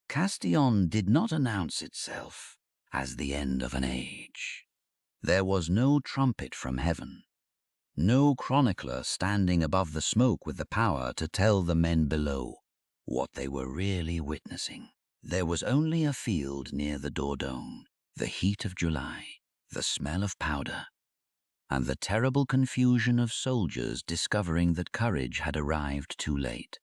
Castillon did not announce itself as the end of an age. There was no trumpet from heaven, no chronicler standing above the smoke with the power to tell the men below what they were really witnessing. There was only a field near the Dordogne, the heat of July, the smell of powder, and the terrible confusion of soldiers discovering that courage had arrived too late.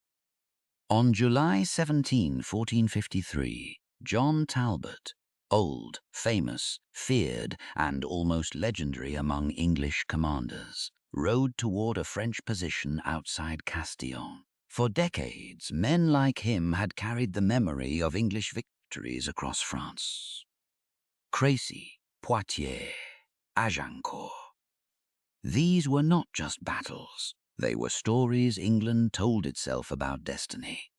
On July 17, 1453, John Talbot, old, famous, feared, and almost legendary among English commanders, rode toward a French position outside Castillon. For decades, men like him had carried the memory of English victories across France. Crécy, Poitiers, Agincourt. These were not just battles. They were stories England told itself about destiny.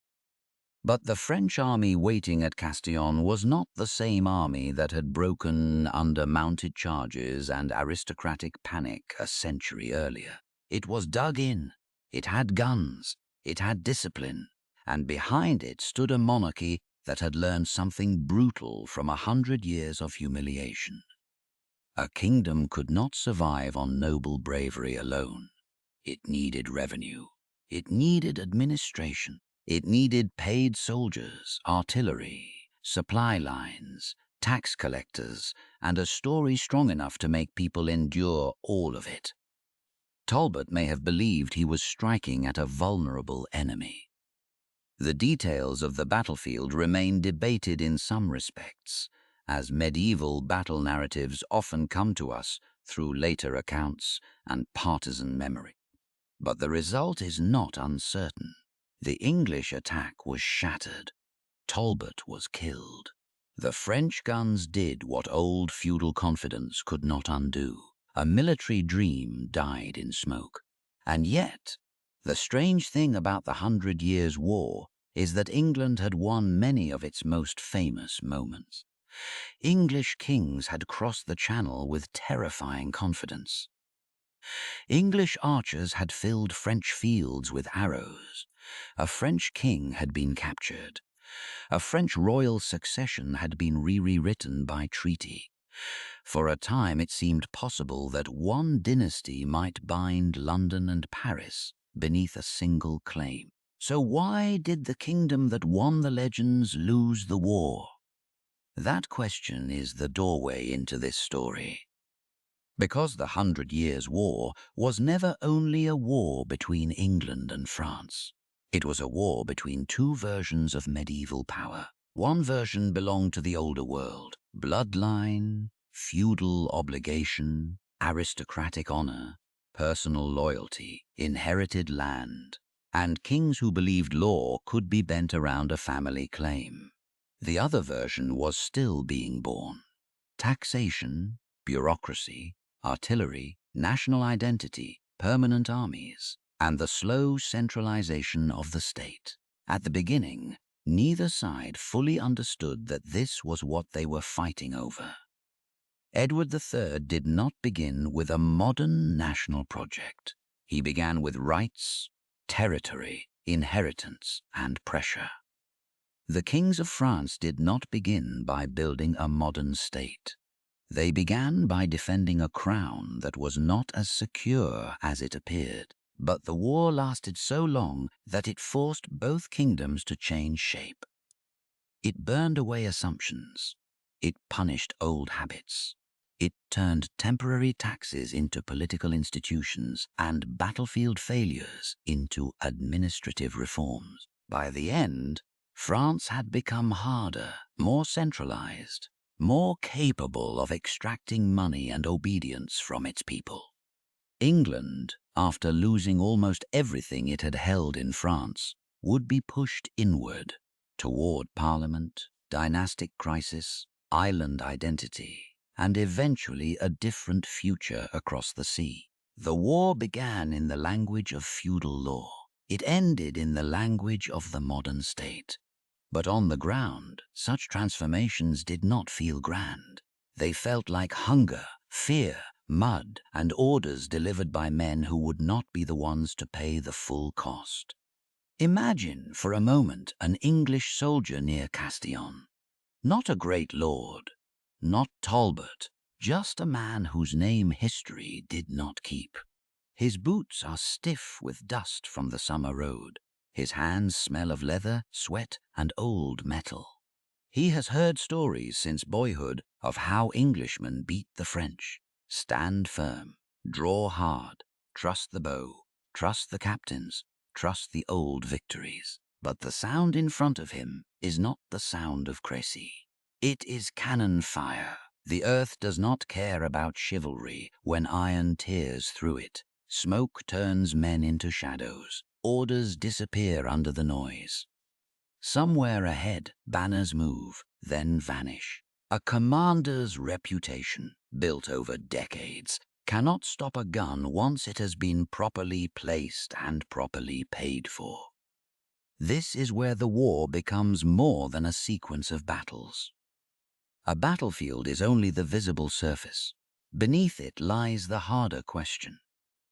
But the French army waiting at Castillon was not the same army that had broken under mounted charges and aristocratic panic a century earlier. It was dug in, it had guns, it had discipline, and behind it stood a monarchy that had learned something brutal from 100 years of humiliation. A kingdom could not survive on noble bravery alone. It needed revenue. It needed administration. It needed paid soldiers, artillery, supply lines, tax collectors, and a story strong enough to make people endure all of it. Talbot may have believed he was striking at a vulnerable enemy. The details of the battlefield remain debated in some respects, as medieval battle narratives often come to us through later accounts and partisan memory. But the result is not uncertain. The English attack was shattered. Talbot was killed. The French guns did what old feudal confidence could not undo. A military dream died in smoke. And yet, the strange thing about the 100 Years' War is that England had won many of its most famous moments. English kings had crossed the Channel with terrifying confidence. English archers had filled French fields with arrows. A French king had been captured. A French royal succession had been rewritten by treaty. For a time it seemed possible that one dynasty might bind London and Paris beneath a single claim. So why did the kingdom that won the legends lose the war? That question is the doorway into this story. Because the 100 Years' War was never only a war between England and France. It was a war between two versions of medieval power. One version belonged to the older world: bloodline, feudal obligation, aristocratic honor, personal loyalty, inherited land, and kings who believed law could be bent around a family claim. The other version was still being born: taxation, bureaucracy, artillery, national identity, permanent armies, and the slow centralization of the state. At the beginning, neither side fully understood that this was what they were fighting over. Edward III did not begin with a modern national project. He began with rights, territory, inheritance, and pressure. The kings of France did not begin by building a modern state. They began by defending a crown that was not as secure as it appeared. But the war lasted so long that it forced both kingdoms to change shape. It burned away assumptions. It punished old habits. It turned temporary taxes into political institutions and battlefield failures into administrative reforms. By the end, France had become harder, more centralized, more capable of extracting money and obedience from its people. England, after losing almost everything it had held in France, would be pushed inward, toward parliament, dynastic crisis, island identity, and eventually a different future across the sea. The war began in the language of feudal law. It ended in the language of the modern state. But on the ground, such transformations did not feel grand. They felt like hunger, fear, mud, and orders delivered by men who would not be the ones to pay the full cost. Imagine for a moment an English soldier near Castillon. Not a great lord, not Talbot, just a man whose name history did not keep. His boots are stiff with dust from the summer road. His hands smell of leather, sweat, and old metal. He has heard stories since boyhood of how Englishmen beat the French. Stand firm, draw hard, trust the bow, trust the captains, trust the old victories. But the sound in front of him is not the sound of Crécy. It is cannon fire. The earth does not care about chivalry when iron tears through it. Smoke turns men into shadows. Orders disappear under the noise. Somewhere ahead, banners move, then vanish. A commander's reputation, built over decades, cannot stop a gun once it has been properly placed and properly paid for. This is where the war becomes more than a sequence of battles. A battlefield is only the visible surface. Beneath it lies the harder question.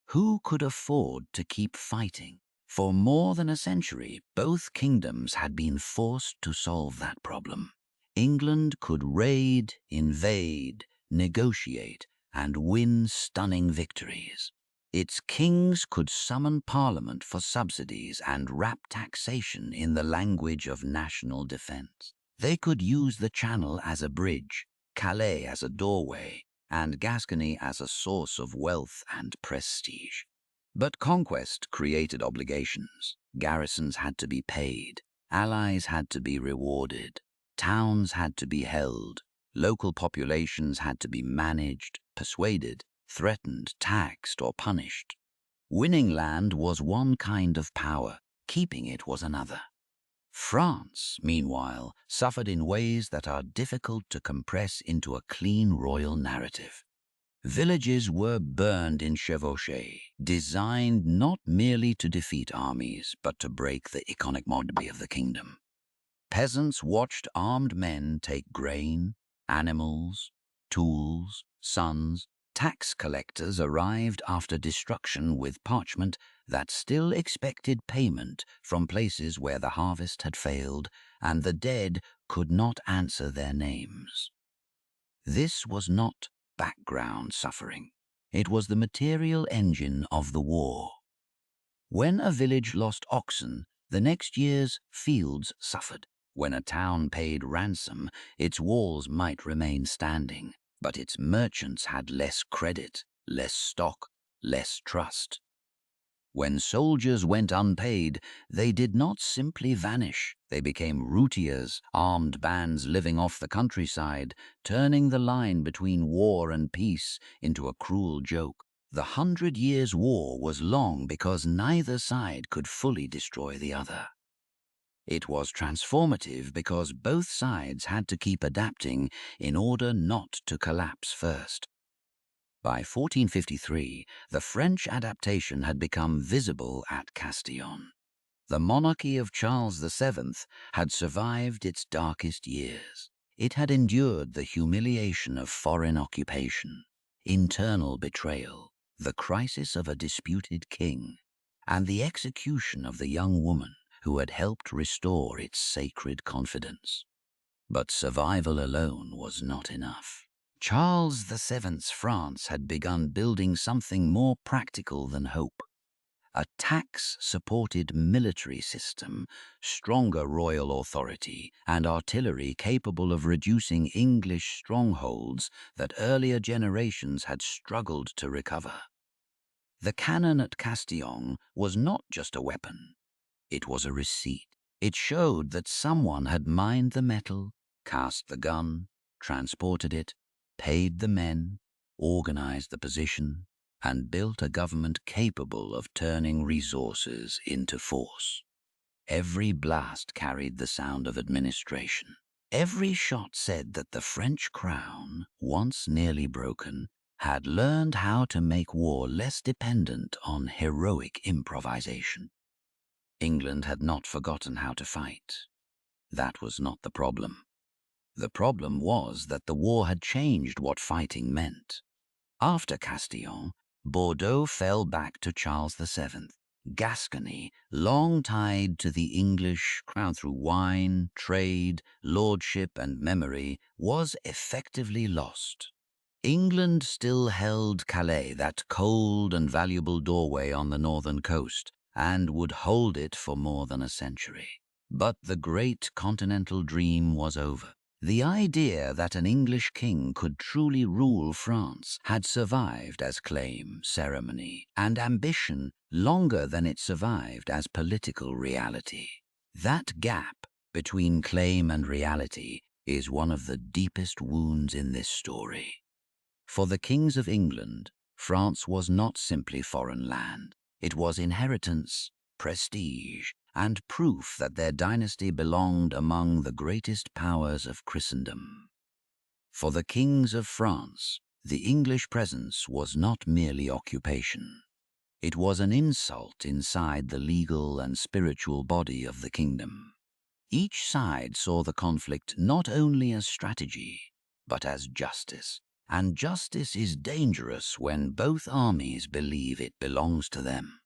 Who could afford to keep fighting? For more than a century, both kingdoms had been forced to solve that problem. England could raid, invade, negotiate, and win stunning victories. Its kings could summon parliament for subsidies and wrap taxation in the language of national defense. They could use the Channel as a bridge, Calais as a doorway, and Gascony as a source of wealth and prestige. But conquest created obligations. Garrisons had to be paid, allies had to be rewarded, towns had to be held, local populations had to be managed, persuaded, threatened, taxed, or punished. Winning land was one kind of power, keeping it was another. France, meanwhile, suffered in ways that are difficult to compress into a clean royal narrative. Villages were burned in chevauchées, designed not merely to defeat armies, but to break the economic model of the kingdom. Peasants watched armed men take grain, animals, tools, sons. Tax collectors arrived after destruction with parchment that still expected payment from places where the harvest had failed, and the dead could not answer their names. This was not background suffering. It was the material engine of the war. When a village lost oxen, the next year's fields suffered. When a town paid ransom, its walls might remain standing, but its merchants had less credit, less stock, less trust. When soldiers went unpaid, they did not simply vanish. They became routiers, armed bands living off the countryside, turning the line between war and peace into a cruel joke. The 100 Years' War was long because neither side could fully destroy the other. It was transformative because both sides had to keep adapting in order not to collapse first. By 1453, the French adaptation had become visible at Castillon. The monarchy of Charles VII had survived its darkest years. It had endured the humiliation of foreign occupation, internal betrayal, the crisis of a disputed king, and the execution of the young woman who had helped restore its sacred confidence. But survival alone was not enough. Charles VII's France had begun building something more practical than hope. A tax-supported military system, stronger royal authority, and artillery capable of reducing English strongholds that earlier generations had struggled to recover. The cannon at Castillon was not just a weapon. It was a receipt. It showed that someone had mined the metal, cast the gun, transported it, paid the men, organized the position, and built a government capable of turning resources into force. Every blast carried the sound of administration. Every shot said that the French crown, once nearly broken, had learned how to make war less dependent on heroic improvisation. England had not forgotten how to fight. That was not the problem. The problem was that the war had changed what fighting meant. After Castillon, Bordeaux fell back to Charles VII. Gascony, long tied to the English crown through wine, trade, lordship, and memory, was effectively lost. England still held Calais, that cold and valuable doorway on the northern coast, and would hold it for more than a century. But the great continental dream was over. The idea that an English king could truly rule France had survived as claim, ceremony, and ambition longer than it survived as political reality. That gap between claim and reality is one of the deepest wounds in this story. For the kings of England, France was not simply foreign land. It was inheritance, prestige, and proof that their dynasty belonged among the greatest powers of Christendom. For the kings of France, the English presence was not merely occupation. It was an insult inside the legal and spiritual body of the kingdom. Each side saw the conflict not only as strategy, but as justice. And justice is dangerous when both armies believe it belongs to them.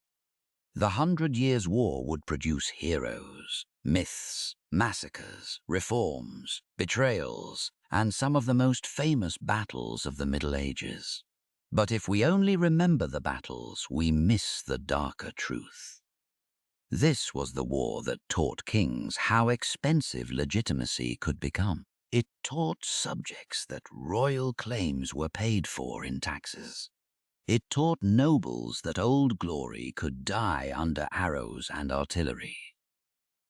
The 100 Years' War would produce heroes, myths, massacres, reforms, betrayals, and some of the most famous battles of the Middle Ages. But if we only remember the battles, we miss the darker truth. This was the war that taught kings how expensive legitimacy could become. It taught subjects that royal claims were paid for in taxes. It taught nobles that old glory could die under arrows and artillery.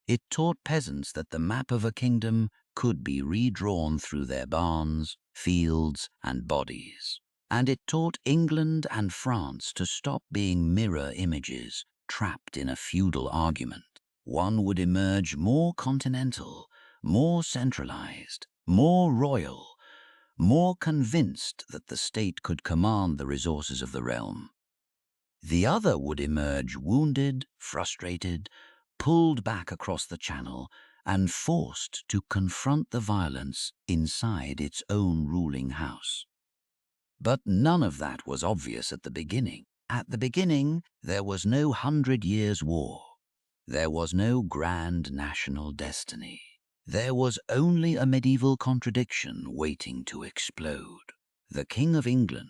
It taught peasants that the map of a kingdom could be redrawn through their barns, fields, and bodies. And it taught England and France to stop being mirror images trapped in a feudal argument. One would emerge more continental, more centralized, more royal, more convinced that the state could command the resources of the realm. The other would emerge wounded, frustrated, pulled back across the channel, and forced to confront the violence inside its own ruling house. But none of that was obvious at the beginning. At the beginning, there was no 100 Years' War. There was no grand national destiny. There was only a medieval contradiction waiting to explode. The King of England,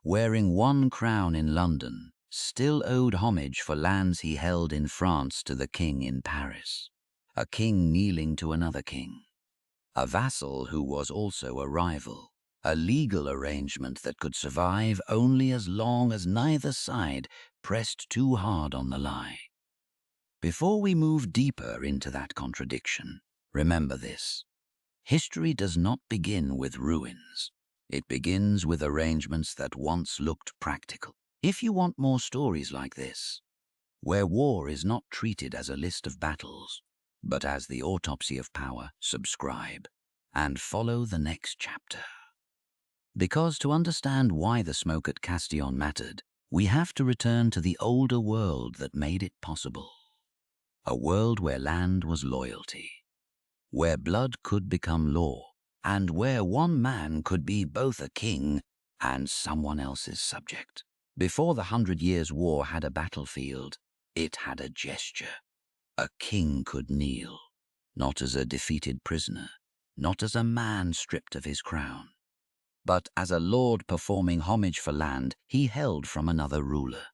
wearing one crown in London, still owed homage for lands he held in France to the king in Paris. A king kneeling to another king. A vassal who was also a rival. A legal arrangement that could survive only as long as neither side pressed too hard on the lie. Before we move deeper into that contradiction, remember this. History does not begin with ruins. It begins with arrangements that once looked practical. If you want more stories like this, where war is not treated as a list of battles, but as the autopsy of power, subscribe and follow the next chapter. Because to understand why the smoke at Castillon mattered, we have to return to the older world that made it possible. A world where land was loyalty, where blood could become law, and where one man could be both a king and someone else's subject. Before the 100 Years' War had a battlefield, it had a gesture. A king could kneel, not as a defeated prisoner, not as a man stripped of his crown, but as a lord performing homage for land he held from another ruler.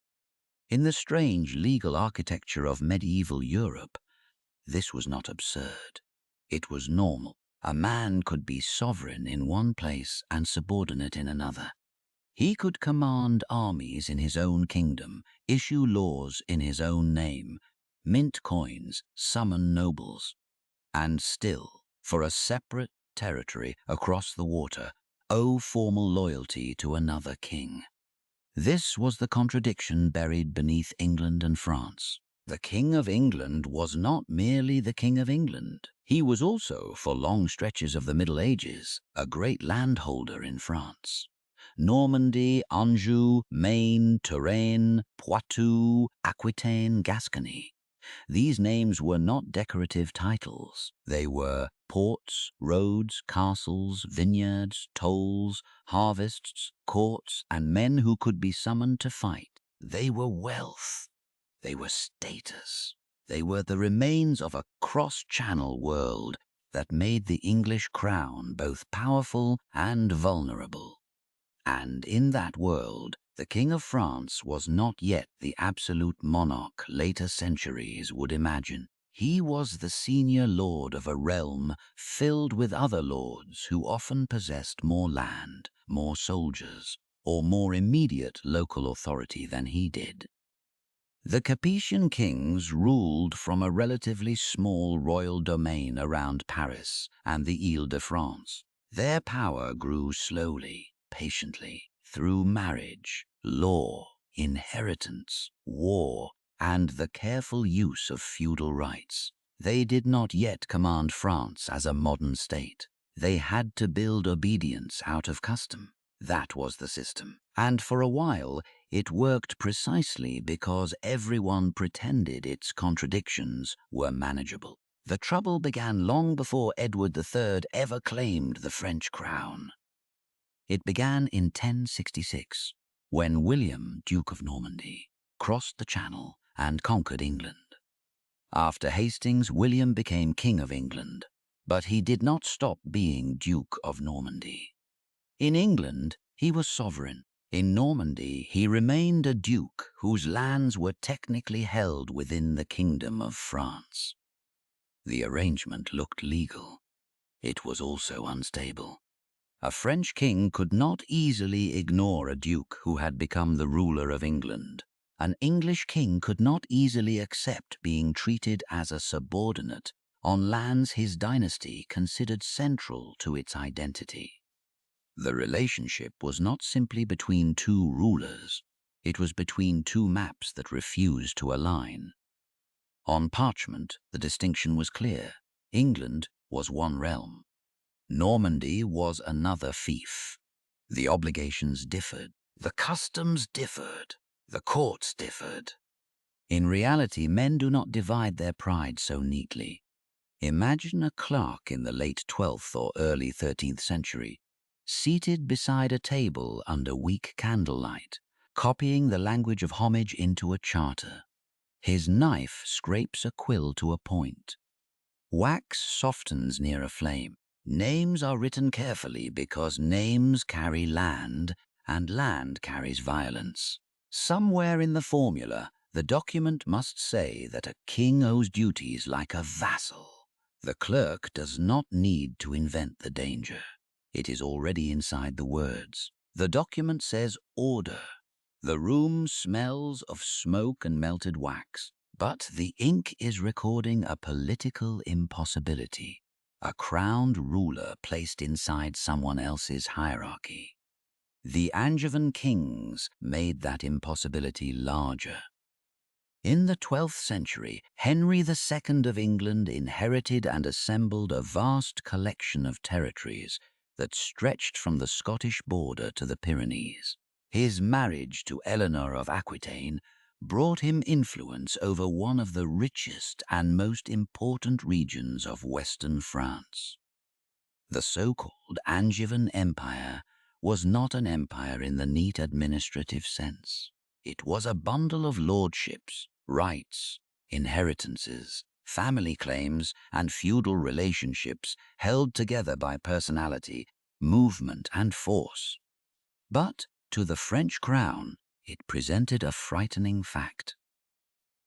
In the strange legal architecture of medieval Europe, this was not absurd. It was normal. A man could be sovereign in one place and subordinate in another. He could command armies in his own kingdom, issue laws in his own name, mint coins, summon nobles, and still, for a separate territory across the water, owe formal loyalty to another king. This was the contradiction buried beneath England and France. The King of England was not merely the King of England. He was also, for long stretches of the Middle Ages, a great landholder in France. Normandy, Anjou, Maine, Touraine, Poitou, Aquitaine, Gascony. These names were not decorative titles. They were ports, roads, castles, vineyards, tolls, harvests, courts, and men who could be summoned to fight. They were wealth. They were status. They were the remains of a cross-channel world that made the English crown both powerful and vulnerable. And in that world, the King of France was not yet the absolute monarch later centuries would imagine. He was the senior lord of a realm filled with other lords who often possessed more land, more soldiers, or more immediate local authority than he did. The Capetian kings ruled from a relatively small royal domain around Paris and the Île-de-France. Their power grew slowly, patiently, through marriage, law, inheritance, war, and the careful use of feudal rights. They did not yet command France as a modern state. They had to build obedience out of custom. That was the system. And for a while, it worked precisely because everyone pretended its contradictions were manageable. The trouble began long before Edward III ever claimed the French crown. It began in 1066, when William, Duke of Normandy, crossed the Channel and conquered England. After Hastings, William became King of England, but he did not stop being Duke of Normandy. In England, he was sovereign. In Normandy, he remained a duke whose lands were technically held within the Kingdom of France. The arrangement looked legal. It was also unstable. A French king could not easily ignore a duke who had become the ruler of England. An English king could not easily accept being treated as a subordinate on lands his dynasty considered central to its identity. The relationship was not simply between two rulers, it was between two maps that refused to align. On parchment, the distinction was clear. England was one realm. Normandy was another fief. The obligations differed, the customs differed, the courts differed. In reality, men do not divide their pride so neatly. Imagine a clerk in the late 12th or early 13th century, seated beside a table under weak candlelight, copying the language of homage into a charter. His knife scrapes a quill to a point. Wax softens near a flame. Names are written carefully because names carry land, and land carries violence. Somewhere in the formula, the document must say that a king owes duties like a vassal. The clerk does not need to invent the danger. It is already inside the words. The document says order. The room smells of smoke and melted wax, but the ink is recording a political impossibility, a crowned ruler placed inside someone else's hierarchy. The Angevin kings made that impossibility larger. In the 12th century, Henry II of England inherited and assembled a vast collection of territories that stretched from the Scottish border to the Pyrenees. His marriage to Eleanor of Aquitaine brought him influence over one of the richest and most important regions of western France. The so-called Angevin Empire was not an empire in the neat administrative sense. It was a bundle of lordships, rights, inheritances, family claims, and feudal relationships held together by personality, movement, and force. But to the French crown, it presented a frightening fact.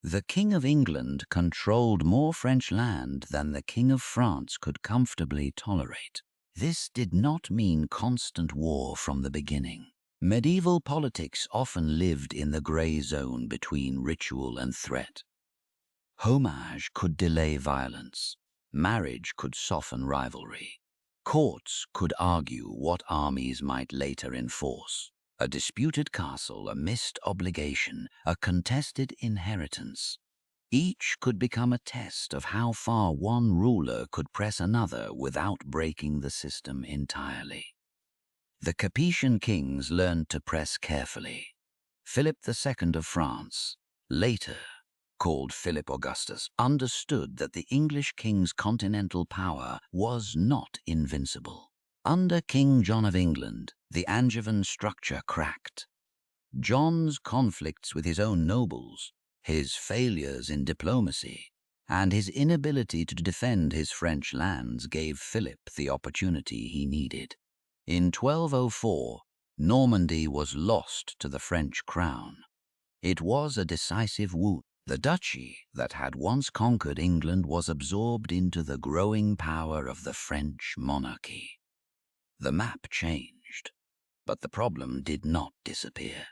The King of England controlled more French land than the King of France could comfortably tolerate. This did not mean constant war from the beginning. Medieval politics often lived in the grey zone between ritual and threat. Homage could delay violence. Marriage could soften rivalry. Courts could argue what armies might later enforce. A disputed castle, a missed obligation, a contested inheritance. Each could become a test of how far one ruler could press another without breaking the system entirely. The Capetian kings learned to press carefully. Philip II of France, later called Philip Augustus, understood that the English king's continental power was not invincible. Under King John of England, the Angevin structure cracked. John's conflicts with his own nobles, his failures in diplomacy, and his inability to defend his French lands gave Philip the opportunity he needed. In 1204, Normandy was lost to the French crown. It was a decisive wound. The duchy that had once conquered England was absorbed into the growing power of the French monarchy. The map changed, but the problem did not disappear.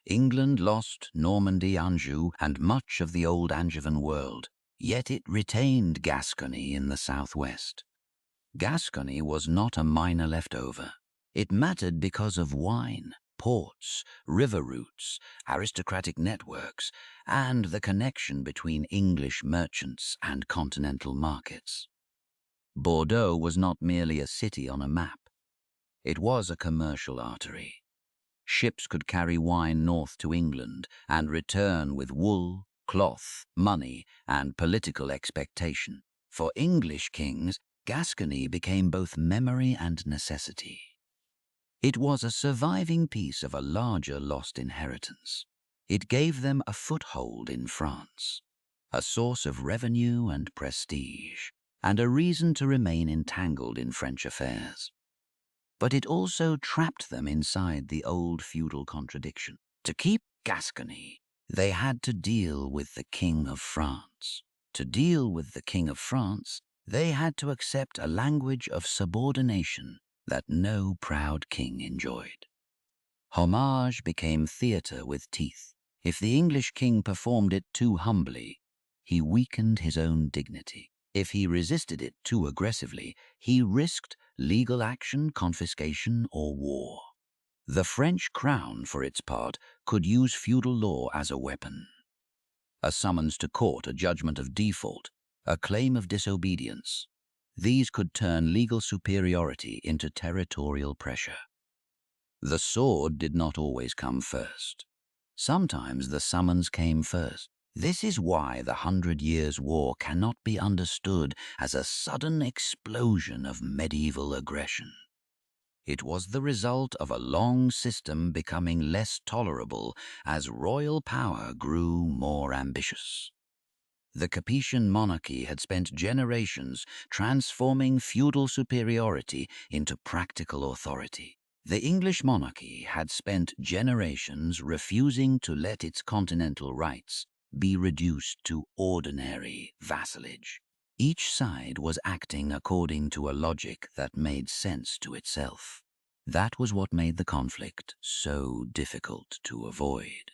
England lost Normandy, Anjou, and much of the old Angevin world, yet it retained Gascony in the southwest. Gascony was not a minor leftover. It mattered because of wine, ports, river routes, aristocratic networks, and the connection between English merchants and continental markets. Bordeaux was not merely a city on a map. It was a commercial artery. Ships could carry wine north to England and return with wool, cloth, money, and political expectation. For English kings, Gascony became both memory and necessity. It was a surviving piece of a larger lost inheritance. It gave them a foothold in France, a source of revenue and prestige, and a reason to remain entangled in French affairs. But it also trapped them inside the old feudal contradiction. To keep Gascony, they had to deal with the King of France. To deal with the King of France, they had to accept a language of subordination that no proud king enjoyed. Homage became theatre with teeth. If the English king performed it too humbly, he weakened his own dignity. If he resisted it too aggressively, he risked legal action, confiscation, or war. The French crown, for its part, could use feudal law as a weapon. A summons to court, a judgment of default, a claim of disobedience. These could turn legal superiority into territorial pressure. The sword did not always come first. Sometimes the summons came first. This is why the 100 Years' War cannot be understood as a sudden explosion of medieval aggression. It was the result of a long system becoming less tolerable as royal power grew more ambitious. The Capetian monarchy had spent generations transforming feudal superiority into practical authority. The English monarchy had spent generations refusing to let its continental rights be reduced to ordinary vassalage. Each side was acting according to a logic that made sense to itself. That was what made the conflict so difficult to avoid.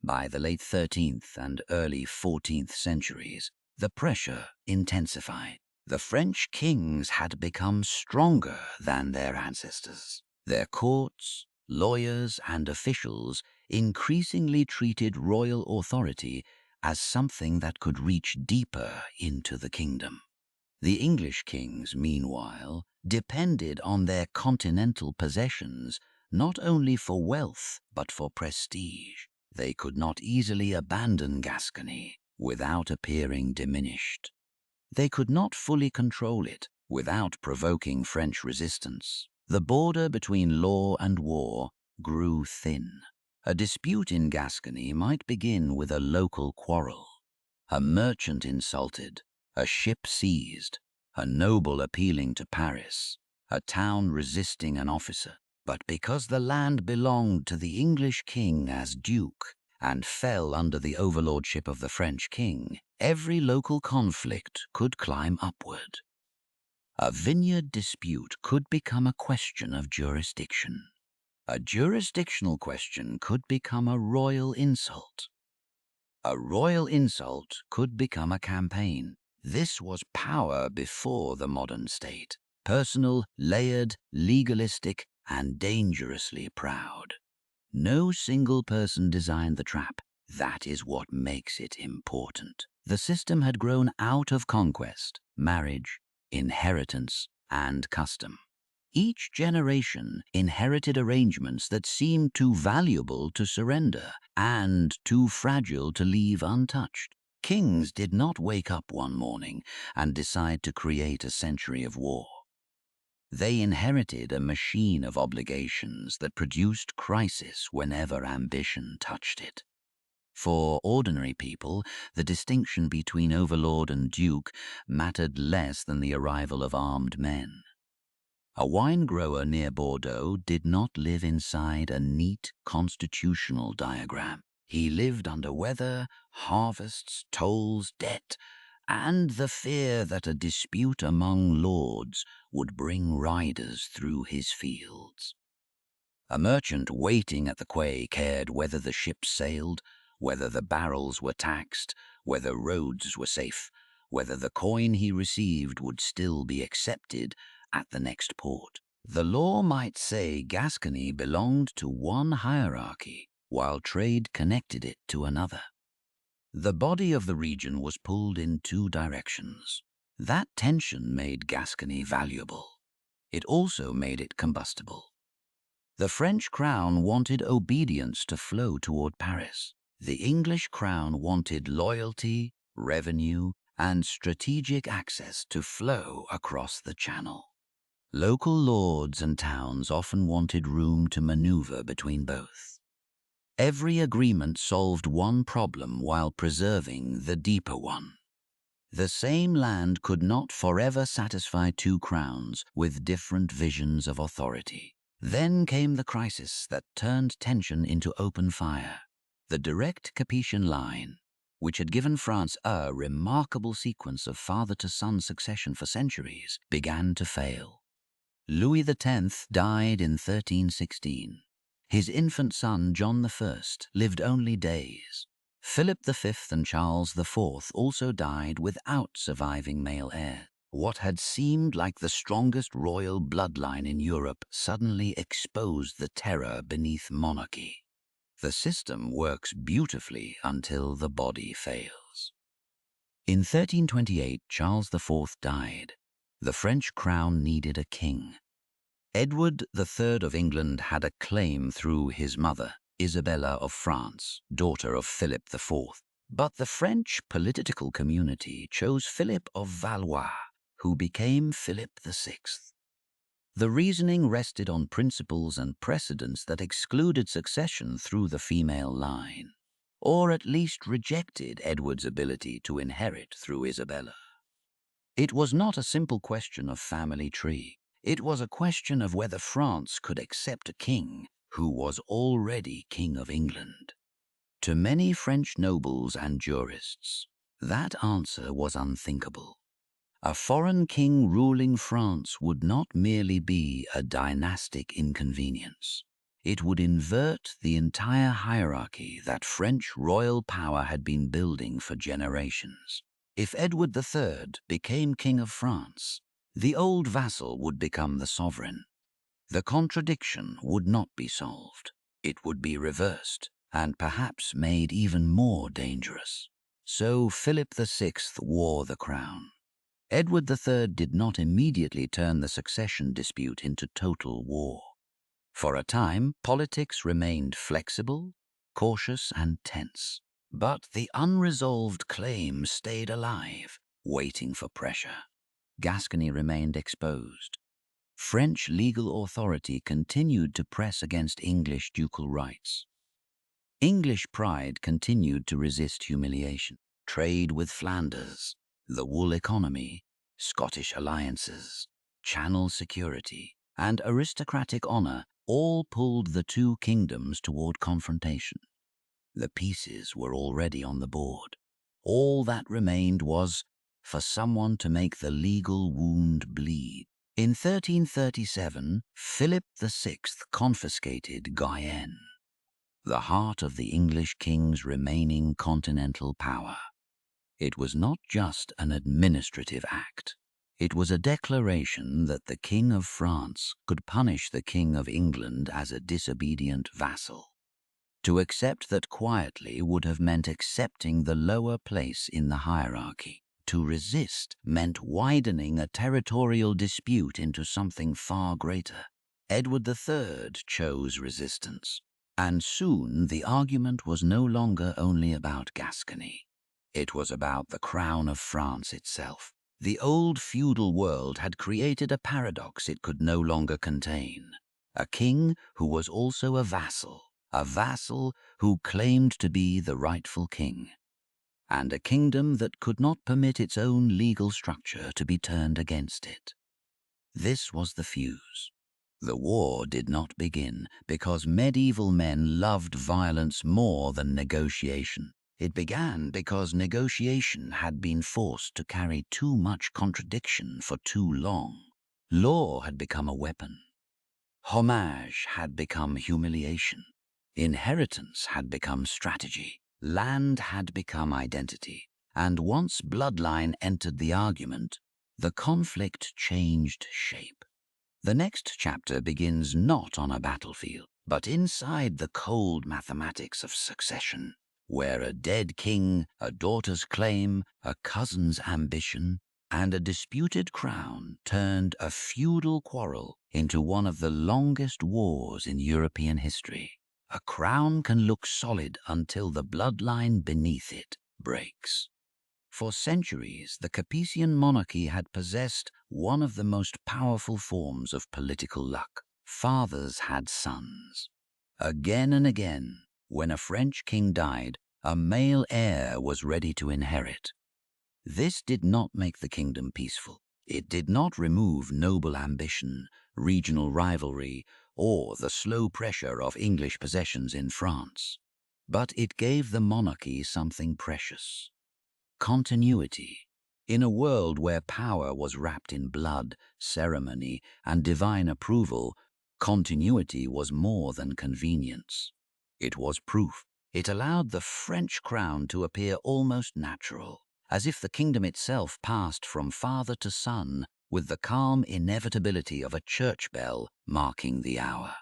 By the late 13th and early 14th centuries, the pressure intensified. The French kings had become stronger than their ancestors. Their courts, lawyers, and officials increasingly treated royal authority as something that could reach deeper into the kingdom. The English kings, meanwhile, depended on their continental possessions not only for wealth but for prestige. They could not easily abandon Gascony without appearing diminished. They could not fully control it without provoking French resistance. The border between law and war grew thin. A dispute in Gascony might begin with a local quarrel. A merchant insulted, a ship seized, a noble appealing to Paris, a town resisting an officer. But because the land belonged to the English king as duke and fell under the overlordship of the French king, every local conflict could climb upward. A vineyard dispute could become a question of jurisdiction. A jurisdictional question could become a royal insult. A royal insult could become a campaign. This was power before the modern state. Personal, layered, legalistic, and dangerously proud. No single person designed the trap. That is what makes it important. The system had grown out of conquest, marriage, inheritance, and custom. Each generation inherited arrangements that seemed too valuable to surrender and too fragile to leave untouched. Kings did not wake up one morning and decide to create a century of war. They inherited a machine of obligations that produced crisis whenever ambition touched it. For ordinary people, the distinction between overlord and duke mattered less than the arrival of armed men. A wine grower near Bordeaux did not live inside a neat constitutional diagram. He lived under weather, harvests, tolls, debt, and the fear that a dispute among lords would bring riders through his fields. A merchant waiting at the quay cared whether the ship sailed, whether the barrels were taxed, whether roads were safe, whether the coin he received would still be accepted at the next port. The law might say Gascony belonged to one hierarchy, while trade connected it to another. The body of the region was pulled in two directions. That tension made Gascony valuable. It also made it combustible. The French crown wanted obedience to flow toward Paris. The English crown wanted loyalty, revenue, and strategic access to flow across the Channel. Local lords and towns often wanted room to maneuver between both. Every agreement solved one problem while preserving the deeper one. The same land could not forever satisfy two crowns with different visions of authority. Then came the crisis that turned tension into open fire. The direct Capetian line, which had given France a remarkable sequence of father-to-son succession for centuries, began to fail. Louis X died in 1316. His infant son, John I, lived only days. Philip V and Charles IV also died without surviving male heirs. What had seemed like the strongest royal bloodline in Europe suddenly exposed the terror beneath monarchy. The system works beautifully until the body fails. In 1328, Charles IV died. The French crown needed a king. Edward III of England had a claim through his mother, Isabella of France, daughter of Philip IV. But the French political community chose Philip of Valois, who became Philip VI. The reasoning rested on principles and precedents that excluded succession through the female line, or at least rejected Edward's ability to inherit through Isabella. It was not a simple question of family tree. It was a question of whether France could accept a king who was already King of England. To many French nobles and jurists, that answer was unthinkable. A foreign king ruling France would not merely be a dynastic inconvenience. It would invert the entire hierarchy that French royal power had been building for generations. If Edward III became King of France, the old vassal would become the sovereign. The contradiction would not be solved. It would be reversed, and perhaps made even more dangerous. So Philip VI wore the crown. Edward III did not immediately turn the succession dispute into total war. For a time, politics remained flexible, cautious, and tense. But the unresolved claim stayed alive, waiting for pressure. Gascony remained exposed. French legal authority continued to press against English ducal rights. English pride continued to resist humiliation. Trade with Flanders, the wool economy, Scottish alliances, Channel security, and aristocratic honor all pulled the two kingdoms toward confrontation. The pieces were already on the board. All that remained was for someone to make the legal wound bleed. In 1337, Philip VI confiscated Guyenne, the heart of the English king's remaining continental power. It was not just an administrative act. It was a declaration that the King of France could punish the King of England as a disobedient vassal. To accept that quietly would have meant accepting the lower place in the hierarchy. To resist meant widening a territorial dispute into something far greater. Edward III chose resistance, and soon the argument was no longer only about Gascony. It was about the crown of France itself. The old feudal world had created a paradox it could no longer contain. A king who was also a vassal, a vassal who claimed to be the rightful king, and a kingdom that could not permit its own legal structure to be turned against it. This was the fuse. The war did not begin because medieval men loved violence more than negotiation. It began because negotiation had been forced to carry too much contradiction for too long. Law had become a weapon. Homage had become humiliation. Inheritance had become strategy. Land had become identity. And once bloodline entered the argument, the conflict changed shape. The next chapter begins not on a battlefield, but inside the cold mathematics of succession, where a dead king, a daughter's claim, a cousin's ambition, and a disputed crown turned a feudal quarrel into one of the longest wars in European history. A crown can look solid until the bloodline beneath it breaks. For centuries, the Capetian monarchy had possessed one of the most powerful forms of political luck. Fathers had sons. Again and again, when a French king died, a male heir was ready to inherit. This did not make the kingdom peaceful. It did not remove noble ambition, regional rivalry, or the slow pressure of English possessions in France. But it gave the monarchy something precious: continuity. In a world where power was wrapped in blood, ceremony, and divine approval, continuity was more than convenience. It was proof. It allowed the French crown to appear almost natural, as if the kingdom itself passed from father to son with the calm inevitability of a church bell marking the hour.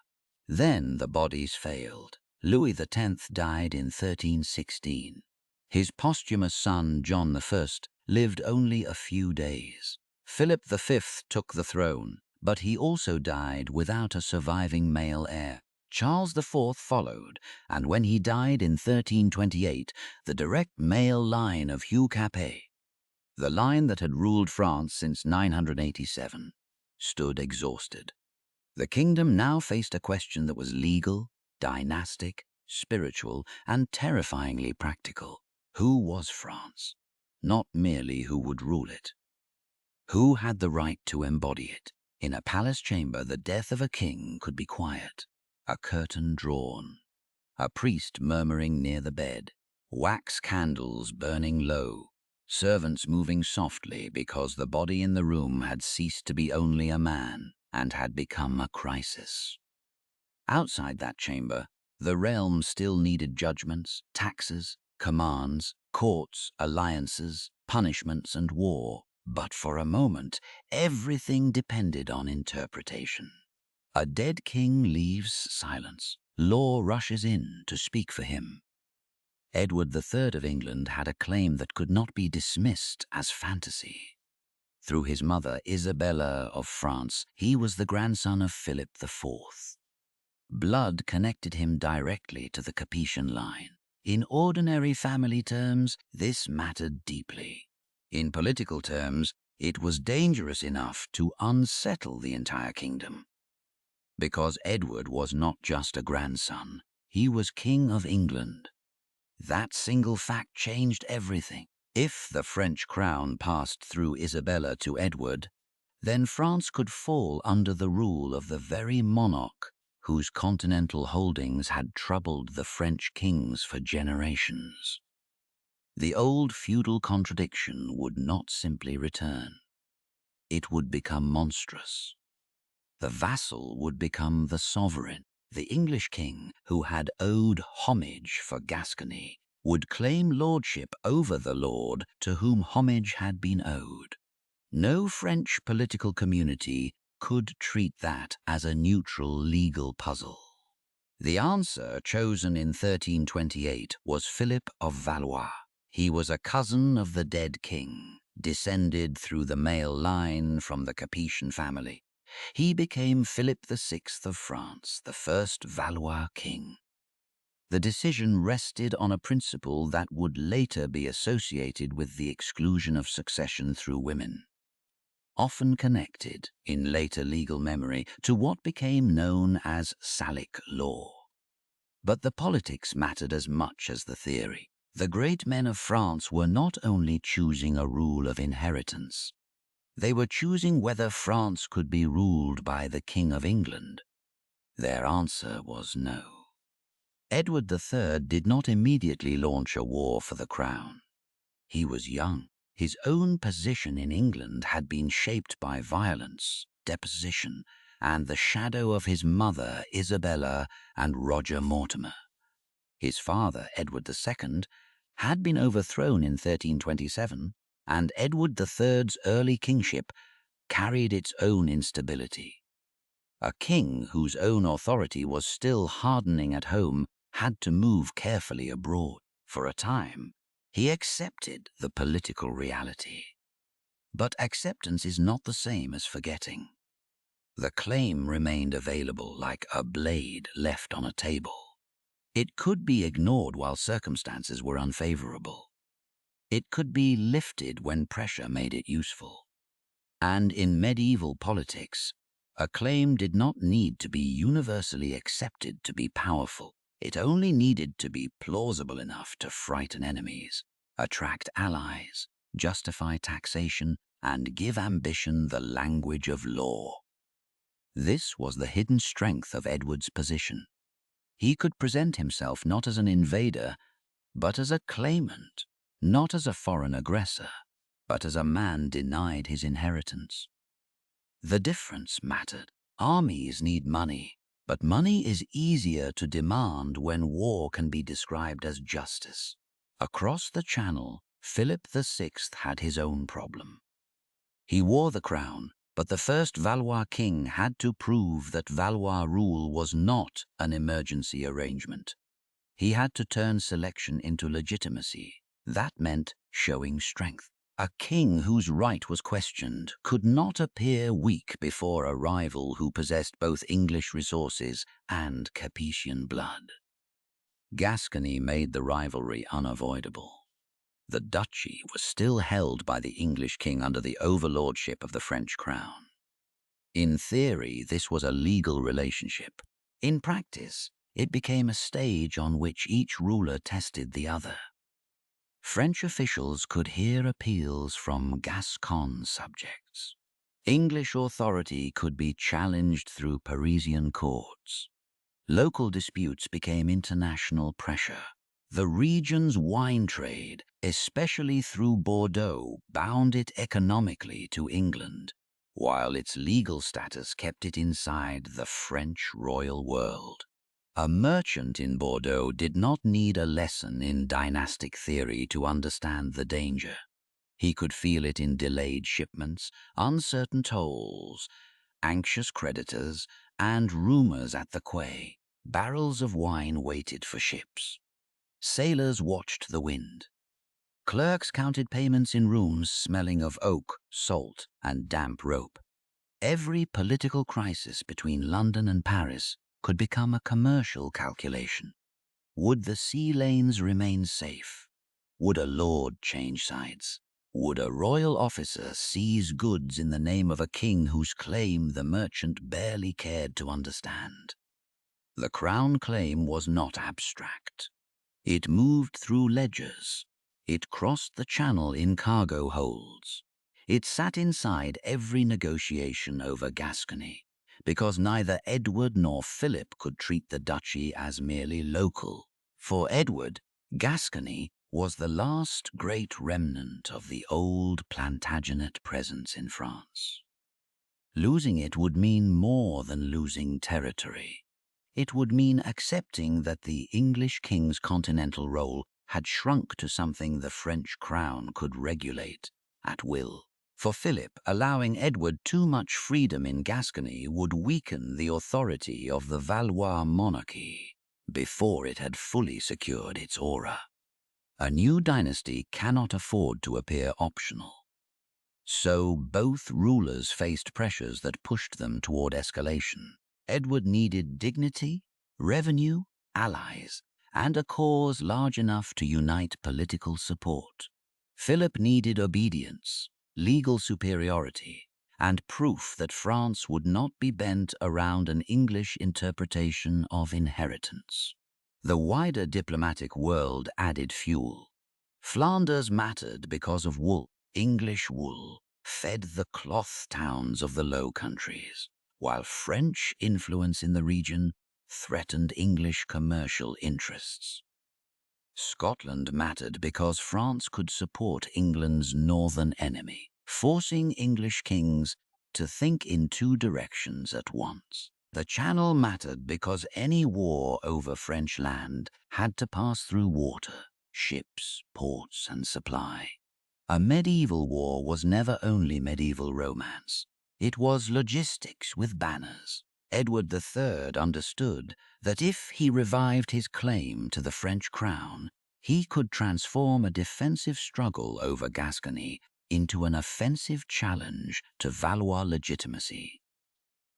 Then the bodies failed. Louis X died in 1316. His posthumous son, John I, lived only a few days. Philip V took the throne, but he also died without a surviving male heir. Charles IV followed, and when he died in 1328, the direct male line of Hugh Capet, the line that had ruled France since 987, stood exhausted. The kingdom now faced a question that was legal, dynastic, spiritual, and terrifyingly practical. Who was France? Not merely who would rule it. Who had the right to embody it? In a palace chamber, the death of a king could be quiet. A curtain drawn. A priest murmuring near the bed. Wax candles burning low. Servants moving softly because the body in the room had ceased to be only a man and had become a crisis. Outside that chamber, the realm still needed judgments, taxes, commands, courts, alliances, punishments, and war. But for a moment, everything depended on interpretation. A dead king leaves silence. Law rushes in to speak for him. Edward III of England had a claim that could not be dismissed as fantasy. Through his mother, Isabella of France, he was the grandson of Philip IV. Blood connected him directly to the Capetian line. In ordinary family terms, this mattered deeply. In political terms, it was dangerous enough to unsettle the entire kingdom. Because Edward was not just a grandson, he was King of England. That single fact changed everything. If the French crown passed through Isabella to Edward, then France could fall under the rule of the very monarch whose continental holdings had troubled the French kings for generations. The old feudal contradiction would not simply return. It would become monstrous. The vassal would become the sovereign. The English king, who had owed homage for Gascony, would claim lordship over the lord to whom homage had been owed. No French political community could treat that as a neutral legal puzzle. The answer, chosen in 1328, was Philip of Valois. He was a cousin of the dead king, descended through the male line from the Capetian family. He became Philip VI of France, the first Valois king. The decision rested on a principle that would later be associated with the exclusion of succession through women, often connected, in later legal memory, to what became known as Salic law. But the politics mattered as much as the theory. The great men of France were not only choosing a rule of inheritance, they were choosing whether France could be ruled by the King of England. Their answer was no. Edward III did not immediately launch a war for the crown. He was young. His own position in England had been shaped by violence, deposition, and the shadow of his mother, Isabella, and Roger Mortimer. His father, Edward II, had been overthrown in 1327, and Edward III's early kingship carried its own instability. A king whose own authority was still hardening at home had to move carefully abroad. For a time, he accepted the political reality. But acceptance is not the same as forgetting. The claim remained available like a blade left on a table. It could be ignored while circumstances were unfavorable. It could be lifted when pressure made it useful. And in medieval politics, a claim did not need to be universally accepted to be powerful. It only needed to be plausible enough to frighten enemies, attract allies, justify taxation, and give ambition the language of law. This was the hidden strength of Edward's position. He could present himself not as an invader, but as a claimant, not as a foreign aggressor, but as a man denied his inheritance. The difference mattered. Armies need money, but money is easier to demand when war can be described as justice. Across the Channel, Philip VI had his own problem. He wore the crown, but the first Valois king had to prove that Valois rule was not an emergency arrangement. He had to turn selection into legitimacy. That meant showing strength. A king whose right was questioned could not appear weak before a rival who possessed both English resources and Capetian blood. Gascony made the rivalry unavoidable. The duchy was still held by the English king under the overlordship of the French crown. In theory, this was a legal relationship. In practice, it became a stage on which each ruler tested the other. French officials could hear appeals from Gascon subjects. English authority could be challenged through Parisian courts. Local disputes became international pressure. The region's wine trade, especially through Bordeaux, bound it economically to England, while its legal status kept it inside the French royal world. A merchant in Bordeaux did not need a lesson in dynastic theory to understand the danger. He could feel it in delayed shipments, uncertain tolls, anxious creditors, and rumors at the quay. Barrels of wine waited for ships. Sailors watched the wind. Clerks counted payments in rooms smelling of oak, salt, and damp rope. Every political crisis between London and Paris could become a commercial calculation. Would the sea lanes remain safe? Would a lord change sides? Would a royal officer seize goods in the name of a king whose claim the merchant barely cared to understand? The crown claim was not abstract. It moved through ledgers. It crossed the Channel in cargo holds. It sat inside every negotiation over Gascony, because neither Edward nor Philip could treat the duchy as merely local. For Edward, Gascony was the last great remnant of the old Plantagenet presence in France. Losing it would mean more than losing territory. It would mean accepting that the English king's continental role had shrunk to something the French crown could regulate at will. For Philip, allowing Edward too much freedom in Gascony would weaken the authority of the Valois monarchy before it had fully secured its aura. A new dynasty cannot afford to appear optional. So both rulers faced pressures that pushed them toward escalation. Edward needed dignity, revenue, allies, and a cause large enough to unite political support. Philip needed obedience, legal superiority, and proof that France would not be bent around an English interpretation of inheritance. The wider diplomatic world added fuel. Flanders mattered because of wool. English wool fed the cloth towns of the Low Countries, while French influence in the region threatened English commercial interests. Scotland mattered because France could support England's northern enemy, forcing English kings to think in two directions at once. The Channel mattered because any war over French land had to pass through water, ships, ports, and supply. A medieval war was never only medieval romance. It was logistics with banners. Edward III understood that if he revived his claim to the French crown, he could transform a defensive struggle over Gascony into an offensive challenge to Valois legitimacy.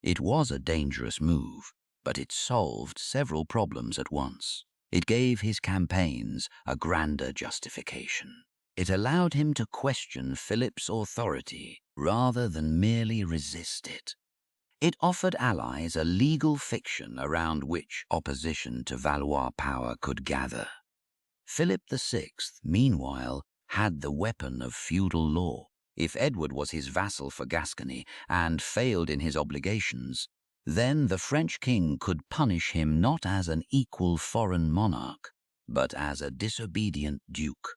It was a dangerous move, but it solved several problems at once. It gave his campaigns a grander justification. It allowed him to question Philip's authority rather than merely resist it. It offered allies a legal fiction around which opposition to Valois power could gather. Philip VI, meanwhile, had the weapon of feudal law. If Edward was his vassal for Gascony and failed in his obligations, then the French king could punish him not as an equal foreign monarch, but as a disobedient duke.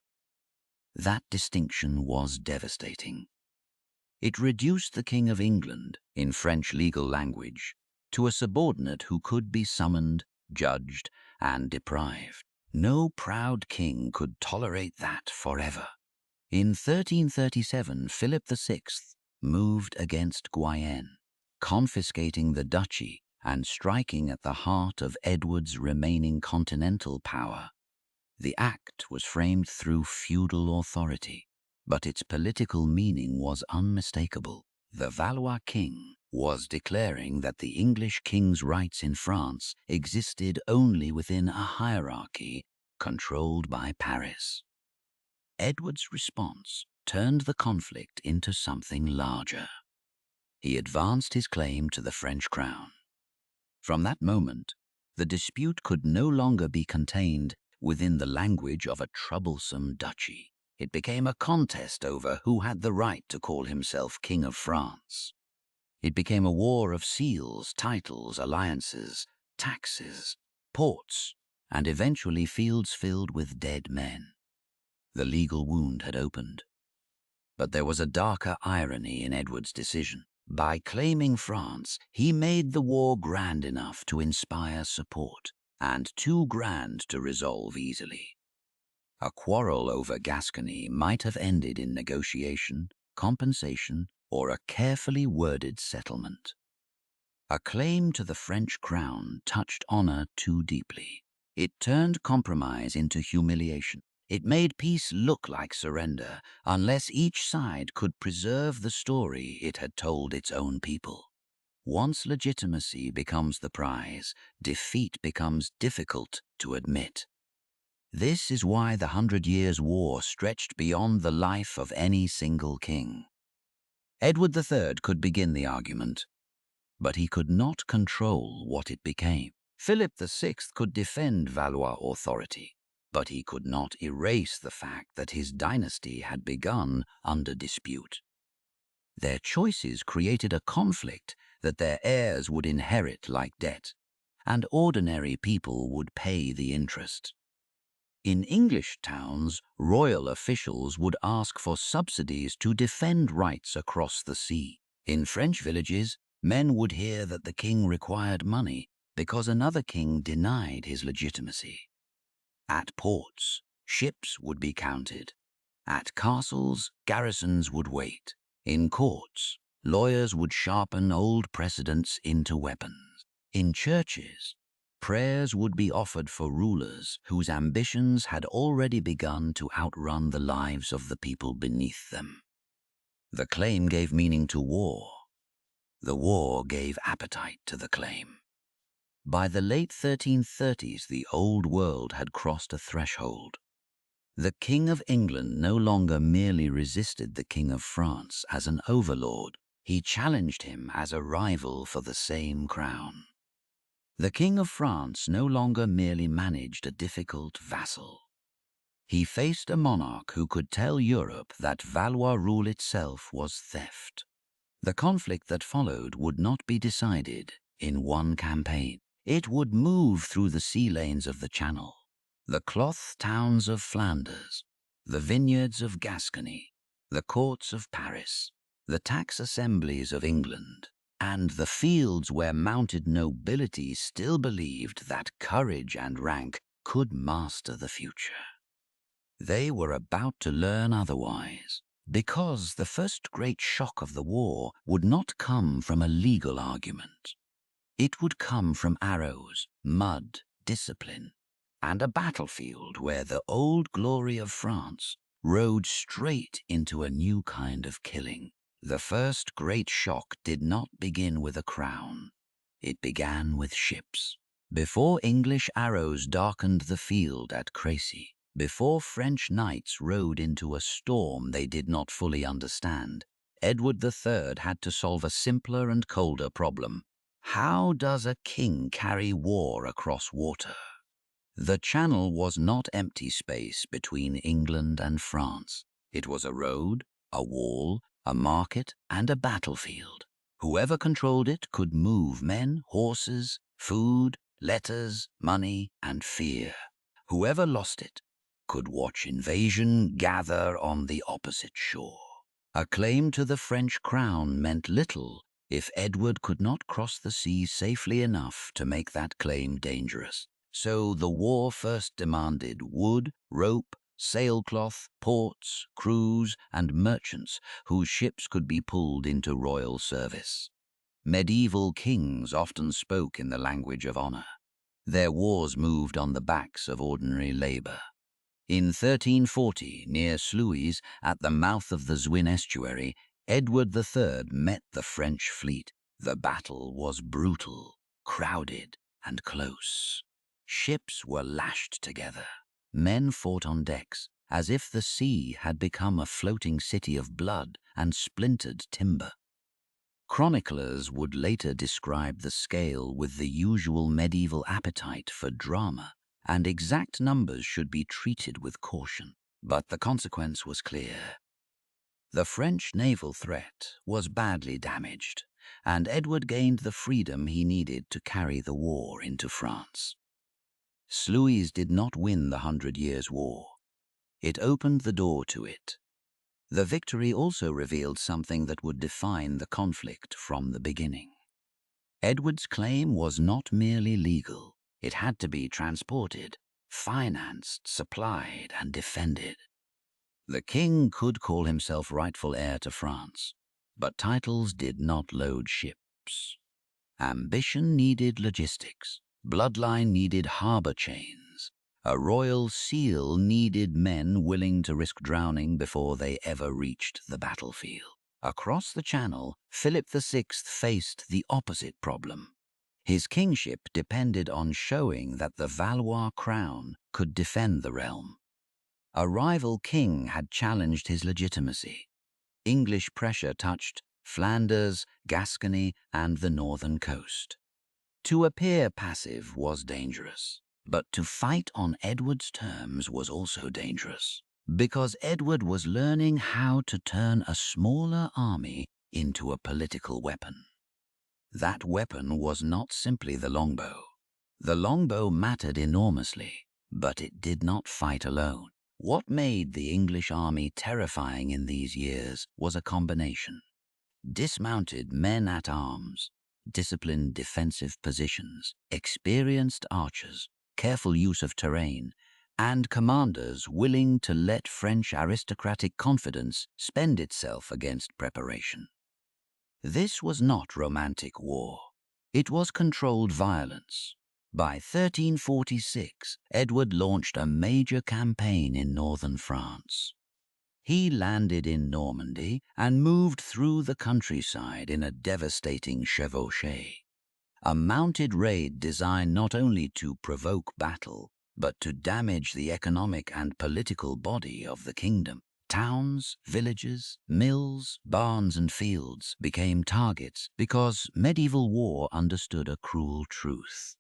That distinction was devastating. It reduced the King of England, in French legal language, to a subordinate who could be summoned, judged, and deprived. No proud king could tolerate that forever. In 1337, Philip VI moved against Guyenne, confiscating the duchy and striking at the heart of Edward's remaining continental power. The act was framed through feudal authority, but its political meaning was unmistakable. The Valois king was declaring that the English king's rights in France existed only within a hierarchy controlled by Paris. Edward's response turned the conflict into something larger. He advanced his claim to the French crown. From that moment, the dispute could no longer be contained within the language of a troublesome duchy. It became a contest over who had the right to call himself King of France. It became a war of seals, titles, alliances, taxes, ports, and eventually fields filled with dead men. The legal wound had opened. But there was a darker irony in Edward's decision. By claiming France, he made the war grand enough to inspire support, and too grand to resolve easily. A quarrel over Gascony might have ended in negotiation, compensation, or a carefully worded settlement. A claim to the French crown touched honor too deeply. It turned compromise into humiliation. It made peace look like surrender unless each side could preserve the story it had told its own people. Once legitimacy becomes the prize, defeat becomes difficult to admit. This is why the 100 Years' War stretched beyond the life of any single king. Edward III could begin the argument, but he could not control what it became. Philip VI could defend Valois authority, but he could not erase the fact that his dynasty had begun under dispute. Their choices created a conflict that their heirs would inherit like debt, and ordinary people would pay the interest. In English towns, royal officials would ask for subsidies to defend rights across the sea. In French villages, men would hear that the king required money because another king denied his legitimacy. At ports, ships would be counted. At castles, garrisons would wait. In courts, lawyers would sharpen old precedents into weapons. In churches, prayers would be offered for rulers whose ambitions had already begun to outrun the lives of the people beneath them. The claim gave meaning to war. The war gave appetite to the claim. By the late 1330s, the old world had crossed a threshold. The King of England no longer merely resisted the King of France as an overlord. He challenged him as a rival for the same crown. The King of France no longer merely managed a difficult vassal. He faced a monarch who could tell Europe that Valois rule itself was theft. The conflict that followed would not be decided in one campaign. It would move through the sea lanes of the Channel, the cloth towns of Flanders, the vineyards of Gascony, the courts of Paris, the tax assemblies of England, and the fields where mounted nobility still believed that courage and rank could master the future. They were about to learn otherwise, because the first great shock of the war would not come from a legal argument. It would come from arrows, mud, discipline, and a battlefield where the old glory of France rode straight into a new kind of killing. The first great shock did not begin with a crown. It began with ships. Before English arrows darkened the field at Crécy, before French knights rode into a storm they did not fully understand, Edward III had to solve a simpler and colder problem. How does a king carry war across water? The Channel was not empty space between England and France. It was a road, a wall, a market, and a battlefield. Whoever controlled it could move men, horses, food, letters, money, and fear. Whoever lost it could watch invasion gather on the opposite shore. A claim to the French crown meant little if Edward could not cross the sea safely enough to make that claim dangerous. So the war first demanded wood, rope, sailcloth, ports, crews, and merchants whose ships could be pulled into royal service. Medieval kings often spoke in the language of honor. Their wars moved on the backs of ordinary labor. In 1340, near Sluys, at the mouth of the Zwin estuary, Edward III met the French fleet. The battle was brutal, crowded, and close. Ships were lashed together. Men fought on decks, as if the sea had become a floating city of blood and splintered timber. Chroniclers would later describe the scale with the usual medieval appetite for drama, and exact numbers should be treated with caution. But the consequence was clear. The French naval threat was badly damaged, and Edward gained the freedom he needed to carry the war into France. Sluys did not win the 100 Years' War. It opened the door to it. The victory also revealed something that would define the conflict from the beginning. Edward's claim was not merely legal. It had to be transported, financed, supplied, and defended. The king could call himself rightful heir to France, but titles did not load ships. Ambition needed logistics. Bloodline needed harbor chains. A royal seal needed men willing to risk drowning before they ever reached the battlefield. Across the Channel, Philip VI faced the opposite problem. His kingship depended on showing that the Valois crown could defend the realm. A rival king had challenged his legitimacy. English pressure touched Flanders, Gascony, and the northern coast. To appear passive was dangerous, but to fight on Edward's terms was also dangerous, because Edward was learning how to turn a smaller army into a political weapon. That weapon was not simply the longbow. The longbow mattered enormously, but it did not fight alone. What made the English army terrifying in these years was a combination. Dismounted men-at-arms, disciplined defensive positions, experienced archers, careful use of terrain, and commanders willing to let French aristocratic confidence spend itself against preparation. This was not romantic war. It was controlled violence. By 1346, Edward launched a major campaign in northern France. He landed in Normandy and moved through the countryside in a devastating chevauchée, a mounted raid designed not only to provoke battle, but to damage the economic and political body of the kingdom. Towns, villages, mills, barns, and fields became targets because medieval war understood a cruel truth.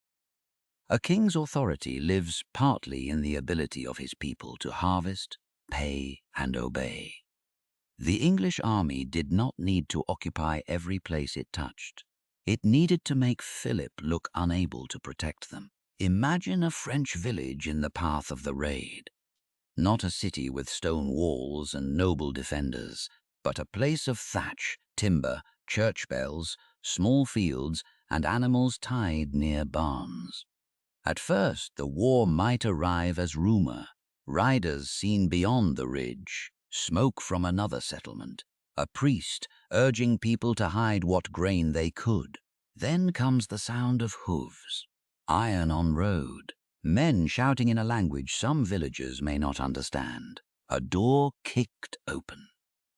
A king's authority lives partly in the ability of his people to harvest, pay, and obey. The English army did not need to occupy every place it touched. It needed to make Philip look unable to protect them. Imagine a French village in the path of the raid. Not a city with stone walls and noble defenders, but a place of thatch, timber, church bells, small fields, and animals tied near barns. At first, the war might arrive as rumor, riders seen beyond the ridge, smoke from another settlement, a priest urging people to hide what grain they could. Then comes the sound of hooves, iron on road, men shouting in a language some villagers may not understand, a door kicked open,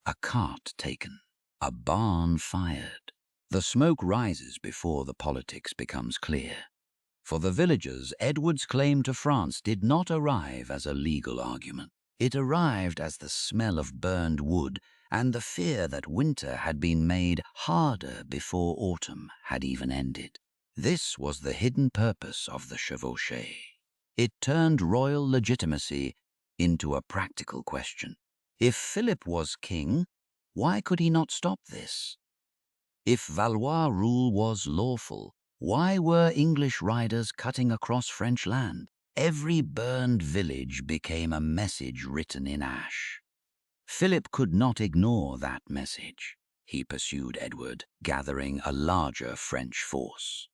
a cart taken, a barn fired. The smoke rises before the politics becomes clear. For the villagers, Edward's claim to France did not arrive as a legal argument. It arrived as the smell of burned wood and the fear that winter had been made harder before autumn had even ended. This was the hidden purpose of the chevauchée. It turned royal legitimacy into a practical question. If Philip was king, why could he not stop this? If Valois rule was lawful, why were English riders cutting across French land? Every burned village became a message written in ash. Philip could not ignore that message. He pursued Edward, gathering a larger French force.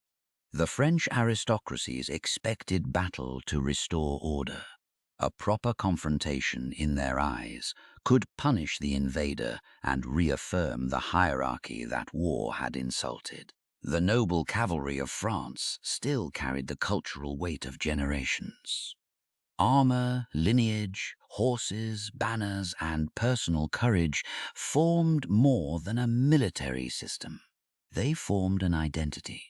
The French aristocracies expected battle to restore order. A proper confrontation in their eyes could punish the invader and reaffirm the hierarchy that war had insulted. The noble cavalry of France still carried the cultural weight of generations. Armor, lineage, horses, banners, and personal courage formed more than a military system. They formed an identity.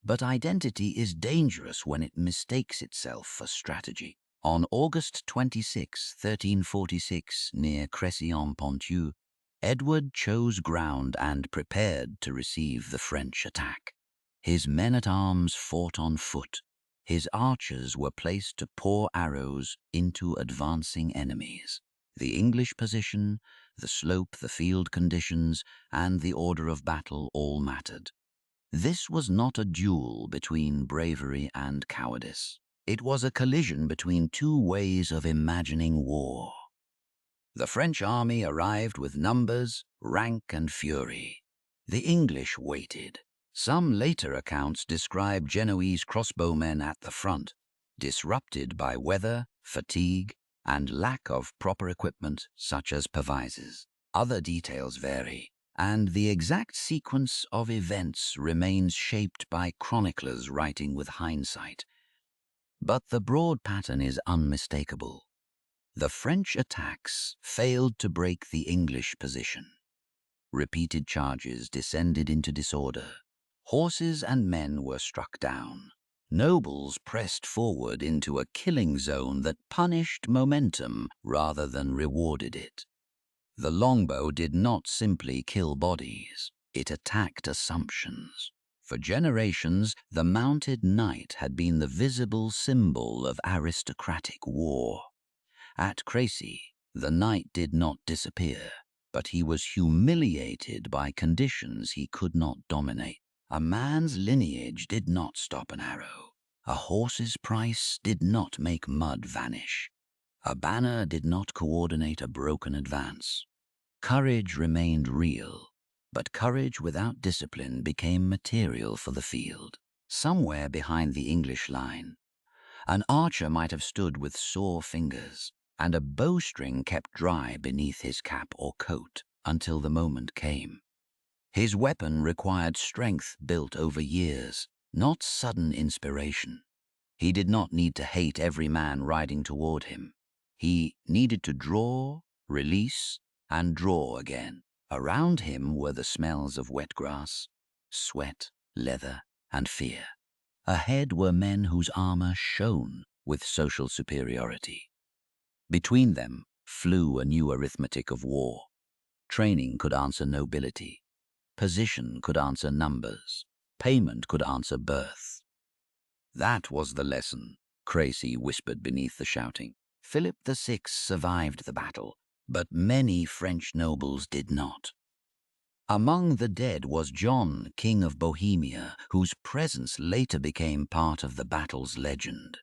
But identity is dangerous when it mistakes itself for strategy. On August 26, 1346, near Crécy en Poitiers, Edward chose ground and prepared to receive the French attack. His men-at-arms fought on foot. His archers were placed to pour arrows into advancing enemies. The English position, the slope, the field conditions, and the order of battle all mattered. This was not a duel between bravery and cowardice. It was a collision between two ways of imagining war. The French army arrived with numbers, rank, and fury. The English waited. Some later accounts describe Genoese crossbowmen at the front, disrupted by weather, fatigue, and lack of proper equipment such as pavaises. Other details vary, and the exact sequence of events remains shaped by chroniclers writing with hindsight. But the broad pattern is unmistakable. The French attacks failed to break the English position. Repeated charges descended into disorder. Horses and men were struck down. Nobles pressed forward into a killing zone that punished momentum rather than rewarded it. The longbow did not simply kill bodies, it attacked assumptions. For generations, the mounted knight had been the visible symbol of aristocratic war. At Crécy, the knight did not disappear, but he was humiliated by conditions he could not dominate. A man's lineage did not stop an arrow. A horse's price did not make mud vanish. A banner did not coordinate a broken advance. Courage remained real, but courage without discipline became material for the field. Somewhere behind the English line, an archer might have stood with sore fingers, and a bowstring kept dry beneath his cap or coat until the moment came. His weapon required strength built over years, not sudden inspiration. He did not need to hate every man riding toward him. He needed to draw, release, and draw again. Around him were the smells of wet grass, sweat, leather, and fear. Ahead were men whose armor shone with social superiority. Between them flew a new arithmetic of war. Training could answer nobility. Position could answer numbers. Payment could answer birth. That was the lesson, Crécy whispered beneath the shouting. Philip VI survived the battle, but many French nobles did not. Among the dead was John, King of Bohemia, whose presence later became part of the battle's legend.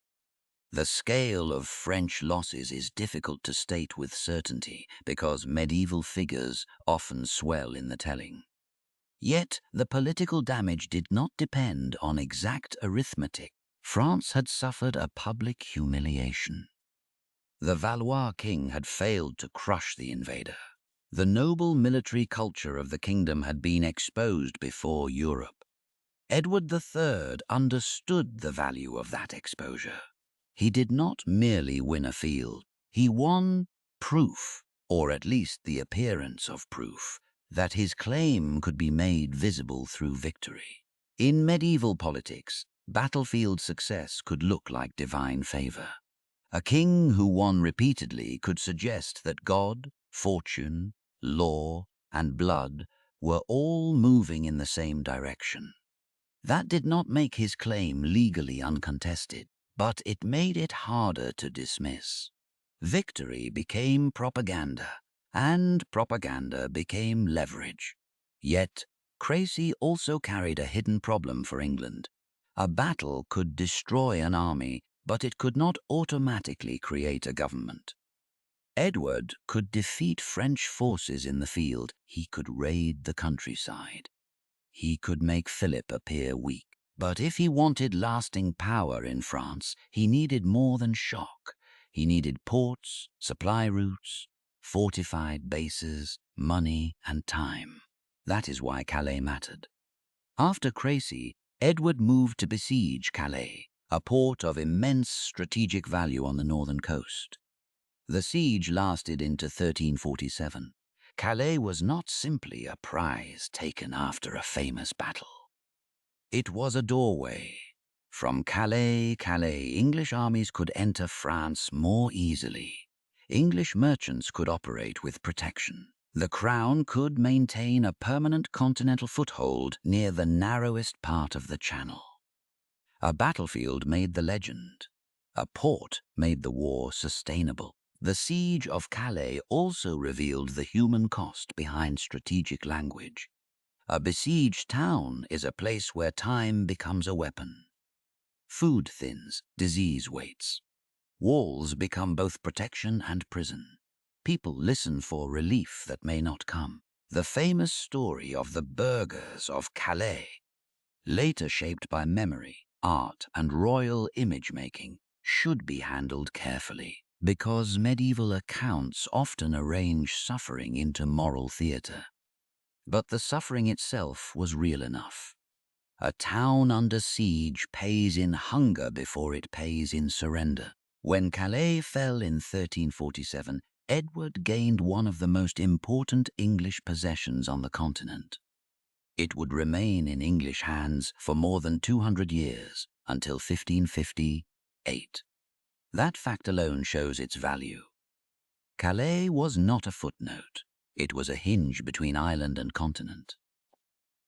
The scale of French losses is difficult to state with certainty because medieval figures often swell in the telling. Yet the political damage did not depend on exact arithmetic. France had suffered a public humiliation. The Valois king had failed to crush the invader. The noble military culture of the kingdom had been exposed before Europe. Edward III understood the value of that exposure. He did not merely win a field. He won proof, or at least the appearance of proof, that his claim could be made visible through victory. In medieval politics, battlefield success could look like divine favor. A king who won repeatedly could suggest that God, fortune, law, and blood were all moving in the same direction. That did not make his claim legally uncontested, but it made it harder to dismiss. Victory became propaganda, and propaganda became leverage. Yet, Crécy also carried a hidden problem for England. A battle could destroy an army, but it could not automatically create a government. Edward could defeat French forces in the field. He could raid the countryside. He could make Philip appear weak. But if he wanted lasting power in France, he needed more than shock. He needed ports, supply routes, fortified bases, money, and time. That is why Calais mattered. After Crécy, Edward moved to besiege Calais, a port of immense strategic value on the northern coast. The siege lasted into 1347. Calais was not simply a prize taken after a famous battle. It was a doorway. From Calais, English armies could enter France more easily. English merchants could operate with protection. The crown could maintain a permanent continental foothold near the narrowest part of the Channel. A battlefield made the legend. A port made the war sustainable. The siege of Calais also revealed the human cost behind strategic language. A besieged town is a place where time becomes a weapon. Food thins, disease waits. Walls become both protection and prison. People listen for relief that may not come. The famous story of the burghers of Calais, later shaped by memory, art, and royal image-making, should be handled carefully, because medieval accounts often arrange suffering into moral theatre. But the suffering itself was real enough. A town under siege pays in hunger before it pays in surrender. When Calais fell in 1347, Edward gained one of the most important English possessions on the continent. It would remain in English hands for more than 200 years, until 1558. That fact alone shows its value. Calais was not a footnote. It was a hinge between island and continent.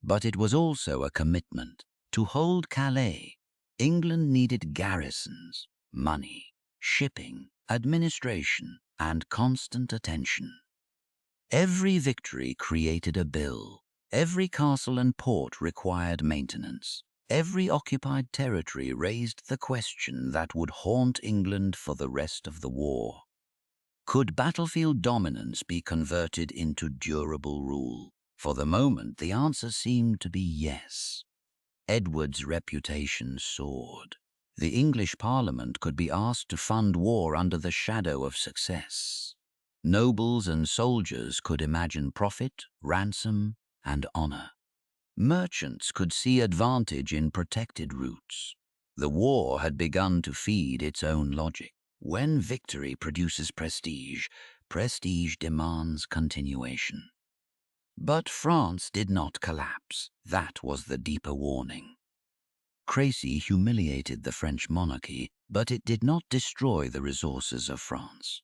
But it was also a commitment. To hold Calais, England needed garrisons, money, shipping, administration, and constant attention. Every victory created a bill. Every castle and port required maintenance. Every occupied territory raised the question that would haunt England for the rest of the war. Could battlefield dominance be converted into durable rule? For the moment, the answer seemed to be yes. Edward's reputation soared. The English Parliament could be asked to fund war under the shadow of success. Nobles and soldiers could imagine profit, ransom, and honor. Merchants could see advantage in protected routes. The war had begun to feed its own logic. When victory produces prestige, prestige demands continuation. But France did not collapse. That was the deeper warning. Crécy humiliated the French monarchy, but it did not destroy the resources of France.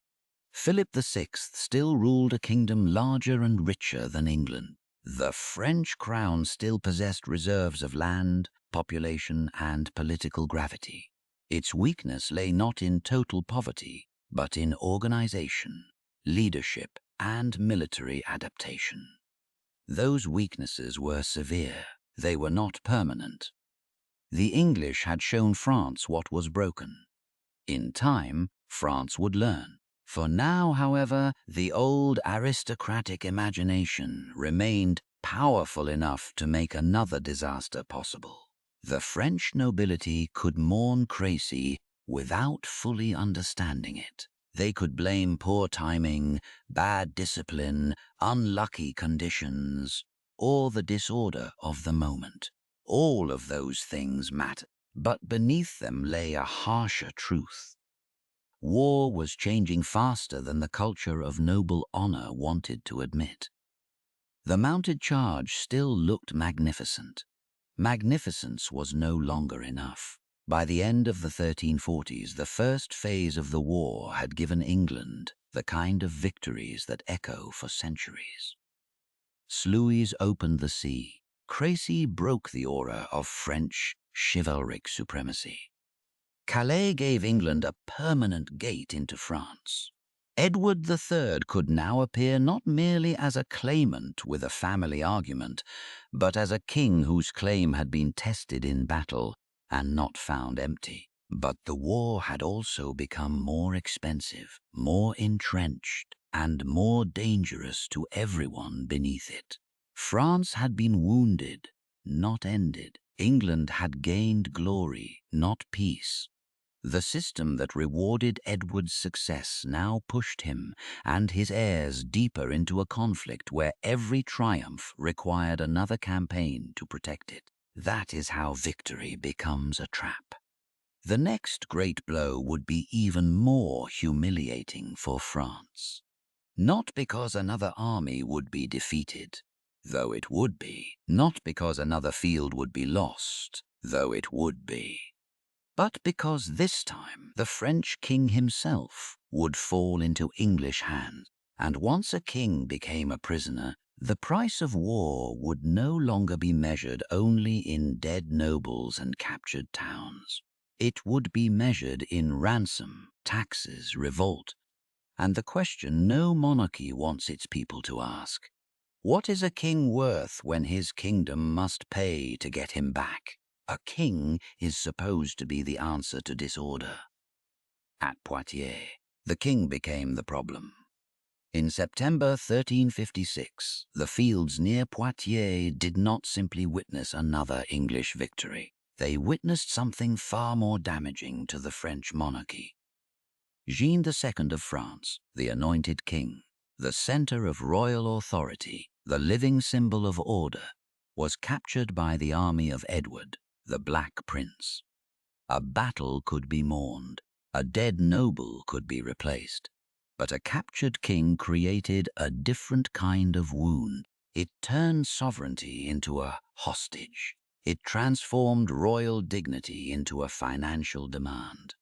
Philip VI still ruled a kingdom larger and richer than England. The French crown still possessed reserves of land, population, and political gravity. Its weakness lay not in total poverty, but in organization, leadership, and military adaptation. Those weaknesses were severe. They were not permanent. The English had shown France what was broken. In time, France would learn. For now, however, the old aristocratic imagination remained powerful enough to make another disaster possible. The French nobility could mourn Crécy without fully understanding it. They could blame poor timing, bad discipline, unlucky conditions, or the disorder of the moment. All of those things mattered, but beneath them lay a harsher truth. War was changing faster than the culture of noble honor wanted to admit. The mounted charge still looked magnificent. Magnificence was no longer enough. By the end of the 1340s, the first phase of the war had given England the kind of victories that echo for centuries. Sluys opened the sea. Crécy broke the aura of French chivalric supremacy. Calais gave England a permanent gate into France. Edward III could now appear not merely as a claimant with a family argument, but as a king whose claim had been tested in battle and not found empty. But the war had also become more expensive, more entrenched, and more dangerous to everyone beneath it. France had been wounded, not ended. England had gained glory, not peace. The system that rewarded Edward's success now pushed him and his heirs deeper into a conflict where every triumph required another campaign to protect it. That is how victory becomes a trap. The next great blow would be even more humiliating for France. Not because another army would be defeated, though it would be. Not because another field would be lost, though it would be. But because this time the French king himself would fall into English hands, and once a king became a prisoner, the price of war would no longer be measured only in dead nobles and captured towns. It would be measured in ransom, taxes, revolt, and the question no monarchy wants its people to ask: what is a king worth when his kingdom must pay to get him back? A king is supposed to be the answer to disorder. At Poitiers, the king became the problem. In September 1356, the fields near Poitiers did not simply witness another English victory. They witnessed something far more damaging to the French monarchy. Jean II of France, the anointed king, the center of royal authority, the living symbol of order, was captured by the army of Edward, the Black Prince. A battle could be mourned, a dead noble could be replaced, but a captured king created a different kind of wound. It turned sovereignty into a hostage. It transformed royal dignity into a financial demand.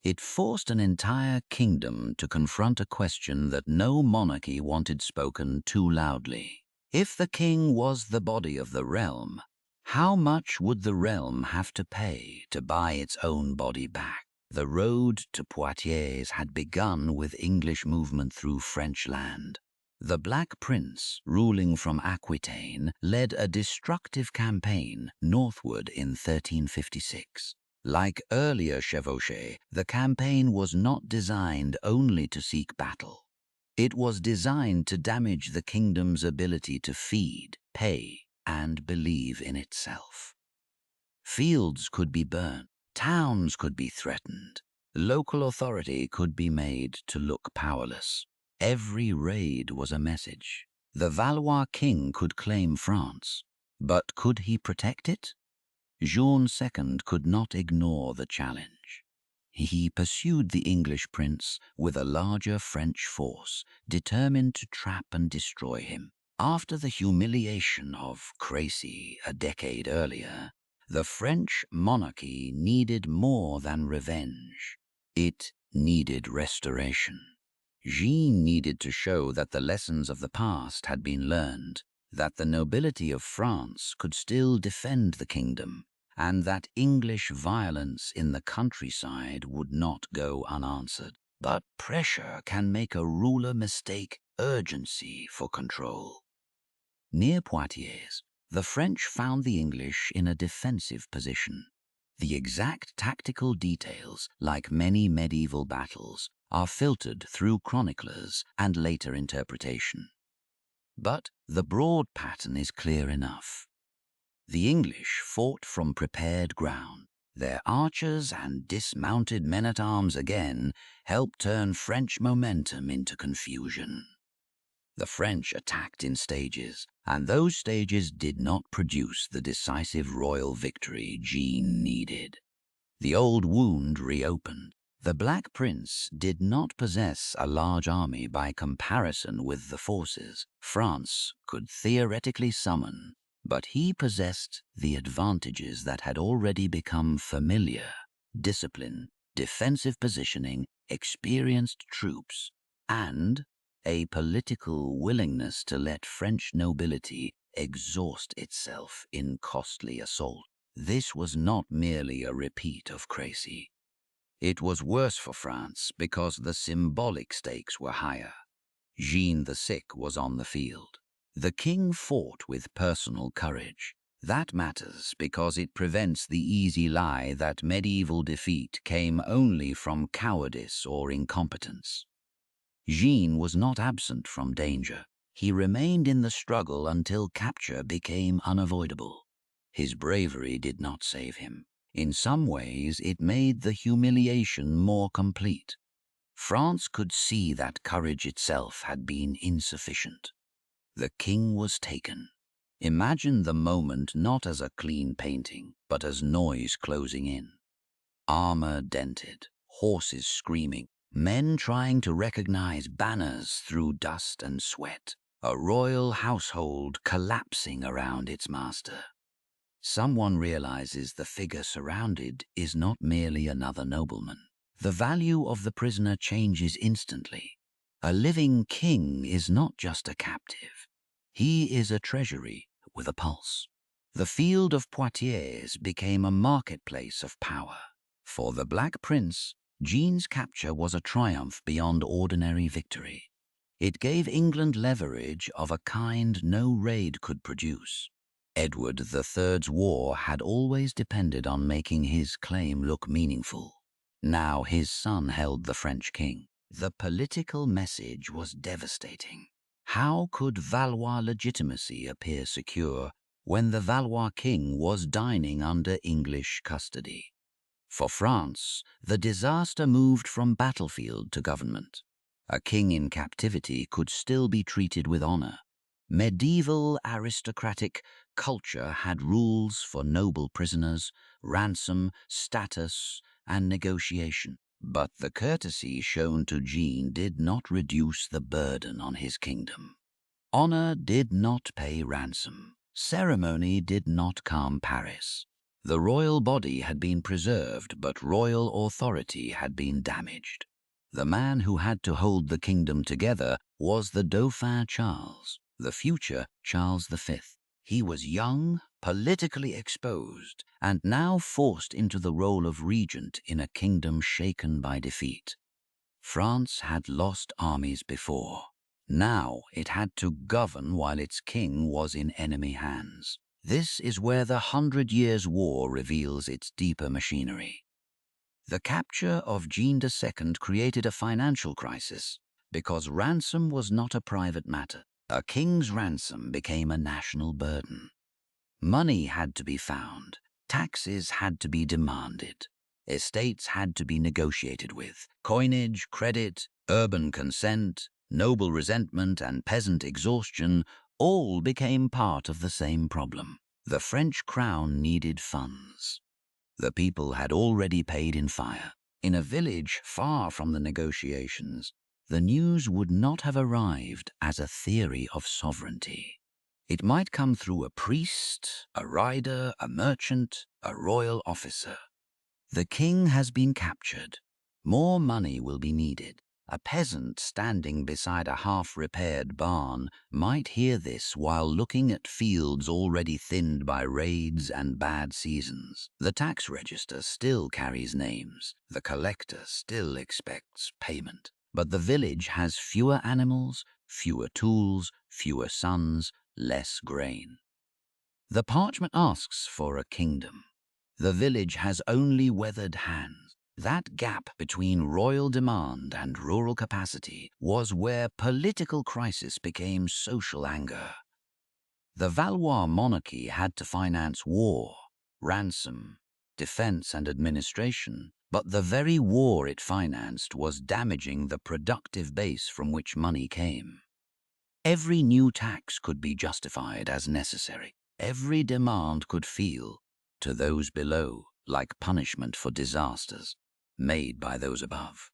It forced an entire kingdom to confront a question that no monarchy wanted spoken too loudly. If the king was the body of the realm, how much would the realm have to pay to buy its own body back? The road to Poitiers had begun with English movement through French land. The Black Prince, ruling from Aquitaine, led a destructive campaign northward in 1356. Like earlier chevauchés, the campaign was not designed only to seek battle. It was designed to damage the kingdom's ability to feed, pay, and believe in itself. Fields could be burnt, towns could be threatened, local authority could be made to look powerless. Every raid was a message. The Valois king could claim France, but could he protect it? Joan II could not ignore the challenge. He pursued the English prince with a larger French force, determined to trap and destroy him. After the humiliation of Crécy a decade earlier, the French monarchy needed more than revenge. It needed restoration. Jean needed to show that the lessons of the past had been learned. that the nobility of France could still defend the kingdom, and that English violence in the countryside would not go unanswered. But pressure can make a ruler mistake urgency for control. Near Poitiers, the French found the English in a defensive position. The exact tactical details, like many medieval battles, are filtered through chroniclers and later interpretation. But the broad pattern is clear enough. The English fought from prepared ground. Their archers and dismounted men-at-arms again helped turn French momentum into confusion. The French attacked in stages, and those stages did not produce the decisive royal victory Jean needed. The old wound reopened. The Black Prince did not possess a large army by comparison with the forces France could theoretically summon, but he possessed the advantages that had already become familiar: discipline, defensive positioning, experienced troops, and a political willingness to let French nobility exhaust itself in costly assault. This was not merely a repeat of Crécy. It was worse for France because the symbolic stakes were higher. Jean the Sick was on the field. The king fought with personal courage. That matters because it prevents the easy lie that medieval defeat came only from cowardice or incompetence. Jean was not absent from danger. He remained in the struggle until capture became unavoidable. His bravery did not save him. In some ways, it made the humiliation more complete. France could see that courage itself had been insufficient. The king was taken. Imagine the moment not as a clean painting, but as noise closing in. Armor dented, horses screaming, men trying to recognize banners through dust and sweat, a royal household collapsing around its master. Someone realizes the figure surrounded is not merely another nobleman. The value of the prisoner changes instantly. A living king is not just a captive. He is a treasury with a pulse. The field of Poitiers became a marketplace of power. For the Black Prince, Jean's capture was a triumph beyond ordinary victory. It gave England leverage of a kind no raid could produce. Edward III's war had always depended on making his claim look meaningful. Now his son held the French king. The political message was devastating. How could Valois legitimacy appear secure when the Valois king was dining under English custody? For France, the disaster moved from battlefield to government. A king in captivity could still be treated with honor. Medieval aristocratic culture had rules for noble prisoners, ransom, status, and negotiation. But the courtesy shown to Jean did not reduce the burden on his kingdom. Honor did not pay ransom. Ceremony did not calm Paris. The royal body had been preserved, but royal authority had been damaged. The man who had to hold the kingdom together was the Dauphin Charles, the future Charles V. He was young, politically exposed, and now forced into the role of regent in a kingdom shaken by defeat. France had lost armies before. Now it had to govern while its king was in enemy hands. This is where the 100 Years' War reveals its deeper machinery. The capture of Jean II created a financial crisis because ransom was not a private matter. A king's ransom became a national burden. Money had to be found, taxes had to be demanded, estates had to be negotiated with, coinage, credit, urban consent, noble resentment, and peasant exhaustion all became part of the same problem. The French crown needed funds. The people had already paid in fire. In a village far from the negotiations, the news would not have arrived as a theory of sovereignty. It might come through a priest, a rider, a merchant, a royal officer. The king has been captured. More money will be needed. A peasant standing beside a half-repaired barn might hear this while looking at fields already thinned by raids and bad seasons. The tax register still carries names. The collector still expects payment. But the village has fewer animals, fewer tools, fewer sons, less grain. The parchment asks for a kingdom. The village has only weathered hands. That gap between royal demand and rural capacity was where political crisis became social anger. The Valois monarchy had to finance war, ransom, defense and administration, but the very war it financed was damaging the productive base from which money came. Every new tax could be justified as necessary. Every demand could feel, to those below, like punishment for disasters made by those above.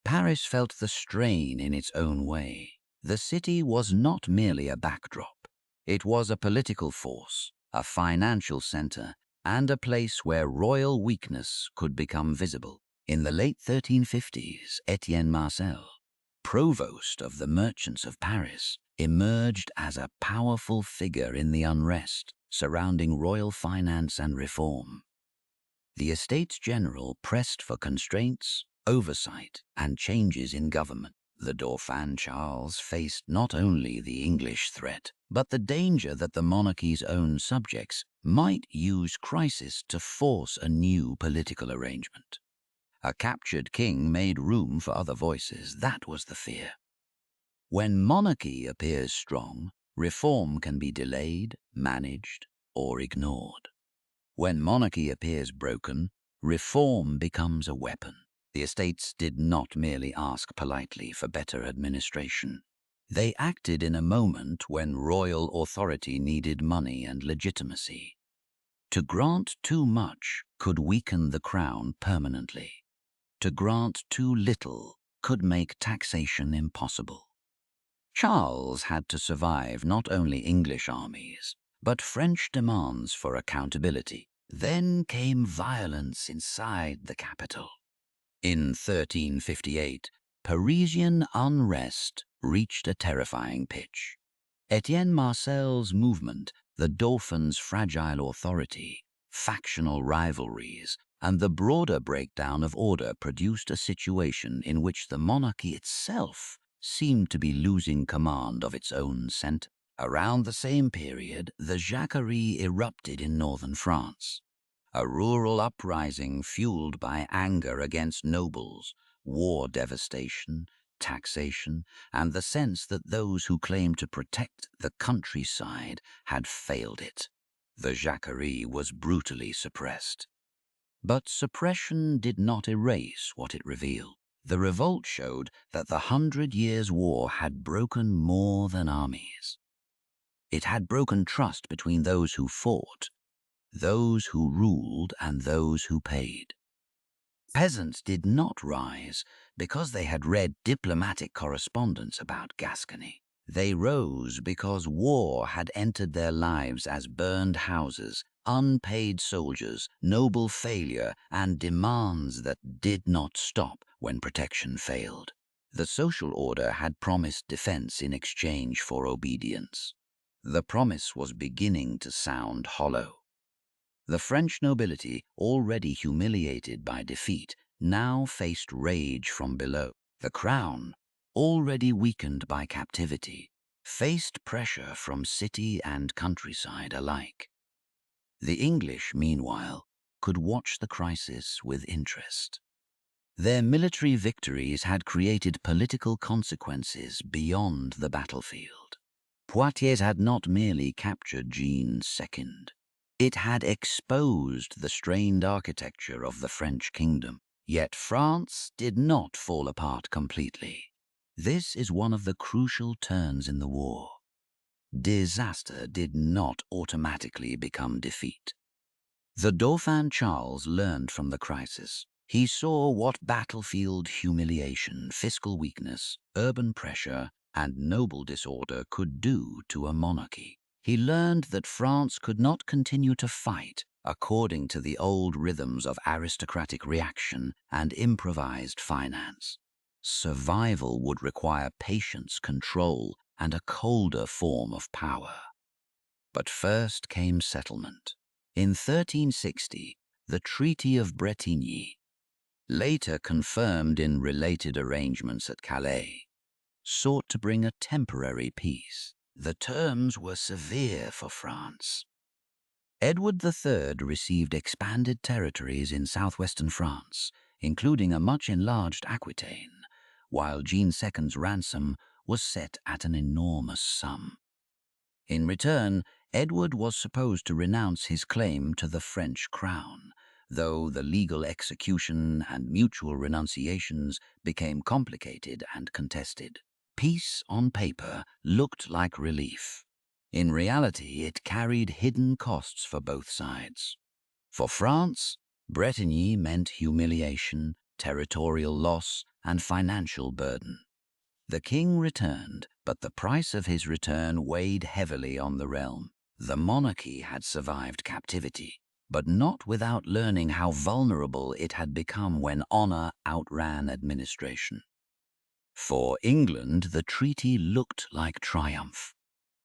Paris felt the strain in its own way. The city was not merely a backdrop. It was a political force, a financial center, and a place where royal weakness could become visible. In the late 1350s, Etienne Marcel, provost of the merchants of Paris, emerged as a powerful figure in the unrest surrounding royal finance and reform. The Estates General pressed for constraints, oversight, and changes in government. The Dauphin Charles faced not only the English threat, but the danger that the monarchy's own subjects might use crisis to force a new political arrangement. A captured king made room for other voices. That was the fear. When monarchy appears strong, reform can be delayed, managed, or ignored. When monarchy appears broken, reform becomes a weapon. The estates did not merely ask politely for better administration. They acted in a moment when royal authority needed money and legitimacy. To grant too much could weaken the crown permanently. To grant too little could make taxation impossible. Charles had to survive not only English armies, but French demands for accountability. Then came violence inside the capital. In 1358, Parisian unrest reached a terrifying pitch. Etienne Marcel's movement, the Dauphin's fragile authority, factional rivalries, and the broader breakdown of order produced a situation in which the monarchy itself seemed to be losing command of its own center. Around the same period, the Jacquerie erupted in northern France. A rural uprising fueled by anger against nobles, war devastation, taxation, and the sense that those who claimed to protect the countryside had failed it. The Jacquerie was brutally suppressed. But suppression did not erase what it revealed. The revolt showed that the 100 Years' War had broken more than armies. It had broken trust between those who fought, those who ruled, and those who paid. Peasants did not rise because they had read diplomatic correspondence about Gascony. They rose because war had entered their lives as burned houses, unpaid soldiers, noble failure, and demands that did not stop when protection failed. The social order had promised defense in exchange for obedience. The promise was beginning to sound hollow. The French nobility, already humiliated by defeat, now faced rage from below. The crown, already weakened by captivity, faced pressure from city and countryside alike. The English, meanwhile, could watch the crisis with interest. Their military victories had created political consequences beyond the battlefield. Poitiers had not merely captured Jean's second. It had exposed the strained architecture of the French kingdom. Yet France did not fall apart completely. This is one of the crucial turns in the war. Disaster did not automatically become defeat. The Dauphin Charles learned from the crisis. He saw what battlefield humiliation, fiscal weakness, urban pressure, and noble disorder could do to a monarchy. He learned that France could not continue to fight according to the old rhythms of aristocratic reaction and improvised finance. survival would require patience, control, and a colder form of power. But first came settlement. In 1360, the Treaty of Bretigny, later confirmed in related arrangements at Calais, sought to bring a temporary peace. The terms were severe for France. Edward III received expanded territories in southwestern France, including a much enlarged Aquitaine, while Jean II's ransom was set at an enormous sum. In return, Edward was supposed to renounce his claim to the French crown, though the legal execution and mutual renunciations became complicated and contested. Peace on paper looked like relief. In reality, it carried hidden costs for both sides. For France, Bretigny meant humiliation, territorial loss, and financial burden. The king returned, but the price of his return weighed heavily on the realm. The monarchy had survived captivity, but not without learning how vulnerable it had become when honor outran administration. For England, the treaty looked like triumph.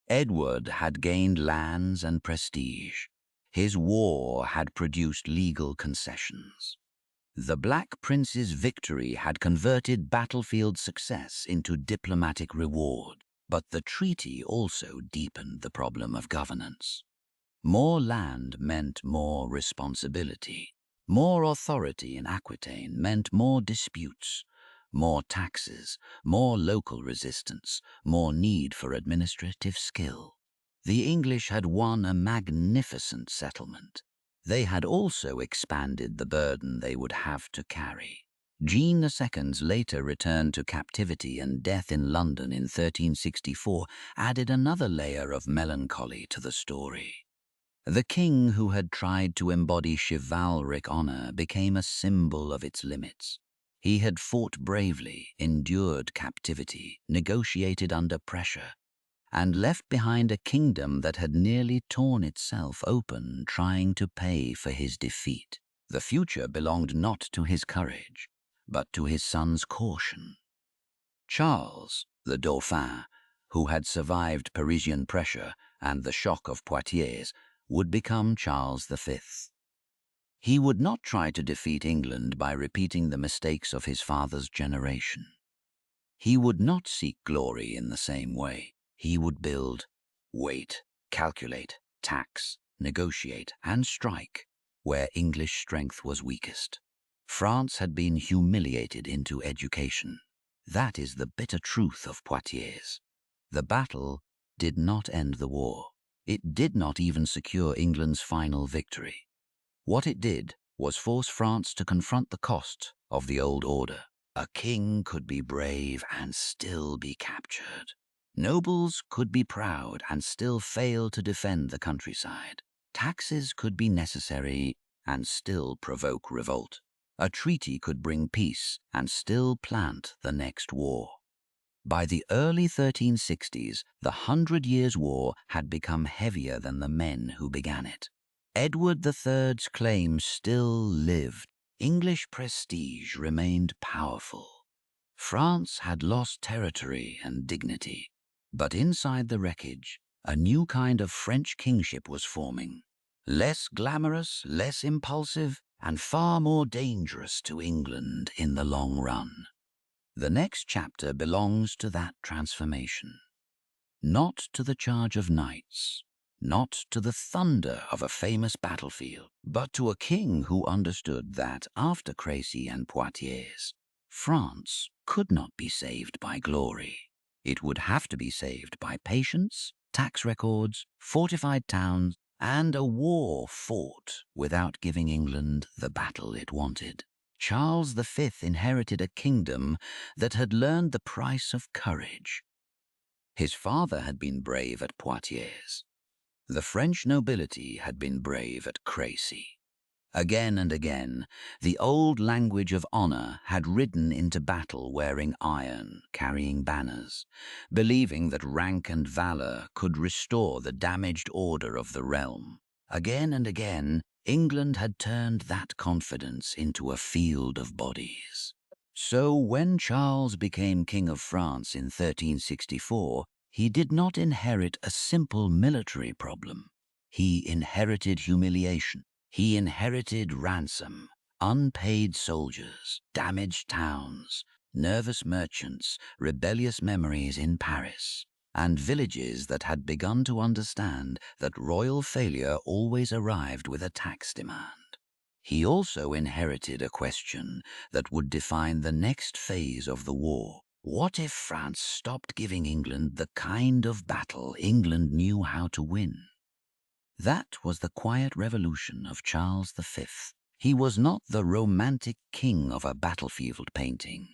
Edward had gained lands and prestige. His war had produced legal concessions. The Black Prince's victory had converted battlefield success into diplomatic reward, but the treaty also deepened the problem of governance. More land meant more responsibility. More authority in Aquitaine meant more disputes, more taxes, more local resistance, more need for administrative skill. The English had won a magnificent settlement. They had also expanded the burden they would have to carry. Jean II's later return to captivity and death in London in 1364 added another layer of melancholy to the story. The king who had tried to embody chivalric honor became a symbol of its limits. He had fought bravely, endured captivity, negotiated under pressure, and left behind a kingdom that had nearly torn itself open trying to pay for his defeat. The future belonged not to his courage, but to his son's caution. Charles, the Dauphin, who had survived Parisian pressure and the shock of Poitiers, would become Charles V. He would not try to defeat England by repeating the mistakes of his father's generation. He would not seek glory in the same way. He would build, wait, calculate, tax, negotiate, and strike where English strength was weakest. France had been humiliated into education. That is the bitter truth of Poitiers. The battle did not end the war. It did not even secure England's final victory. What it did was force France to confront the cost of the old order. A king could be brave and still be captured. Nobles could be proud and still fail to defend the countryside. Taxes could be necessary and still provoke revolt. A treaty could bring peace and still plant the next war. By the early 1360s, the 100 Years' War had become heavier than the men who began it. Edward III's claim still lived. English prestige remained powerful. France had lost territory and dignity. But inside the wreckage, a new kind of French kingship was forming. Less glamorous, less impulsive, and far more dangerous to England in the long run. The next chapter belongs to that transformation. Not to the charge of knights, not to the thunder of a famous battlefield, but to a king who understood that after Crécy and Poitiers, France could not be saved by glory. It would have to be saved by patience, tax records, fortified towns, and a war fought without giving England the battle it wanted. Charles V inherited a kingdom that had learned the price of courage. His father had been brave at Poitiers. The French nobility had been brave at Crécy. Again and again, the old language of honor had ridden into battle wearing iron, carrying banners, believing that rank and valor could restore the damaged order of the realm. Again and again, England had turned that confidence into a field of bodies. So when Charles became King of France in 1364, he did not inherit a simple military problem. He inherited humiliation. He inherited ransom, unpaid soldiers, damaged towns, nervous merchants, rebellious memories in Paris, and villages that had begun to understand that royal failure always arrived with a tax demand. He also inherited a question that would define the next phase of the war. What if France stopped giving England the kind of battle England knew how to win? That was the quiet revolution of Charles V. He was not the romantic king of a battlefield painting.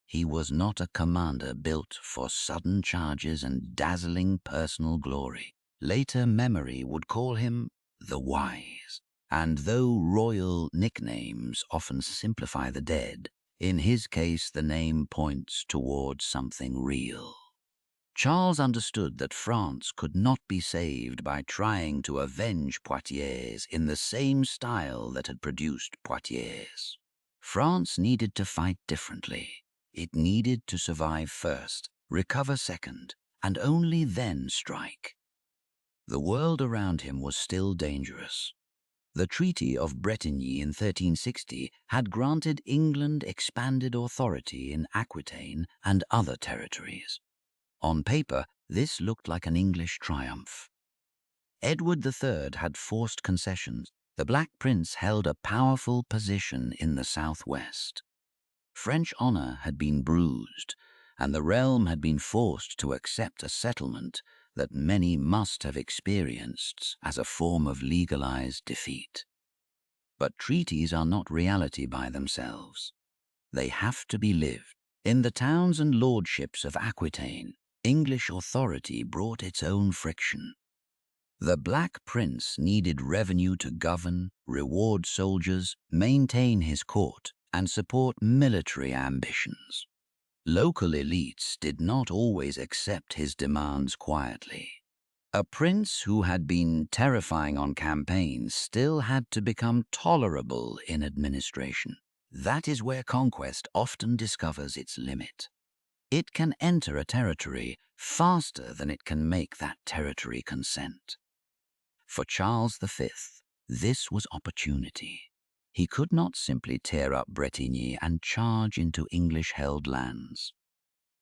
He was not a commander built for sudden charges and dazzling personal glory. Later memory would call him the Wise. And though royal nicknames often simplify the dead, in his case the name points towards something real. Charles understood that France could not be saved by trying to avenge Poitiers in the same style that had produced Poitiers. France needed to fight differently. It needed to survive first, recover second, and only then strike. The world around him was still dangerous. The Treaty of Bretigny in 1360 had granted England expanded authority in Aquitaine and other territories. On paper, this looked like an English triumph. Edward III had forced concessions. The Black Prince held a powerful position in the southwest. French honor had been bruised, and the realm had been forced to accept a settlement that many must have experienced as a form of legalized defeat. But treaties are not reality by themselves. They have to be lived. In the towns and lordships of Aquitaine, English authority brought its own friction. The Black Prince needed revenue to govern, reward soldiers, maintain his court, and support military ambitions. Local elites did not always accept his demands quietly. A prince who had been terrifying on campaigns still had to become tolerable in administration. That is where conquest often discovers its limit. It can enter a territory faster than it can make that territory consent. For Charles V, this was opportunity. He could not simply tear up Bretigny and charge into English-held lands.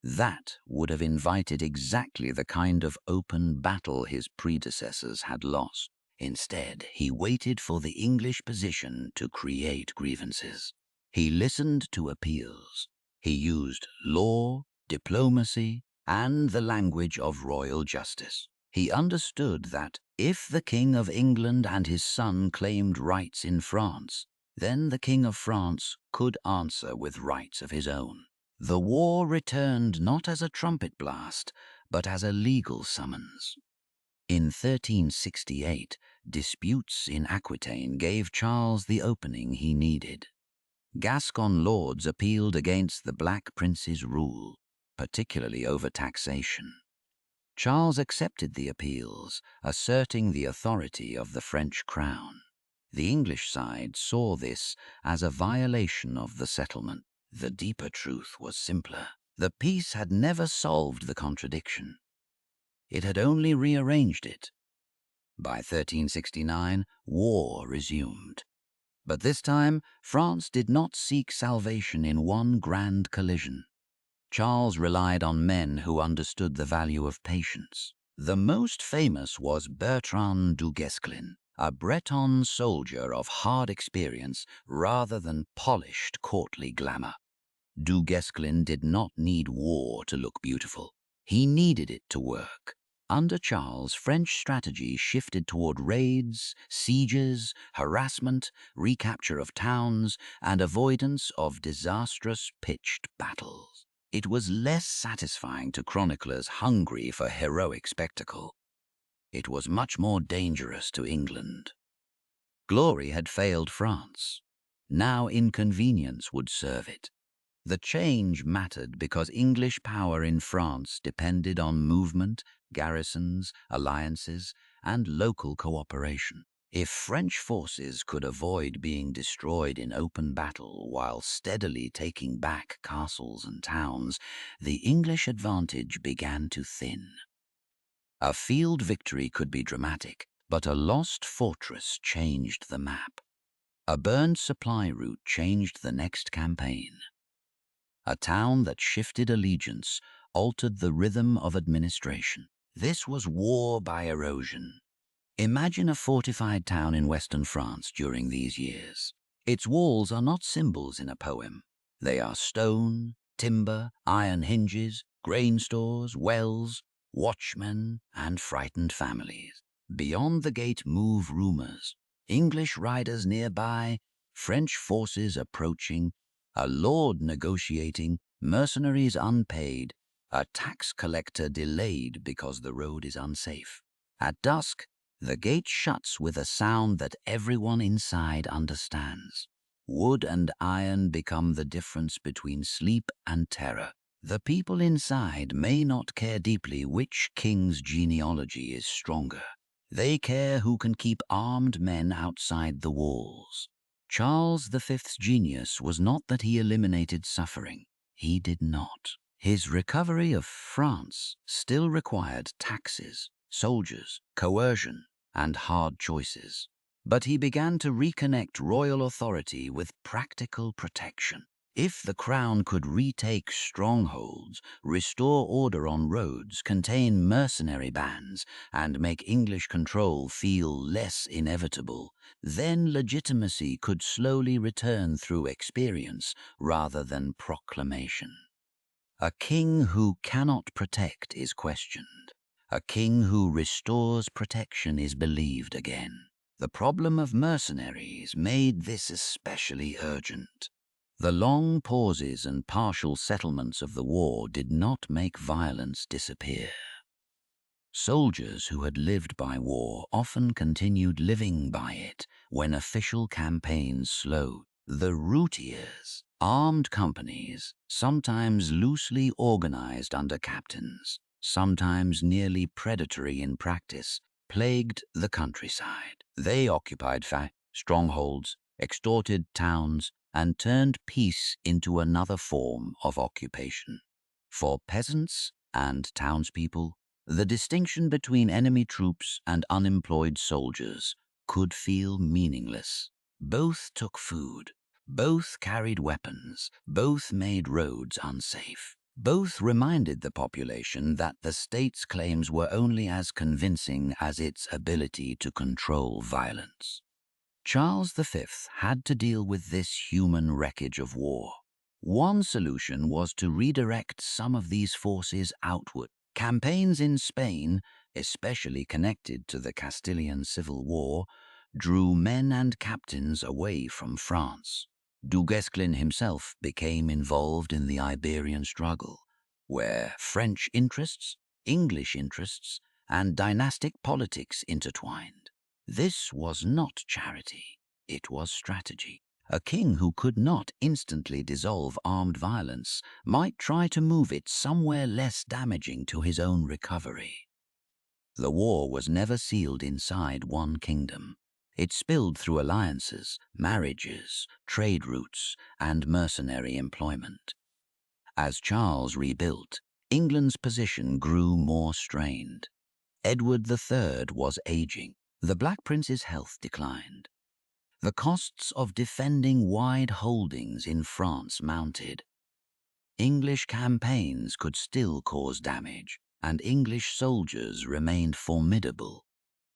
That would have invited exactly the kind of open battle his predecessors had lost. Instead, he waited for the English position to create grievances. He listened to appeals. He used law, diplomacy, and the language of royal justice. He understood that if the King of England and his son claimed rights in France, then the King of France could answer with rights of his own. The war returned not as a trumpet blast, but as a legal summons. In 1368, disputes in Aquitaine gave Charles the opening he needed. Gascon lords appealed against the Black Prince's rule, particularly over taxation. Charles accepted the appeals, asserting the authority of the French crown. The English side saw this as a violation of the settlement. The deeper truth was simpler. The peace had never solved the contradiction. It had only rearranged it. By 1369, war resumed. But this time, France did not seek salvation in one grand collision. Charles relied on men who understood the value of patience. The most famous was Bertrand du Guesclin, a Breton soldier of hard experience rather than polished courtly glamour. Du Guesclin did not need war to look beautiful. He needed it to work. Under Charles, French strategy shifted toward raids, sieges, harassment, recapture of towns, and avoidance of disastrous pitched battles. It was less satisfying to chroniclers hungry for heroic spectacle. It was much more dangerous to England. Glory had failed France. Now inconvenience would serve it. The change mattered because English power in France depended on movement, garrisons, alliances, and local cooperation. If French forces could avoid being destroyed in open battle while steadily taking back castles and towns, the English advantage began to thin. A field victory could be dramatic, but a lost fortress changed the map. A burned supply route changed the next campaign. A town that shifted allegiance altered the rhythm of administration. This was war by erosion. Imagine a fortified town in western France during these years. Its walls are not symbols in a poem. They are stone, timber, iron hinges, grain stores, wells, watchmen, and frightened families. Beyond the gate move rumors. English riders nearby, French forces approaching, a lord negotiating, mercenaries unpaid, a tax collector delayed because the road is unsafe. At dusk, the gate shuts with a sound that everyone inside understands. Wood and iron become the difference between sleep and terror. The people inside may not care deeply which king's genealogy is stronger. They care who can keep armed men outside the walls. Charles V's genius was not that he eliminated suffering. He did not. His recovery of France still required taxes, soldiers, coercion, and hard choices. But he began to reconnect royal authority with practical protection. If the crown could retake strongholds, restore order on roads, contain mercenary bands, and make English control feel less inevitable, then legitimacy could slowly return through experience rather than proclamation. A king who cannot protect is questioned. A king who restores protection is believed again. The problem of mercenaries made this especially urgent. The long pauses and partial settlements of the war did not make violence disappear. Soldiers who had lived by war often continued living by it when official campaigns slowed. The routiers, armed companies, sometimes loosely organized under captains, sometimes nearly predatory in practice, plagued the countryside. They occupied strongholds, extorted towns, and turned peace into another form of occupation. For peasants and townspeople, the distinction between enemy troops and unemployed soldiers could feel meaningless. Both took food, both carried weapons, both made roads unsafe. Both reminded the population that the state's claims were only as convincing as its ability to control violence. Charles V had to deal with this human wreckage of war. One solution was to redirect some of these forces outward. Campaigns in Spain, especially connected to the Castilian Civil War, drew men and captains away from France. Du Guesclin himself became involved in the Iberian struggle, where French interests, English interests, and dynastic politics intertwined. This was not charity, it was strategy. A king who could not instantly dissolve armed violence might try to move it somewhere less damaging to his own recovery. The war was never sealed inside one kingdom. It spilled through alliances, marriages, trade routes, and mercenary employment. As Charles rebuilt, England's position grew more strained. Edward III was aging. The Black Prince's health declined. The costs of defending wide holdings in France mounted. English campaigns could still cause damage, and English soldiers remained formidable.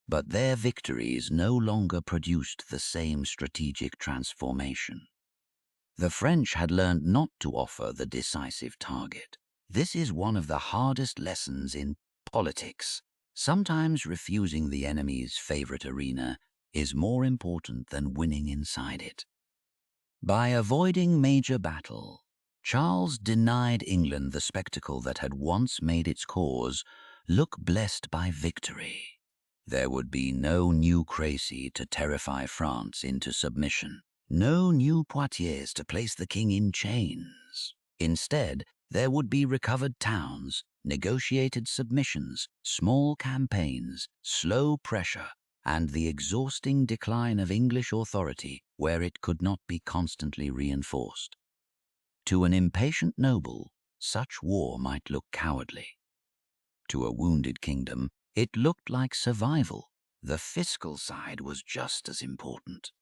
But their victories no longer produced the same strategic transformation. The French had learned not to offer the decisive target. This is one of the hardest lessons in politics. Sometimes refusing the enemy's favorite arena is more important than winning inside it. By avoiding major battle, Charles denied England the spectacle that had once made its cause look blessed by victory. There would be no new Crécy to terrify France into submission, no new Poitiers to place the king in chains. Instead, there would be recovered towns, negotiated submissions, small campaigns, slow pressure, and the exhausting decline of English authority where it could not be constantly reinforced. To an impatient noble, such war might look cowardly. To a wounded kingdom, it looked like survival. The fiscal side was just as important.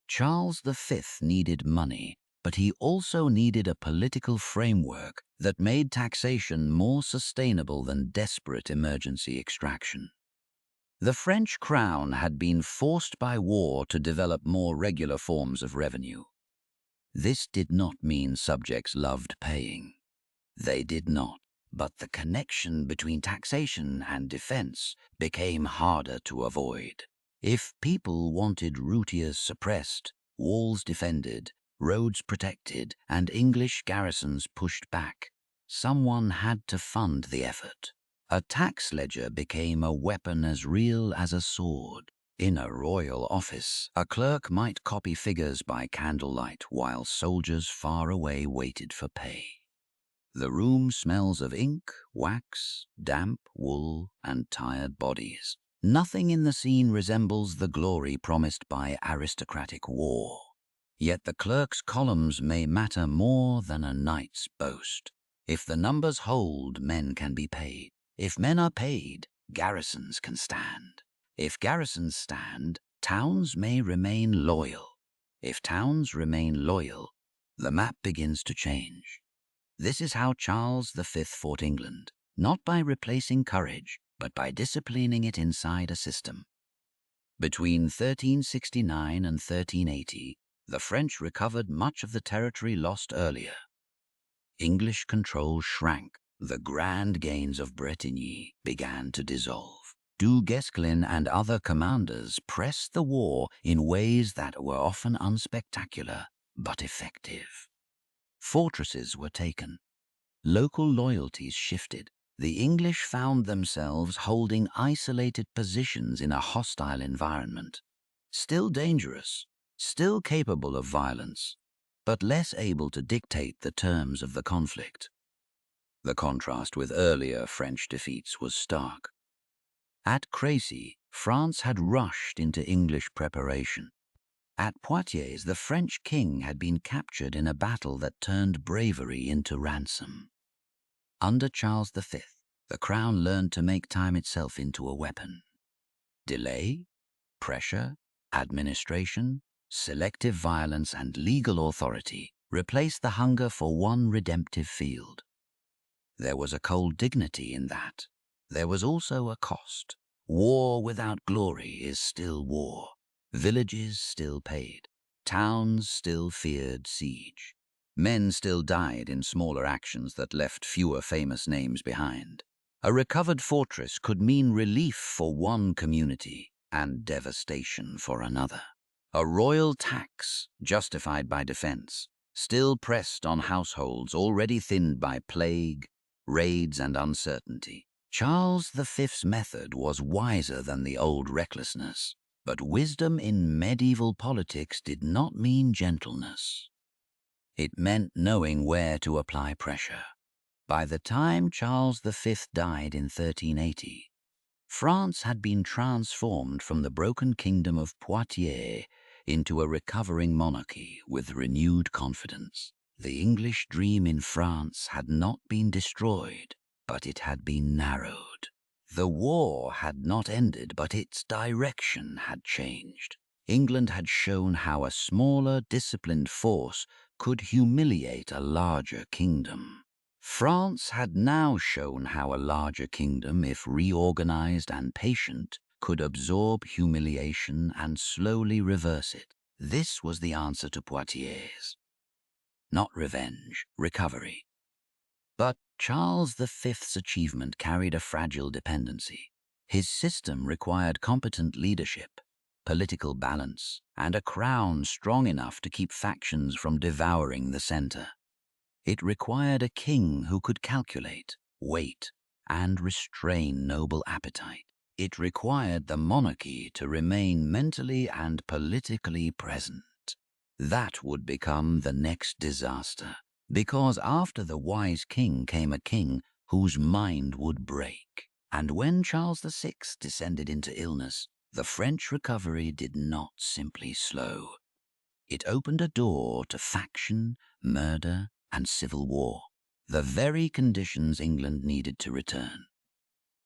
Charles V needed money, but he also needed a political framework that made taxation more sustainable than desperate emergency extraction. The French crown had been forced by war to develop more regular forms of revenue. This did not mean subjects loved paying. They did not, but the connection between taxation and defense became harder to avoid. If people wanted routiers suppressed, walls defended, roads protected, and English garrisons pushed back, someone had to fund the effort. A tax ledger became a weapon as real as a sword. In a royal office, a clerk might copy figures by candlelight while soldiers far away waited for pay. The room smells of ink, wax, damp wool, and tired bodies. Nothing in the scene resembles the glory promised by aristocratic war. Yet the clerk's columns may matter more than a knight's boast. If the numbers hold, men can be paid. If men are paid, garrisons can stand. If garrisons stand, towns may remain loyal. If towns remain loyal, the map begins to change. This is how Charles V fought England, not by replacing courage, but by disciplining it inside a system. Between 1369 and 1380, the French recovered much of the territory lost earlier. English control shrank. The grand gains of Bretigny began to dissolve. Du Guesclin and other commanders pressed the war in ways that were often unspectacular, but effective. Fortresses were taken. Local loyalties shifted. The English found themselves holding isolated positions in a hostile environment. Still dangerous, still capable of violence, but less able to dictate the terms of the conflict. The contrast with earlier French defeats was stark. At Crécy, France had rushed into English preparation. At Poitiers, the French king had been captured in a battle that turned bravery into ransom. Under Charles V, the crown learned to make time itself into a weapon. Delay, pressure, administration, selective violence, and legal authority replaced the hunger for one redemptive field. There was a cold dignity in that. There was also a cost. War without glory is still war. Villages still paid. Towns still feared siege. Men still died in smaller actions that left fewer famous names behind. A recovered fortress could mean relief for one community and devastation for another. A royal tax, justified by defense, still pressed on households already thinned by plague, raids, and uncertainty. Charles V's method was wiser than the old recklessness, but wisdom in medieval politics did not mean gentleness. It meant knowing where to apply pressure. By the time Charles V died in 1380, France had been transformed from the broken kingdom of Poitiers into a recovering monarchy with renewed confidence. The English dream in France had not been destroyed, but it had been narrowed. The war had not ended, but its direction had changed. England had shown how a smaller, disciplined force could humiliate a larger kingdom. France had now shown how a larger kingdom, if reorganized and patient, could absorb humiliation and slowly reverse it. This was the answer to Poitiers. Not revenge, recovery. But Charles V's achievement carried a fragile dependency. His system required competent leadership, political balance, and a crown strong enough to keep factions from devouring the center. It required a king who could calculate, wait, and restrain noble appetite. It required the monarchy to remain mentally and politically present. That would become the next disaster, because after the wise king came a king whose mind would break. And when Charles VI descended into illness, the French recovery did not simply slow. It opened a door to faction, murder, and civil war, the very conditions England needed to return.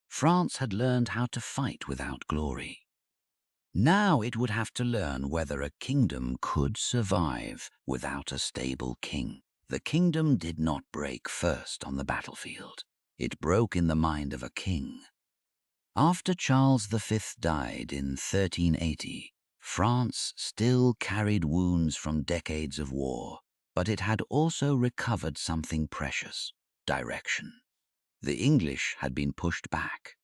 France had learned how to fight without glory. Now it would have to learn whether a kingdom could survive without a stable king. The kingdom did not break first on the battlefield. It broke in the mind of a king. After Charles V died in 1380, France still carried wounds from decades of war, but it had also recovered something precious: direction. The English had been pushed back.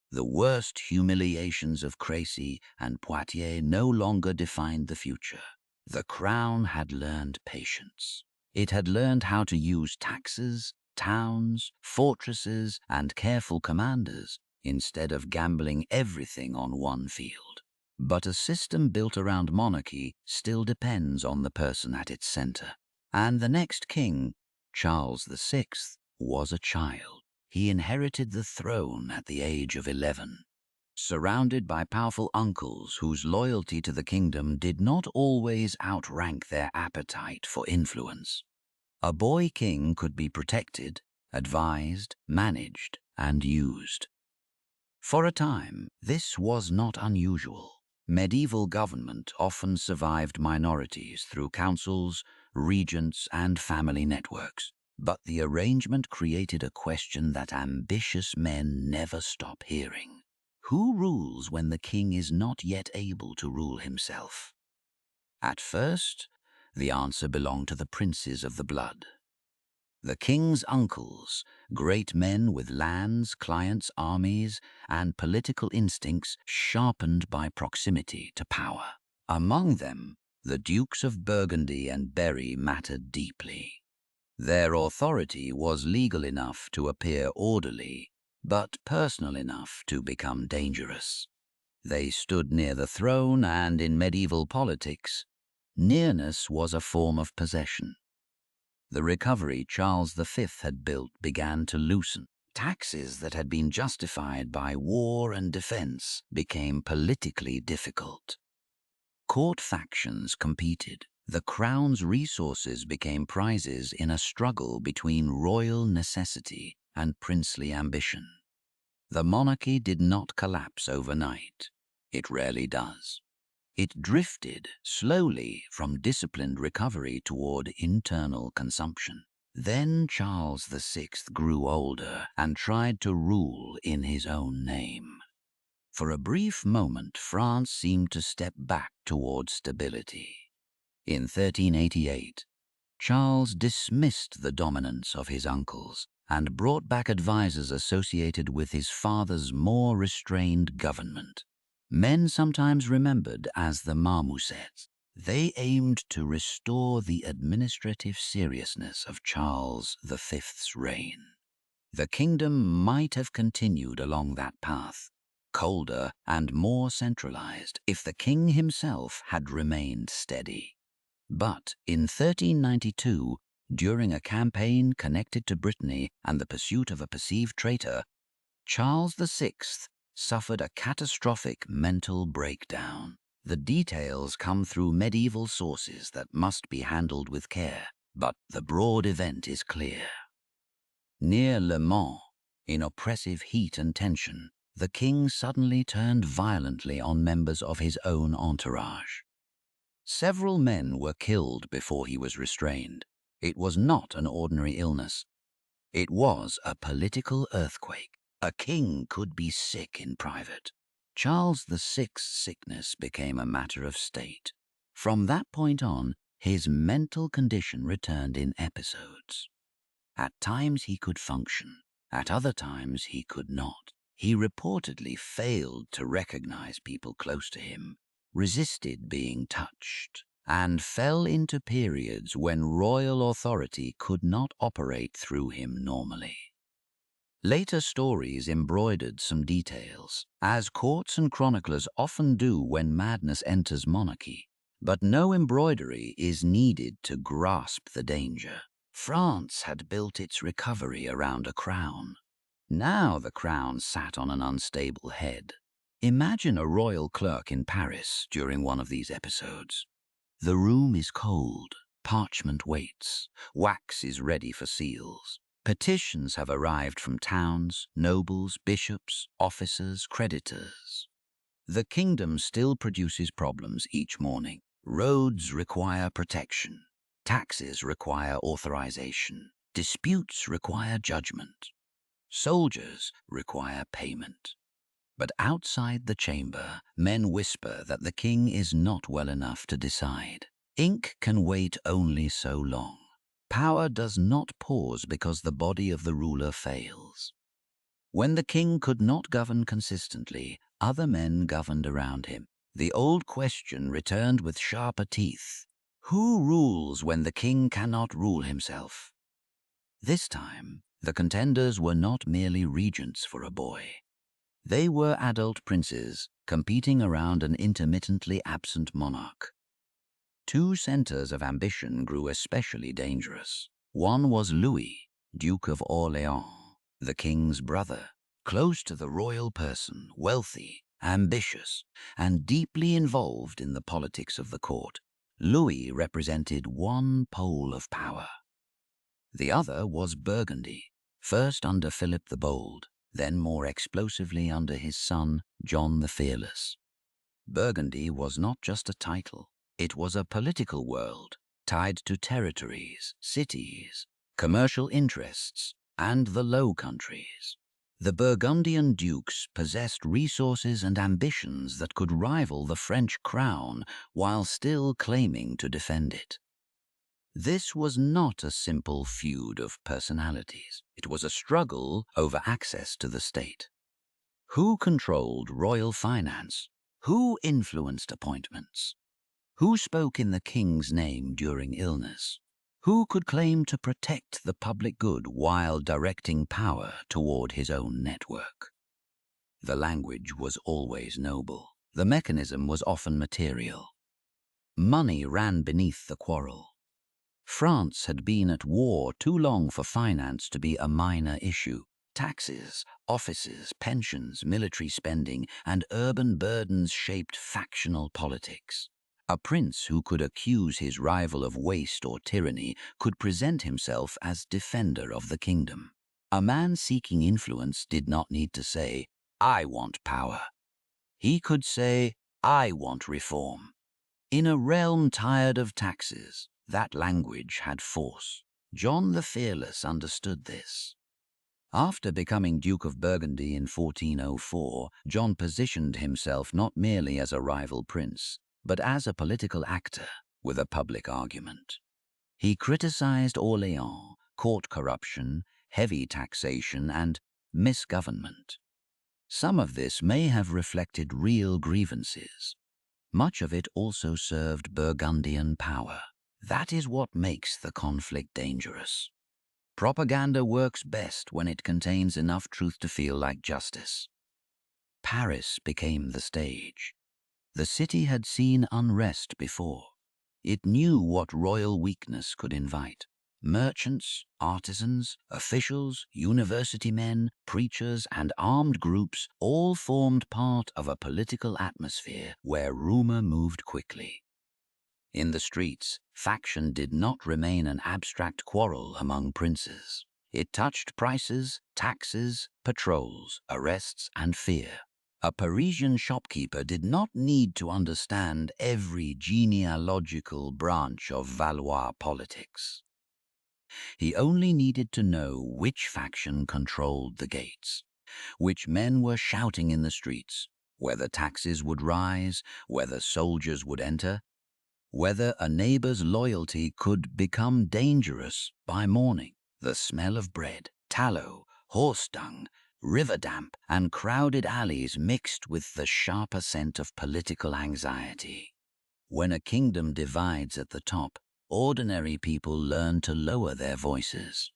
The worst humiliations of Crécy and Poitiers no longer defined the future. The crown had learned patience. It had learned how to use taxes, towns, fortresses, and careful commanders instead of gambling everything on one field. But a system built around monarchy still depends on the person at its center. And the next king, Charles VI, was a child. He inherited the throne at the age of 11. Surrounded by powerful uncles whose loyalty to the kingdom did not always outrank their appetite for influence. A boy king could be protected, advised, managed, and used. For a time, this was not unusual. Medieval government often survived minorities through councils, regents, and family networks. But the arrangement created a question that ambitious men never stop hearing. Who rules when the king is not yet able to rule himself? At first, the answer belonged to the princes of the blood. The king's uncles, great men with lands, clients, armies, and political instincts sharpened by proximity to power. Among them, the Dukes of Burgundy and Berry mattered deeply. Their authority was legal enough to appear orderly, but personal enough to become dangerous. They stood near the throne, and in medieval politics, nearness was a form of possession. The recovery Charles V had built began to loosen. Taxes that had been justified by war and defense became politically difficult. Court factions competed. The crown's resources became prizes in a struggle between royal necessity and princely ambition. The monarchy did not collapse overnight. It rarely does. It drifted slowly from disciplined recovery toward internal consumption. Then Charles VI grew older and tried to rule in his own name. For a brief moment, France seemed to step back toward stability. In 1388, Charles dismissed the dominance of his uncles and brought back advisors associated with his father's more restrained government. Men sometimes remembered as the marmosets. They aimed to restore the administrative seriousness of Charles V's reign. The kingdom might have continued along that path, colder and more centralized, if the king himself had remained steady. But in 1392, during a campaign connected to Brittany and the pursuit of a perceived traitor, Charles VI suffered a catastrophic mental breakdown. The details come through medieval sources that must be handled with care, but the broad event is clear. Near Le Mans, in oppressive heat and tension, the king suddenly turned violently on members of his own entourage. Several men were killed before he was restrained. It was not an ordinary illness. It was a political earthquake. A king could be sick in private. Charles VI's sickness became a matter of state. From that point on, his mental condition returned in episodes. At times he could function. At other times he could not. He reportedly failed to recognize people close to him, resisted being touched, and fell into periods when royal authority could not operate through him normally. Later stories embroidered some details, as courts and chroniclers often do when madness enters monarchy. But no embroidery is needed to grasp the danger. France had built its recovery around a crown. Now the crown sat on an unstable head. Imagine a royal clerk in Paris during one of these episodes. The room is cold, parchment waits, wax is ready for seals. Petitions have arrived from towns, nobles, bishops, officers, creditors. The kingdom still produces problems each morning. Roads require protection. Taxes require authorization. Disputes require judgment. Soldiers require payment. But outside the chamber, men whisper that the king is not well enough to decide. Ink can wait only so long. Power does not pause because the body of the ruler fails. When the king could not govern consistently, other men governed around him. The old question returned with sharper teeth. Who rules when the king cannot rule himself? This time, the contenders were not merely regents for a boy. They were adult princes competing around an intermittently absent monarch. Two centers of ambition grew especially dangerous. One was Louis, Duke of Orléans, the king's brother, close to the royal person, wealthy, ambitious, and deeply involved in the politics of the court. Louis represented one pole of power. The other was Burgundy, first under Philip the Bold, then more explosively under his son, John the Fearless. Burgundy was not just a title, it was a political world tied to territories, cities, commercial interests, and the Low Countries. The Burgundian dukes possessed resources and ambitions that could rival the French crown while still claiming to defend it. This was not a simple feud of personalities. It was a struggle over access to the state. Who controlled royal finance? Who influenced appointments? Who spoke in the king's name during illness? Who could claim to protect the public good while directing power toward his own network? The language was always noble. The mechanism was often material. Money ran beneath the quarrel. France had been at war too long for finance to be a minor issue. Taxes, offices, pensions, military spending, and urban burdens shaped factional politics. A prince who could accuse his rival of waste or tyranny could present himself as defender of the kingdom. A man seeking influence did not need to say, "I want power." He could say, "I want reform." In a realm tired of taxes, that language had force. John the Fearless understood this. After becoming Duke of Burgundy in 1404, John positioned himself not merely as a rival prince, but as a political actor with a public argument. He criticized Orléans, court corruption, heavy taxation, and misgovernment. Some of this may have reflected real grievances. Much of it also served Burgundian power. That is what makes the conflict dangerous. Propaganda works best when it contains enough truth to feel like justice. Paris became the stage. The city had seen unrest before. It knew what royal weakness could invite. Merchants, artisans, officials, university men, preachers, and armed groups all formed part of a political atmosphere where rumor moved quickly. In the streets, faction did not remain an abstract quarrel among princes. It touched prices, taxes, patrols, arrests, and fear. A Parisian shopkeeper did not need to understand every genealogical branch of Valois politics. He only needed to know which faction controlled the gates, which men were shouting in the streets, whether taxes would rise, whether soldiers would enter, whether a neighbor's loyalty could become dangerous by morning. The smell of bread, tallow, horse dung, river damp, and crowded alleys mixed with the sharper scent of political anxiety. When a kingdom divides at the top, ordinary people learn to lower their voices.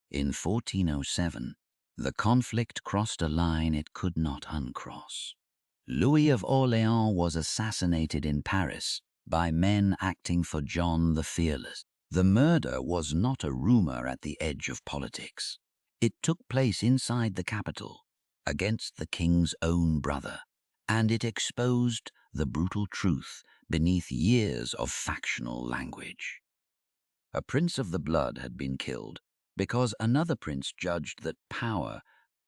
In 1407, the conflict crossed a line it could not uncross. Louis of Orléans was assassinated in Paris by men acting for John the Fearless. The murder was not a rumor at the edge of politics. It took place inside the capital, against the king's own brother, and it exposed the brutal truth beneath years of factional language. A prince of the blood had been killed because another prince judged that power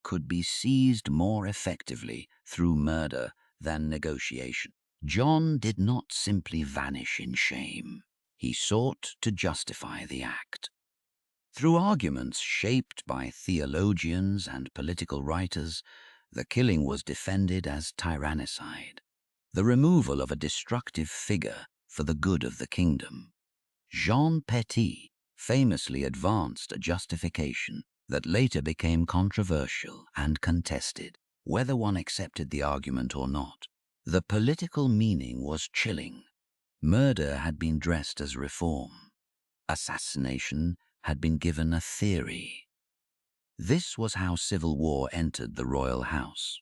could be seized more effectively through murder than negotiation. John did not simply vanish in shame. He sought to justify the act. Through arguments shaped by theologians and political writers, the killing was defended as tyrannicide, the removal of a destructive figure for the good of the kingdom. Jean Petit famously advanced a justification that later became controversial and contested, whether one accepted the argument or not. The political meaning was chilling. Murder had been dressed as reform. Assassination had been given a theory. This was how civil war entered the royal house.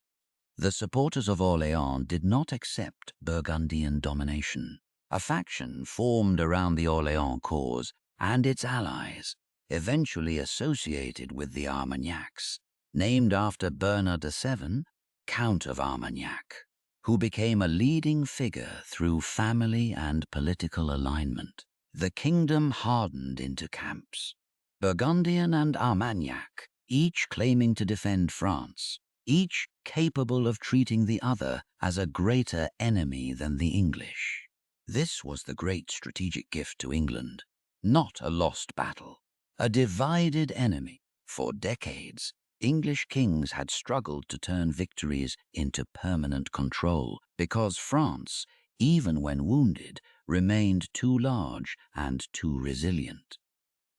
The supporters of Orléans did not accept Burgundian domination. A faction formed around the Orléans cause and its allies, eventually associated with the Armagnacs, named after Bernard VII, Count of Armagnac, who became a leading figure through family and political alignment. The kingdom hardened into camps, Burgundian and Armagnac, each claiming to defend France, each capable of treating the other as a greater enemy than the English. This was the great strategic gift to England, not a lost battle, a divided enemy. For decades, English kings had struggled to turn victories into permanent control because France, even when wounded, remained too large and too resilient.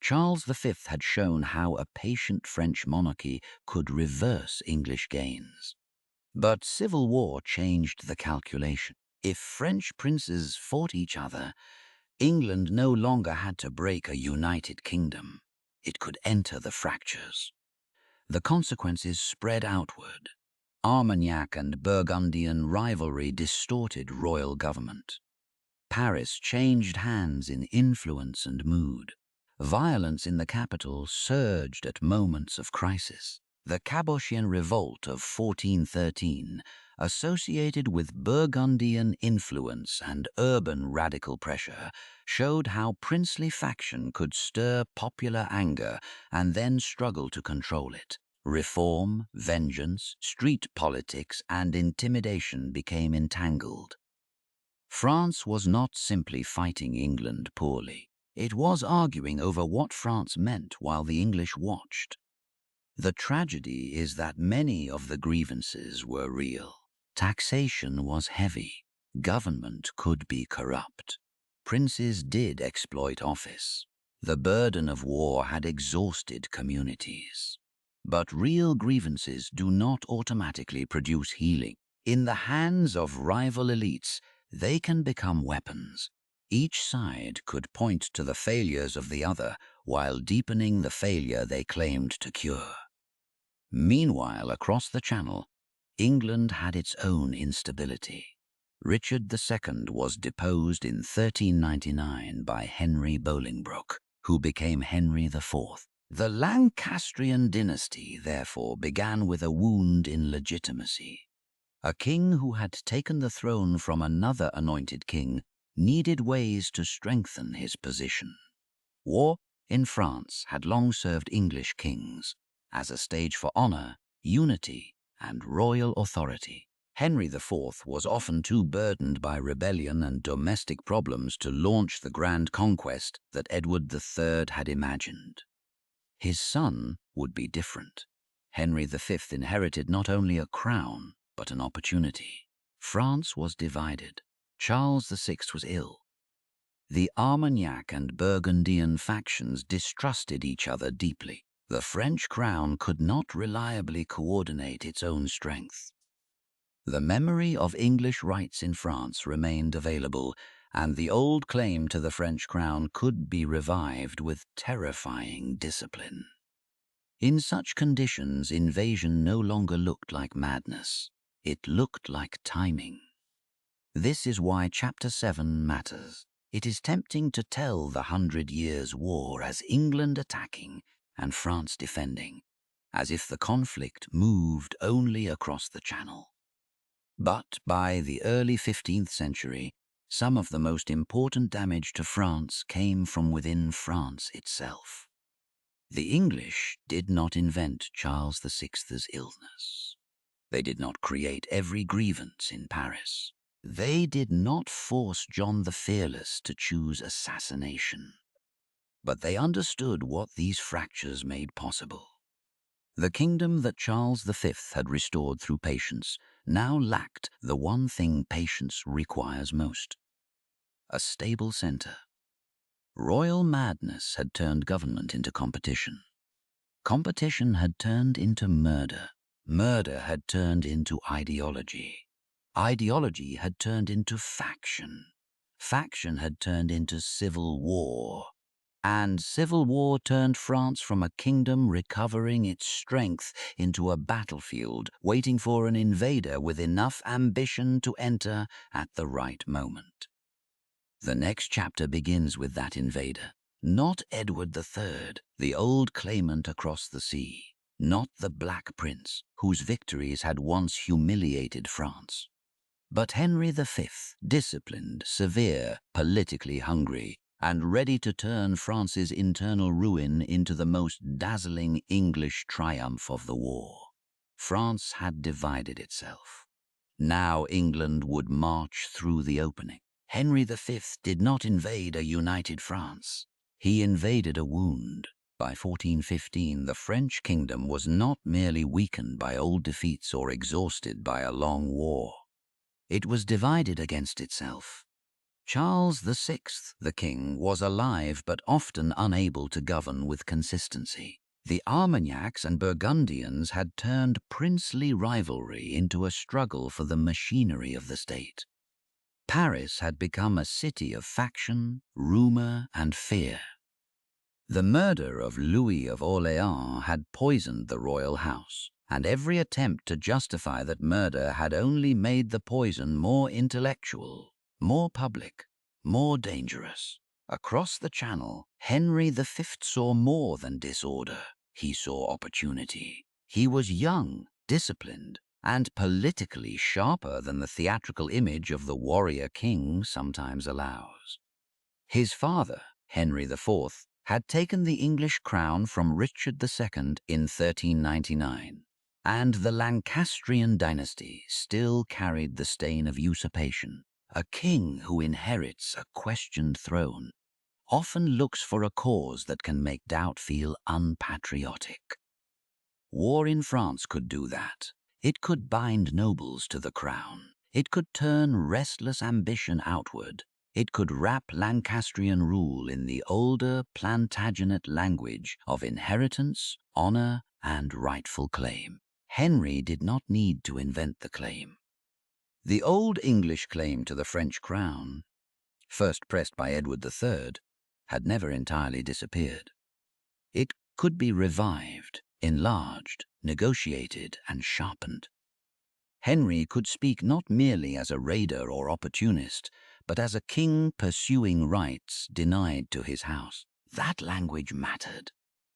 Charles V had shown how a patient French monarchy could reverse English gains. But civil war changed the calculation. If French princes fought each other, England no longer had to break a united kingdom. It could enter the fractures. The consequences spread outward. Armagnac and Burgundian rivalry distorted royal government. Paris changed hands in influence and mood. Violence in the capital surged at moments of crisis. The Cabotian Revolt of 1413, associated with Burgundian influence and urban radical pressure, showed how princely faction could stir popular anger and then struggle to control it. Reform, vengeance, street politics, and intimidation became entangled. France was not simply fighting England poorly. It was arguing over what France meant while the English watched. The tragedy is that many of the grievances were real. Taxation was heavy. Government could be corrupt. Princes did exploit office. The burden of war had exhausted communities. But real grievances do not automatically produce healing. In the hands of rival elites, they can become weapons. Each side could point to the failures of the other while deepening the failure they claimed to cure. Meanwhile, across the Channel, England had its own instability. Richard II was deposed in 1399 by Henry Bolingbroke, who became Henry IV. The Lancastrian dynasty, therefore, began with a wound in legitimacy. A king who had taken the throne from another anointed king needed ways to strengthen his position. War in France had long served English kings as a stage for honor, unity, and royal authority. Henry IV was often too burdened by rebellion and domestic problems to launch the grand conquest that Edward III had imagined. His son would be different. Henry V inherited not only a crown, but an opportunity. France was divided. Charles VI was ill. The Armagnac and Burgundian factions distrusted each other deeply. The French crown could not reliably coordinate its own strength. The memory of English rights in France remained available, and the old claim to the French crown could be revived with terrifying discipline. In such conditions, invasion no longer looked like madness. It looked like timing. This is why Chapter 7 matters. It is tempting to tell the 100 Years' War as England attacking and France defending, as if the conflict moved only across the Channel. But by the early 15th century, some of the most important damage to France came from within France itself. The English did not invent Charles VI's illness. They did not create every grievance in Paris. They did not force John the Fearless to choose assassination. But they understood what these fractures made possible. The kingdom that Charles V had restored through patience now lacked the one thing patience requires most: a stable center. Royal madness had turned government into competition. Competition had turned into murder. Murder had turned into ideology. Ideology had turned into faction. Faction had turned into civil war. And civil war turned France from a kingdom recovering its strength into a battlefield waiting for an invader with enough ambition to enter at the right moment. The next chapter begins with that invader. Not Edward III, the old claimant across the sea. Not the Black Prince, whose victories had once humiliated France. But Henry V, disciplined, severe, politically hungry, and ready to turn France's internal ruin into the most dazzling English triumph of the war. France had divided itself. Now England would march through the opening. Henry V did not invade a united France. He invaded a wound. By 1415, the French kingdom was not merely weakened by old defeats or exhausted by a long war. It was divided against itself. Charles VI, the king, was alive but often unable to govern with consistency. The Armagnacs and Burgundians had turned princely rivalry into a struggle for the machinery of the state. Paris had become a city of faction, rumor, and fear. The murder of Louis of Orléans had poisoned the royal house, and every attempt to justify that murder had only made the poison more intellectual, more public, more dangerous. Across the Channel, Henry V saw more than disorder. He saw opportunity. He was young, disciplined, and politically sharper than the theatrical image of the warrior king sometimes allows. His father, Henry IV, had taken the English crown from Richard II in 1399. And the Lancastrian dynasty still carried the stain of usurpation. A king who inherits a questioned throne often looks for a cause that can make doubt feel unpatriotic. War in France could do that. It could bind nobles to the crown. It could turn restless ambition outward. It could wrap Lancastrian rule in the older Plantagenet language of inheritance, honor, and rightful claim. Henry did not need to invent the claim. The old English claim to the French crown, first pressed by Edward III, had never entirely disappeared. It could be revived, enlarged, negotiated, and sharpened. Henry could speak not merely as a raider or opportunist, but as a king pursuing rights denied to his house. That language mattered.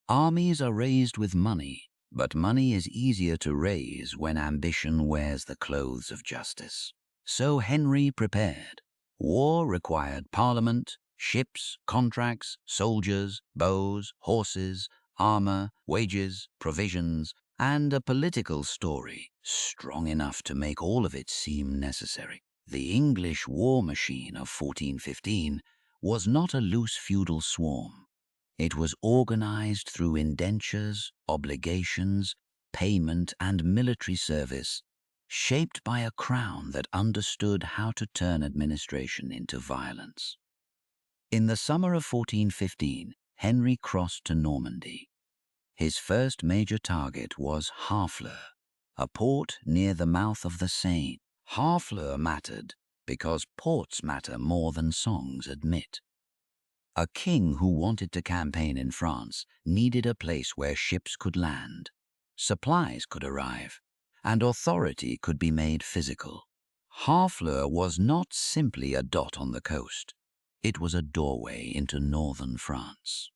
Armies are raised with money, but money is easier to raise when ambition wears the clothes of justice. So Henry prepared. War required parliament, ships, contracts, soldiers, bows, horses, armor, wages, provisions, and a political story strong enough to make all of it seem necessary. The English war machine of 1415 was not a loose feudal swarm. It was organized through indentures, obligations, payment, and military service, shaped by a crown that understood how to turn administration into violence. In the summer of 1415, Henry crossed to Normandy. His first major target was Harfleur, a port near the mouth of the Seine. Harfleur mattered because ports matter more than songs admit. A king who wanted to campaign in France needed a place where ships could land, supplies could arrive, and authority could be made physical. Harfleur was not simply a dot on the coast. It was a doorway into northern France.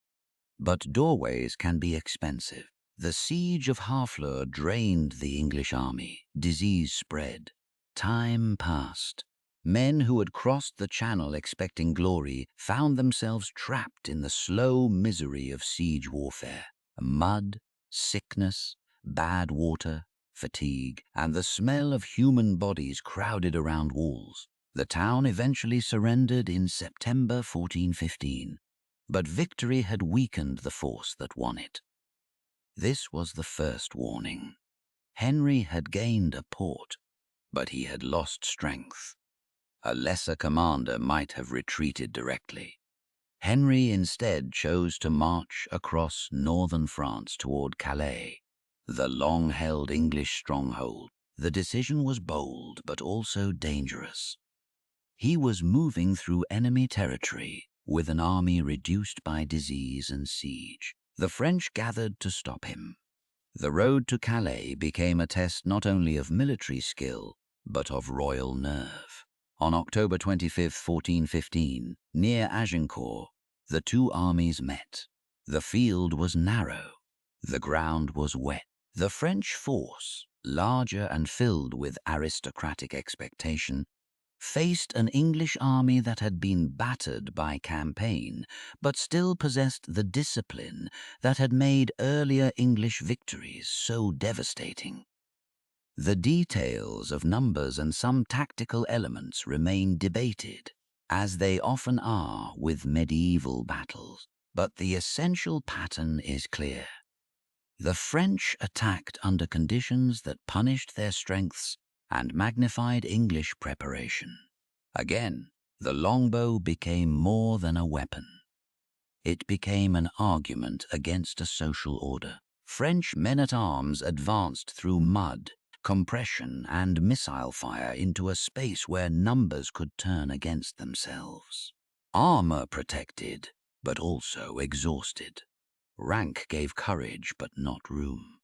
But doorways can be expensive. The siege of Harfleur drained the English army. Disease spread. Time passed. Men who had crossed the Channel expecting glory found themselves trapped in the slow misery of siege warfare. Mud, sickness, bad water, fatigue, and the smell of human bodies crowded around walls. The town eventually surrendered in September 1415, but victory had weakened the force that won it. This was the first warning. Henry had gained a port, but he had lost strength. A lesser commander might have retreated directly. Henry instead chose to march across northern France toward Calais, the long-held English stronghold. The decision was bold but also dangerous. He was moving through enemy territory with an army reduced by disease and siege. The French gathered to stop him. The road to Calais became a test not only of military skill, but of royal nerve. On October 25, 1415, near Agincourt, the two armies met. The field was narrow. The ground was wet. The French force, larger and filled with aristocratic expectation, faced an English army that had been battered by campaign, but still possessed the discipline that had made earlier English victories so devastating. The details of numbers and some tactical elements remain debated, as they often are with medieval battles, but the essential pattern is clear. The French attacked under conditions that punished their strengths and magnified English preparation. Again, the longbow became more than a weapon. It became an argument against a social order. French men-at-arms advanced through mud, compression, and missile fire into a space where numbers could turn against themselves. Armor protected, but also exhausted. Rank gave courage, but not room.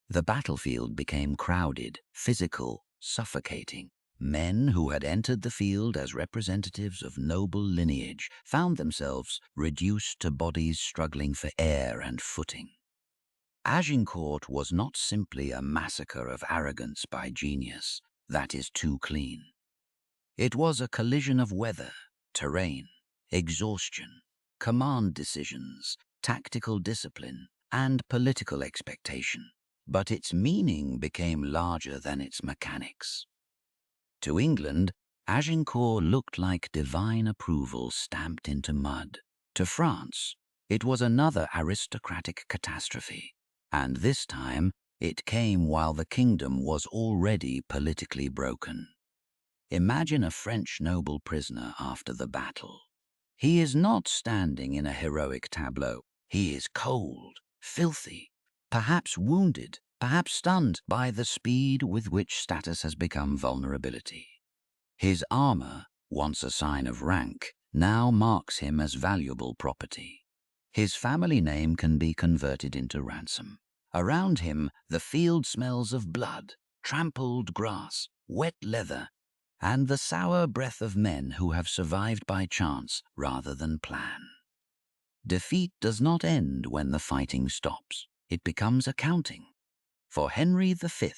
The battlefield became crowded, physical, suffocating. Men who had entered the field as representatives of noble lineage found themselves reduced to bodies struggling for air and footing. Agincourt was not simply a massacre of arrogance by genius, that is too clean. It was a collision of weather, terrain, exhaustion, command decisions, tactical discipline, and political expectation. But its meaning became larger than its mechanics. To England, Agincourt looked like divine approval stamped into mud. To France, it was another aristocratic catastrophe, and this time it came while the kingdom was already politically broken. Imagine a French noble prisoner after the battle. He is not standing in a heroic tableau. He is cold, filthy, perhaps wounded, perhaps stunned by the speed with which status has become vulnerability. His armor, once a sign of rank, now marks him as valuable property. His family name can be converted into ransom. Around him, the field smells of blood, trampled grass, wet leather, and the sour breath of men who have survived by chance rather than plan. Defeat does not end when the fighting stops. It becomes accounting. For Henry V,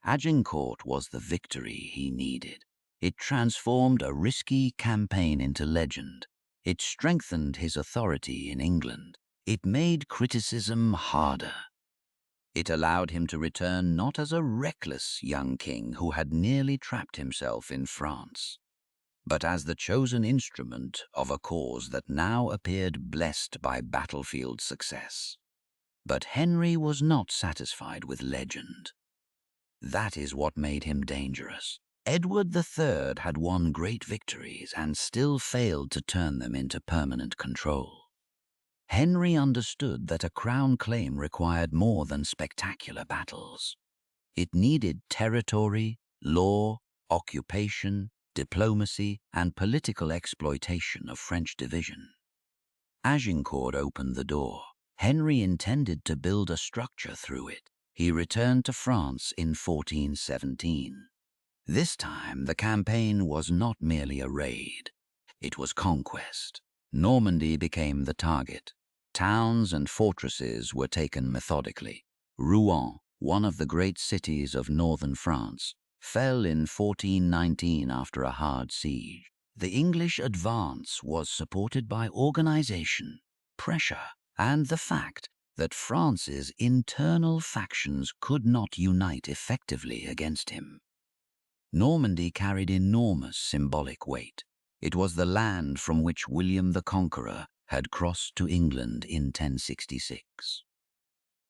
Agincourt was the victory he needed. It transformed a risky campaign into legend. It strengthened his authority in England. It made criticism harder. It allowed him to return not as a reckless young king who had nearly trapped himself in France, but as the chosen instrument of a cause that now appeared blessed by battlefield success. But Henry was not satisfied with legend. That is what made him dangerous. Edward III had won great victories and still failed to turn them into permanent control. Henry understood that a crown claim required more than spectacular battles. It needed territory, law, occupation, diplomacy, and political exploitation of French division. Agincourt opened the door. Henry intended to build a structure through it. He returned to France in 1417. This time, the campaign was not merely a raid. It was conquest. Normandy became the target. Towns and fortresses were taken methodically. Rouen, one of the great cities of northern France, fell in 1419 after a hard siege. The English advance was supported by organization, pressure, and the fact that France's internal factions could not unite effectively against him. Normandy carried enormous symbolic weight. It was the land from which William the Conqueror had crossed to England in 1066.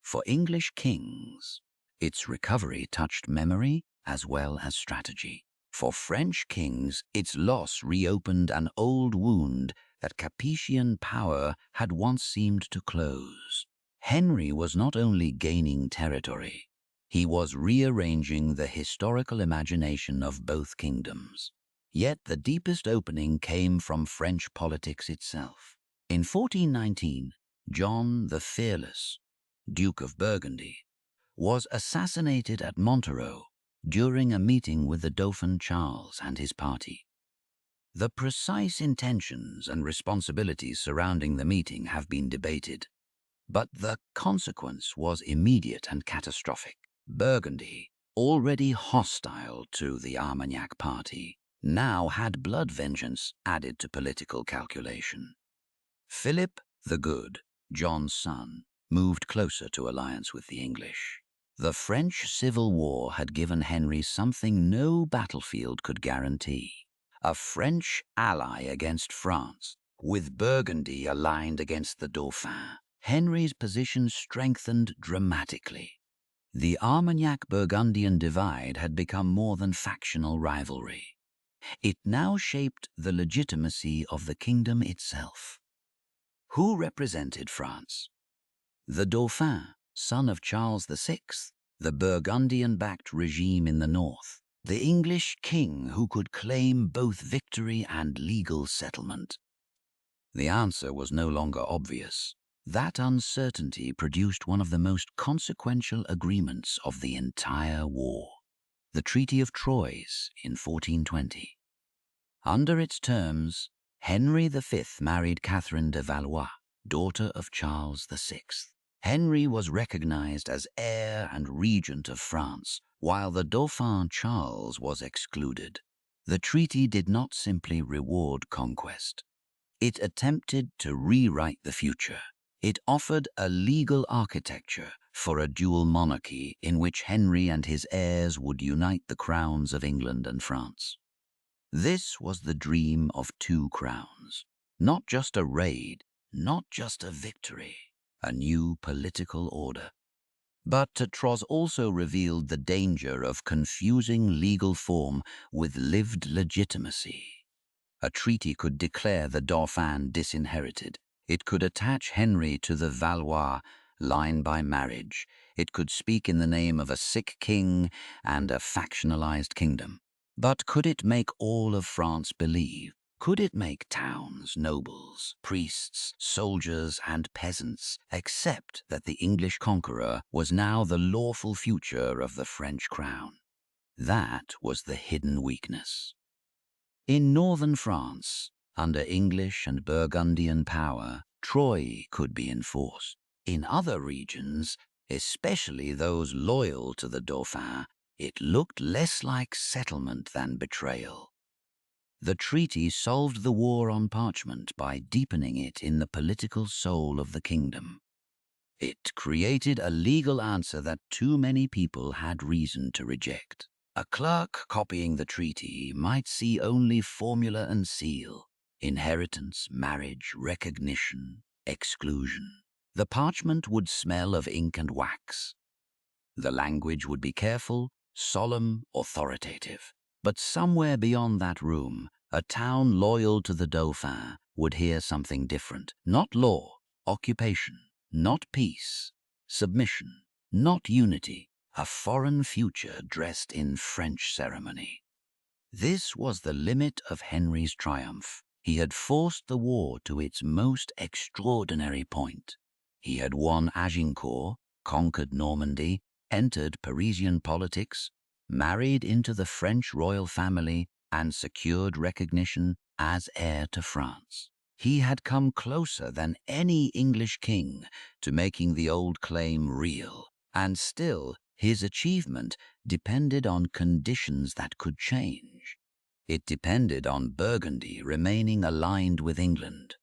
For English kings, its recovery touched memory as well as strategy. For French kings, its loss reopened an old wound that Capetian power had once seemed to close. Henry was not only gaining territory, he was rearranging the historical imagination of both kingdoms. Yet the deepest opening came from French politics itself. In 1419, John the Fearless, Duke of Burgundy, was assassinated at Montereau during a meeting with the Dauphin Charles and his party. The precise intentions and responsibilities surrounding the meeting have been debated, but the consequence was immediate and catastrophic. Burgundy, already hostile to the Armagnac party, now had blood vengeance added to political calculation. Philip the Good, John's son, moved closer to alliance with the English. The French Civil War had given Henry something no battlefield could guarantee: a French ally against France, with Burgundy aligned against the Dauphin. Henry's position strengthened dramatically. The Armagnac-Burgundian divide had become more than factional rivalry. It now shaped the legitimacy of the kingdom itself. Who represented France? The Dauphin, son of Charles VI, the Burgundian-backed regime in the north, the English king who could claim both victory and legal settlement. The answer was no longer obvious. That uncertainty produced one of the most consequential agreements of the entire war, the Treaty of Troyes in 1420. Under its terms, Henry V married Catherine de Valois, daughter of Charles VI. Henry was recognized as heir and regent of France, while the Dauphin Charles was excluded. The treaty did not simply reward conquest. It attempted to rewrite the future. It offered a legal architecture for a dual monarchy in which Henry and his heirs would unite the crowns of England and France. This was the dream of two crowns, not just a raid, not just a victory, a new political order. But it was also revealed the danger of confusing legal form with lived legitimacy. A treaty could declare the Dauphin disinherited. It could attach Henry to the Valois line by marriage. It could speak in the name of a sick king and a factionalized kingdom. But could it make all of France believe? Could it make towns, nobles, priests, soldiers, and peasants accept that the English conqueror was now the lawful future of the French crown? That was the hidden weakness. In northern France, under English and Burgundian power, Troyes could be enforced. In other regions, especially those loyal to the Dauphin, it looked less like settlement than betrayal. The treaty solved the war on parchment by deepening it in the political soul of the kingdom. It created a legal answer that too many people had reason to reject. A clerk copying the treaty might see only formula and seal: inheritance, marriage, recognition, exclusion. The parchment would smell of ink and wax. The language would be careful, solemn, authoritative. But somewhere beyond that room, a town loyal to the Dauphin would hear something different. Not law, occupation, not peace, submission, not unity, a foreign future dressed in French ceremony. This was the limit of Henry's triumph. He had forced the war to its most extraordinary point. He had won Agincourt, conquered Normandy, entered Parisian politics, married into the French royal family, and secured recognition as heir to France. He had come closer than any English king to making the old claim real, and still His achievement depended on conditions that could change. It depended on Burgundy remaining aligned with England.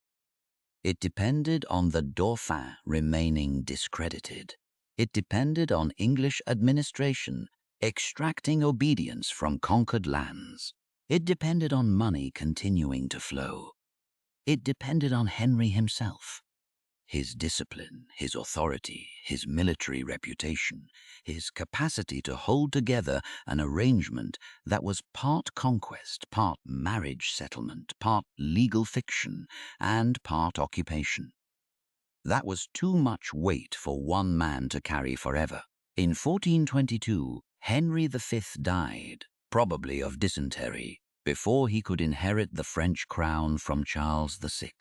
It depended on the Dauphin remaining discredited. It depended on English administration extracting obedience from conquered lands. It depended on money continuing to flow. It depended on Henry himself. His discipline, his authority, his military reputation, his capacity to hold together an arrangement that was part conquest, part marriage settlement, part legal fiction, and part occupation. That was too much weight for one man to carry forever. In 1422, Henry V died, probably of dysentery, before he could inherit the French crown from Charles VI.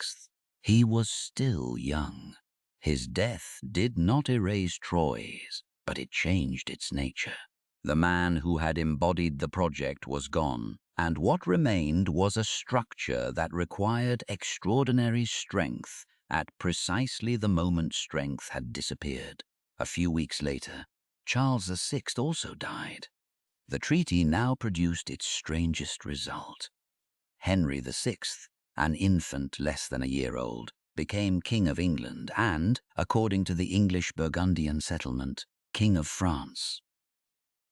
He was still young. His death did not erase Troyes, but it changed its nature. The man who had embodied the project was gone, and what remained was a structure that required extraordinary strength at precisely the moment strength had disappeared. A few weeks later, Charles VI also died. The treaty now produced its strangest result. Henry VI, an infant less than a year old, became King of England and, according to the English Burgundian settlement, King of France.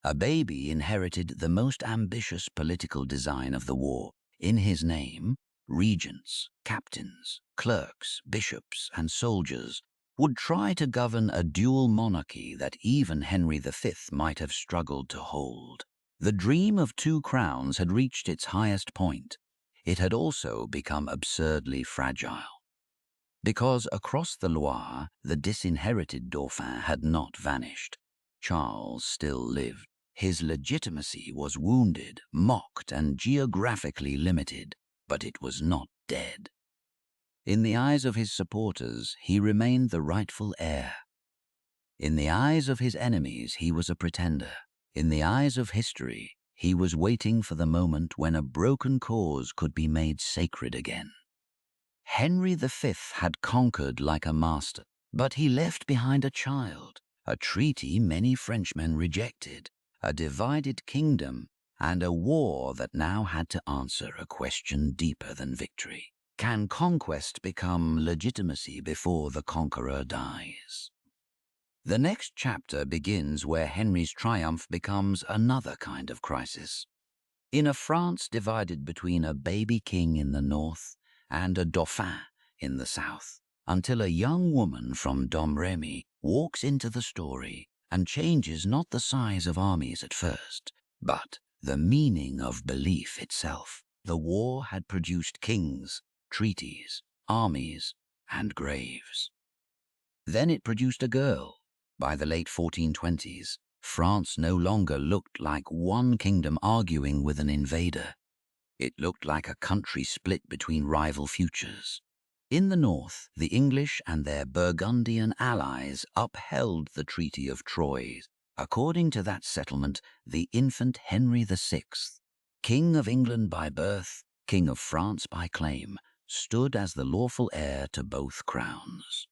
A baby inherited the most ambitious political design of the war. In his name, regents, captains, clerks, bishops, and soldiers would try to govern a dual monarchy that even Henry V might have struggled to hold. The dream of two crowns had reached its highest point. It had also become absurdly fragile. Because across the Loire, the disinherited Dauphin had not vanished. Charles still lived. His legitimacy was wounded, mocked, and geographically limited, but it was not dead. In the eyes of his supporters, he remained the rightful heir. In the eyes of his enemies, he was a pretender. In the eyes of history, he was waiting for the moment when a broken cause could be made sacred again. Henry V had conquered like a master, but he left behind a child, a treaty many Frenchmen rejected, a divided kingdom, and a war that now had to answer a question deeper than victory. Can conquest become legitimacy before the conqueror dies? The next chapter begins where Henry's triumph becomes another kind of crisis. In a France divided between a baby king in the north and a dauphin in the south, until a young woman from Domremy walks into the story and changes not the size of armies at first, but the meaning of belief itself. The war had produced kings, treaties, armies, and graves. Then it produced a girl. By the late 1420s, France no longer looked like one kingdom arguing with an invader. It looked like a country split between rival futures. In the north, the English and their Burgundian allies upheld the Treaty of Troyes. According to that settlement, the infant Henry VI, King of England by birth, King of France by claim, stood as the lawful heir to both crowns.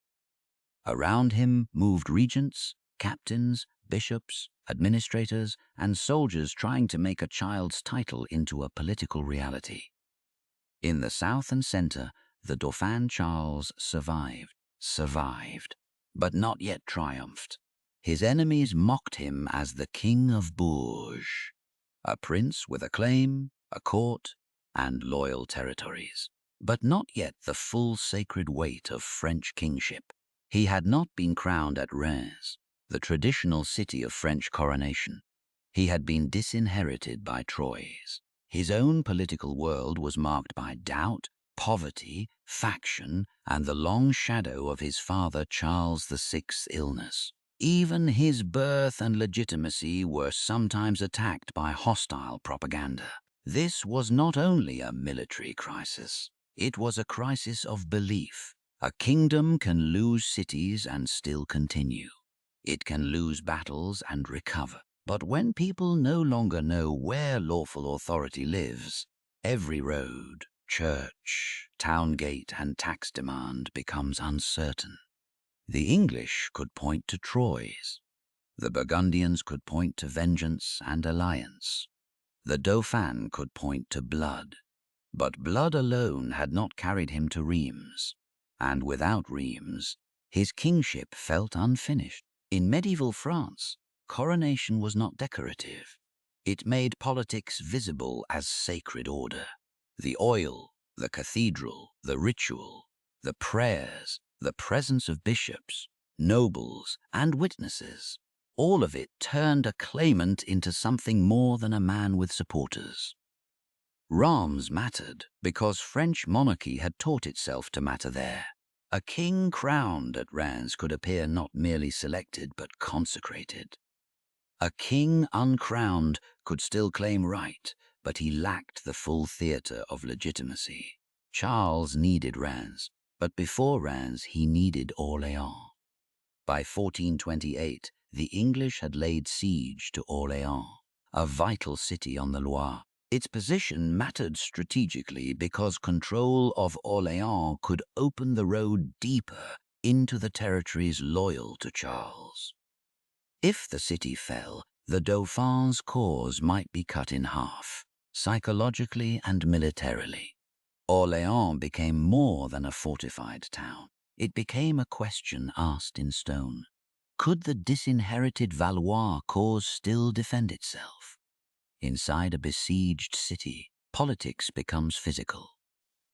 Around him moved regents, captains, bishops, administrators, and soldiers trying to make a child's title into a political reality. In the south and center, the Dauphin Charles survived, but not yet triumphed. His enemies mocked him as the King of Bourges, a prince with a claim, a court, and loyal territories, but not yet the full sacred weight of French kingship. He had not been crowned at Reims, the traditional city of French coronation. He had been disinherited by Troyes. His own political world was marked by doubt, poverty, faction, and the long shadow of his father Charles VI's illness. Even his birth and legitimacy were sometimes attacked by hostile propaganda. This was not only a military crisis, it was a crisis of belief. A kingdom can lose cities and still continue. It can lose battles and recover. But when people no longer know where lawful authority lives, every road, church, town gate, and tax demand becomes uncertain. The English could point to Troyes. The Burgundians could point to vengeance and alliance. The Dauphin could point to blood. But blood alone had not carried him to Rheims, and without Rheims, his kingship felt unfinished. In medieval France, coronation was not decorative. It made politics visible as sacred order. The oil, the cathedral, the ritual, the prayers, the presence of bishops, nobles, and witnesses, all of it turned a claimant into something more than a man with supporters. Reims mattered because French monarchy had taught itself to matter there. A king crowned at Reims could appear not merely selected but consecrated. A king uncrowned could still claim right, but he lacked the full theatre of legitimacy. Charles needed Reims, but before Reims he needed Orléans. By 1428, the English had laid siege to Orléans, a vital city on the Loire. Its position mattered strategically because control of Orléans could open the road deeper into the territories loyal to Charles. If the city fell, the Dauphin's cause might be cut in half, psychologically and militarily. Orléans became more than a fortified town. It became a question asked in stone. Could the disinherited Valois cause still defend itself? Inside a besieged city, politics becomes physical.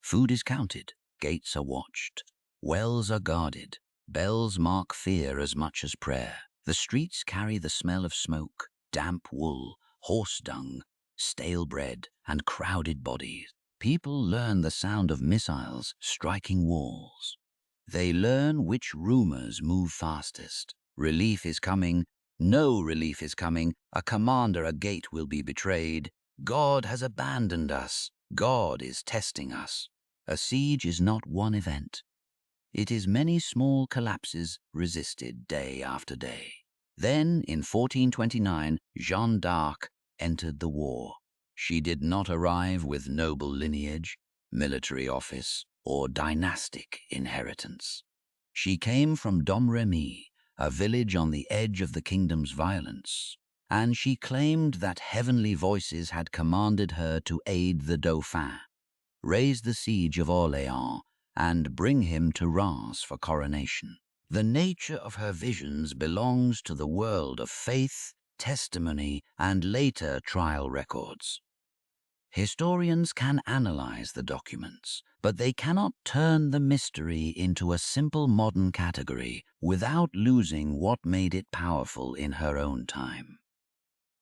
Food is counted, gates are watched, wells are guarded, bells mark fear as much as prayer. The streets carry the smell of smoke, damp wool, horse dung, stale bread, and crowded bodies. People learn the sound of missiles striking walls. They learn which rumors move fastest. Relief is coming. No relief is coming. A commander, a gate will be betrayed. God has abandoned us. God is testing us. A siege is not one event. It is many small collapses resisted day after day. Then, in 1429, Joan d'Arc entered the war. She did not arrive with noble lineage, military office, or dynastic inheritance. She came from Domremy, a village on the edge of the kingdom's violence, and she claimed that heavenly voices had commanded her to aid the Dauphin, raise the siege of Orléans, and bring him to Reims for coronation. The nature of her visions belongs to the world of faith, testimony, and later trial records. Historians can analyze the documents, but they cannot turn the mystery into a simple modern category without losing what made it powerful in her own time.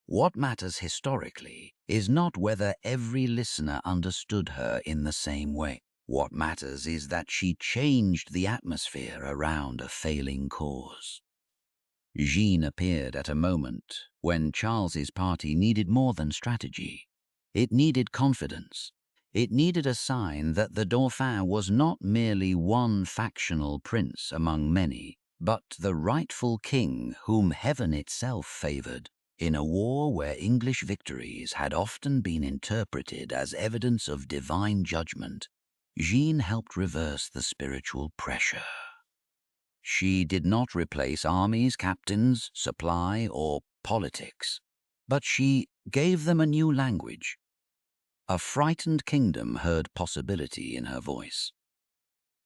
What matters historically is not whether every listener understood her in the same way. What matters is that she changed the atmosphere around a failing cause. Jeanne appeared at a moment when Charles's party needed more than strategy. It needed confidence. It needed a sign that the Dauphin was not merely one factional prince among many, but the rightful king whom heaven itself favored. In a war where English victories had often been interpreted as evidence of divine judgment, Jeanne helped reverse the spiritual pressure. She did not replace armies, captains, supply, or politics, but she gave them a new language. A frightened kingdom heard possibility in her voice.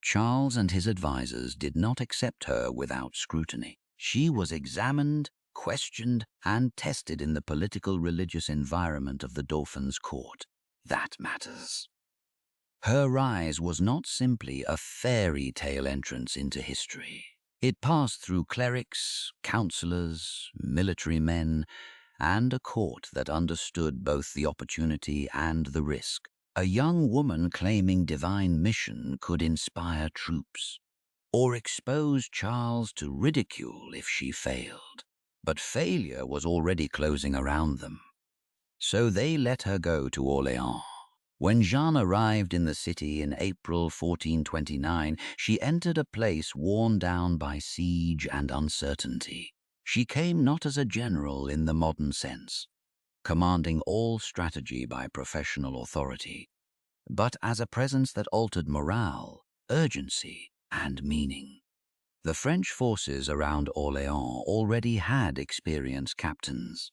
Charles and his advisers did not accept her without scrutiny. She was examined, questioned, and tested in the political religious environment of the Dauphin's court. That matters. Her rise was not simply a fairy tale entrance into history. It passed through clerics, counselors, military men, and a court that understood both the opportunity and the risk. A young woman claiming divine mission could inspire troops, or expose Charles to ridicule if she failed. But failure was already closing around them. So they let her go to Orléans. When Jeanne arrived in the city in April 1429, she entered a place worn down by siege and uncertainty. She came not as a general in the modern sense, commanding all strategy by professional authority, but as a presence that altered morale, urgency, and meaning. The French forces around Orléans already had experienced captains.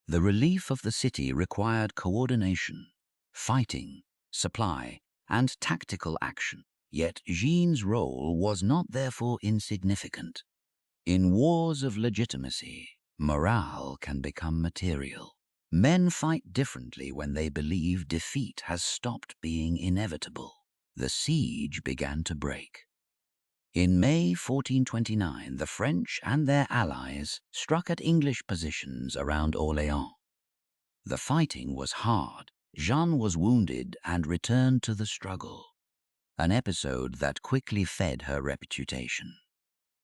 The relief of the city required coordination, fighting, supply, and tactical action. Yet Jean's role was not therefore insignificant. In wars of legitimacy, morale can become material. Men fight differently when they believe defeat has stopped being inevitable. The siege began to break. In May 1429, the French and their allies struck at English positions around Orléans. The fighting was hard. Jeanne was wounded and returned to the struggle, an episode that quickly fed her reputation.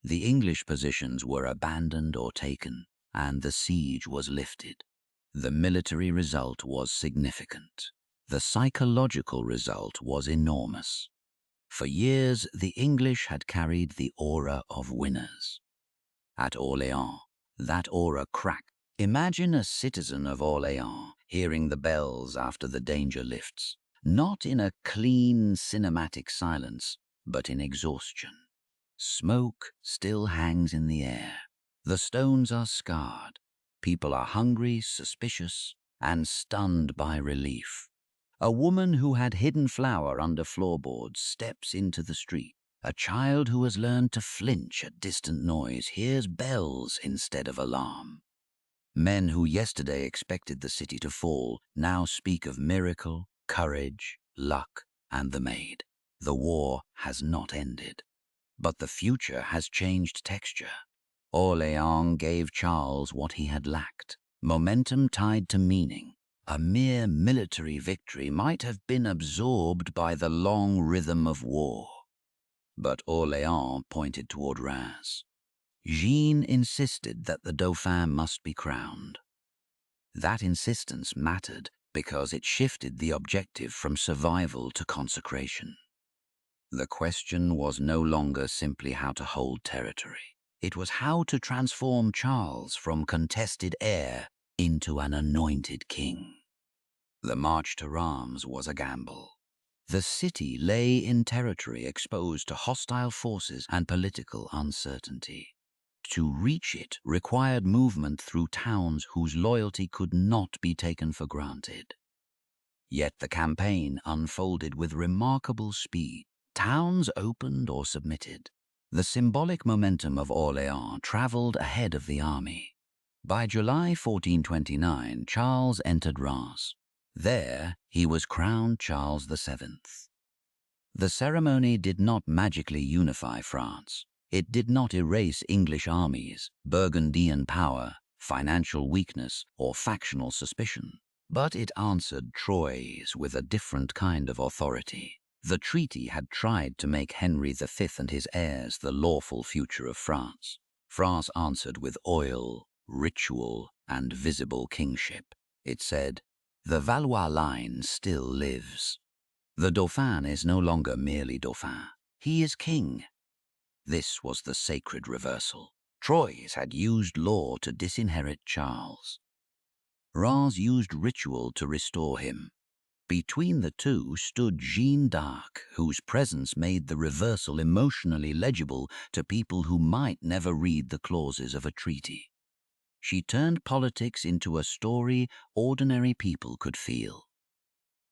The English positions were abandoned or taken, and the siege was lifted. The military result was significant. The psychological result was enormous. For years, the English had carried the aura of winners. At Orléans, that aura cracked. Imagine a citizen of Orléans hearing the bells after the danger lifts, not in a clean, cinematic silence, but in exhaustion. Smoke still hangs in the air. The stones are scarred. People are hungry, suspicious, and stunned by relief. A woman who had hidden flour under floorboards steps into the street. A child who has learned to flinch at distant noise hears bells instead of alarm. Men who yesterday expected the city to fall now speak of miracle, courage, luck, and the Maid. The war has not ended, but the future has changed texture. Orléans gave Charles what he had lacked, momentum tied to meaning. A mere military victory might have been absorbed by the long rhythm of war. But Orléans pointed toward Reims. Jeanne insisted that the Dauphin must be crowned. That insistence mattered because it shifted the objective from survival to consecration. The question was no longer simply how to hold territory. It was how to transform Charles from contested heir into an anointed king. The march to Reims was a gamble. The city lay in territory exposed to hostile forces and political uncertainty. To reach it required movement through towns whose loyalty could not be taken for granted. Yet the campaign unfolded with remarkable speed. Towns opened or submitted. The symbolic momentum of Orléans traveled ahead of the army. By July 1429, Charles entered Reims. There, he was crowned Charles VII. The ceremony did not magically unify France. It did not erase English armies, Burgundian power, financial weakness, or factional suspicion. But it answered Troyes with a different kind of authority. The treaty had tried to make Henry V and his heirs the lawful future of France. France answered with oil, ritual, and visible kingship. It said, "The Valois line still lives. The Dauphin is no longer merely Dauphin. He is king." This was the sacred reversal. Troyes had used law to disinherit Charles. Reims used ritual to restore him. Between the two stood Jeanne d'Arc, whose presence made the reversal emotionally legible to people who might never read the clauses of a treaty. She turned politics into a story ordinary people could feel.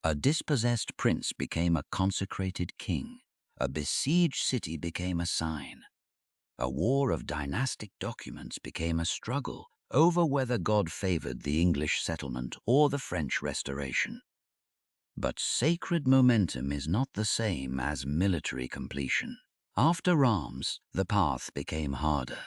A dispossessed prince became a consecrated king. A besieged city became a sign. A war of dynastic documents became a struggle over whether God favored the English settlement or the French Restoration. But sacred momentum is not the same as military completion. After Reims, the path became harder.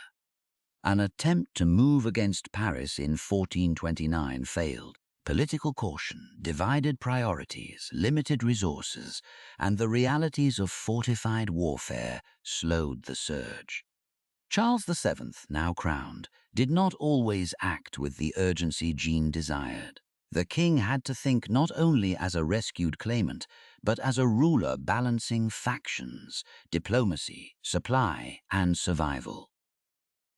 An attempt to move against Paris in 1429 failed. Political caution, divided priorities, limited resources, and the realities of fortified warfare slowed the surge. Charles VII, now crowned, did not always act with the urgency Jeanne desired. The king had to think not only as a rescued claimant, but as a ruler balancing factions, diplomacy, supply, and survival.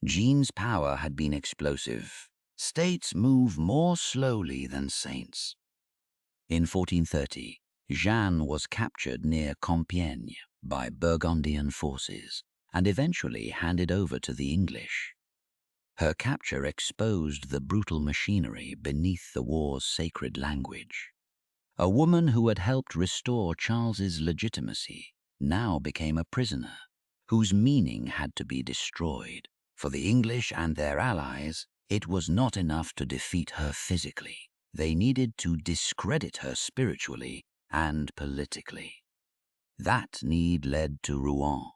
Jeanne's power had been explosive. States move more slowly than saints. In 1430, Jeanne was captured near Compiègne by Burgundian forces, and eventually handed over to the English. Her capture exposed the brutal machinery beneath the war's sacred language. A woman who had helped restore Charles's legitimacy now became a prisoner, whose meaning had to be destroyed. For the English and their allies, it was not enough to defeat her physically. They needed to discredit her spiritually and politically. That need led to Rouen.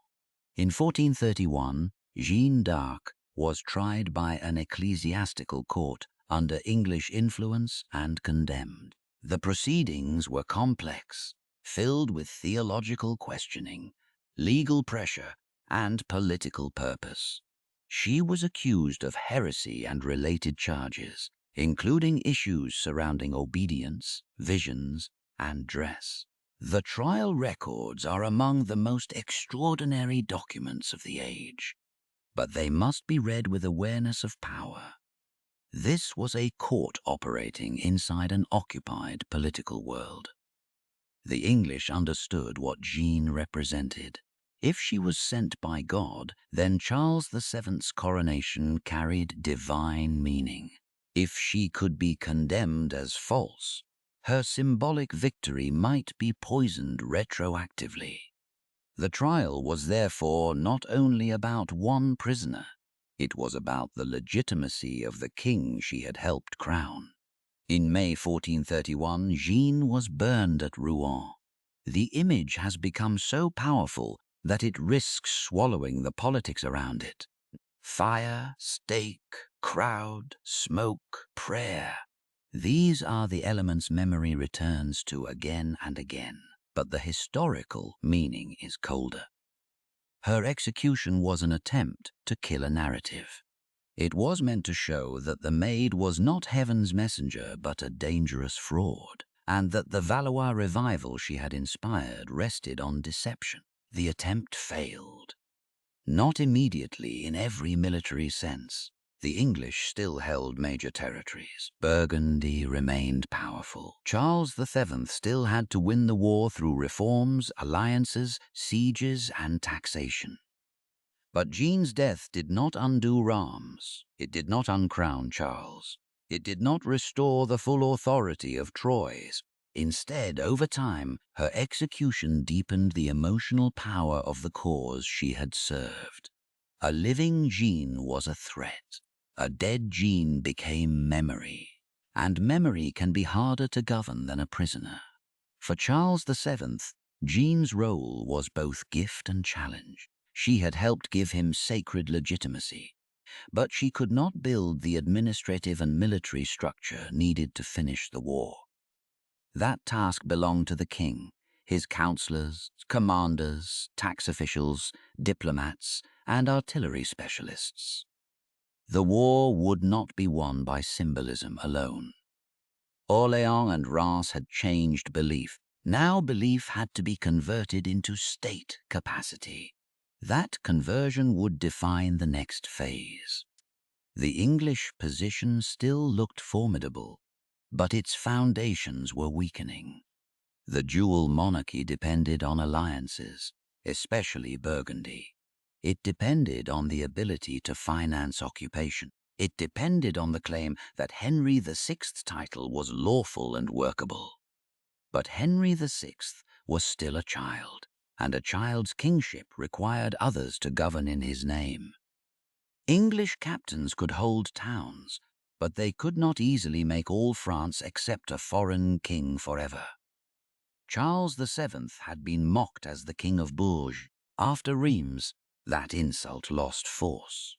In 1431, Jeanne d'Arc was tried by an ecclesiastical court under English influence and condemned. The proceedings were complex, filled with theological questioning, legal pressure, and political purpose. She was accused of heresy and related charges, including issues surrounding obedience, visions, and dress. The trial records are among the most extraordinary documents of the age, but they must be read with awareness of power. This was a court operating inside an occupied political world. The English understood what Jeanne represented. If she was sent by God, then Charles VII's coronation carried divine meaning. If she could be condemned as false, her symbolic victory might be poisoned retroactively. The trial was therefore not only about one prisoner, it was about the legitimacy of the king she had helped crown. In May 1431, Jeanne was burned at Rouen. The image has become so powerful that it risks swallowing the politics around it. Fire, stake, crowd, smoke, prayer. These are the elements memory returns to again and again, but the historical meaning is colder. Her execution was an attempt to kill a narrative. It was meant to show that the maid was not heaven's messenger but a dangerous fraud, and that the Valois revival she had inspired rested on deception. The attempt failed. Not immediately in every military sense. The English still held major territories. Burgundy remained powerful. Charles VII still had to win the war through reforms, alliances, sieges, and taxation. But Jeanne's death did not undo Rheims. It did not uncrown Charles. It did not restore the full authority of Troyes. Instead, over time, her execution deepened the emotional power of the cause she had served. A living Jeanne was a threat. A dead Jeanne became memory. And memory can be harder to govern than a prisoner. For Charles VII, Jeanne's role was both gift and challenge. She had helped give him sacred legitimacy, but she could not build the administrative and military structure needed to finish the war. That task belonged to the king, his counselors, commanders, tax officials, diplomats, and artillery specialists. The war would not be won by symbolism alone. Orléans and Reims had changed belief. Now belief had to be converted into state capacity. That conversion would define the next phase. The English position still looked formidable, but its foundations were weakening. The dual monarchy depended on alliances, especially Burgundy. It depended on the ability to finance occupation. It depended on the claim that Henry VI's title was lawful and workable. But Henry VI was still a child, and a child's kingship required others to govern in his name. English captains could hold towns, but they could not easily make all France accept a foreign king forever. Charles VII had been mocked as the King of Bourges. After Reims, that insult lost force.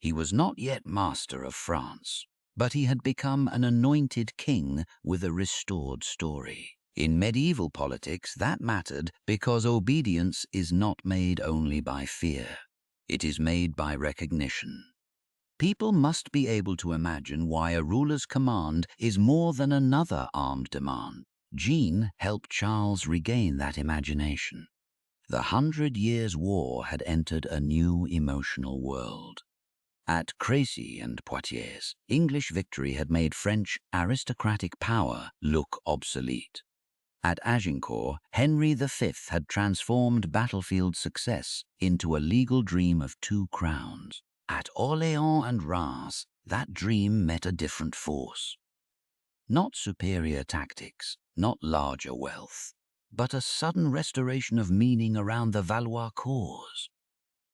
He was not yet master of France, but he had become an anointed king with a restored story. In medieval politics, that mattered because obedience is not made only by fear. It is made by recognition. People must be able to imagine why a ruler's command is more than another armed demand. Jeanne helped Charles regain that imagination. The 100 Years' War had entered a new emotional world. At Crécy and Poitiers, English victory had made French aristocratic power look obsolete. At Agincourt, Henry V had transformed battlefield success into a legal dream of two crowns. At Orléans and Reims, that dream met a different force. Not superior tactics, not larger wealth, but a sudden restoration of meaning around the Valois cause.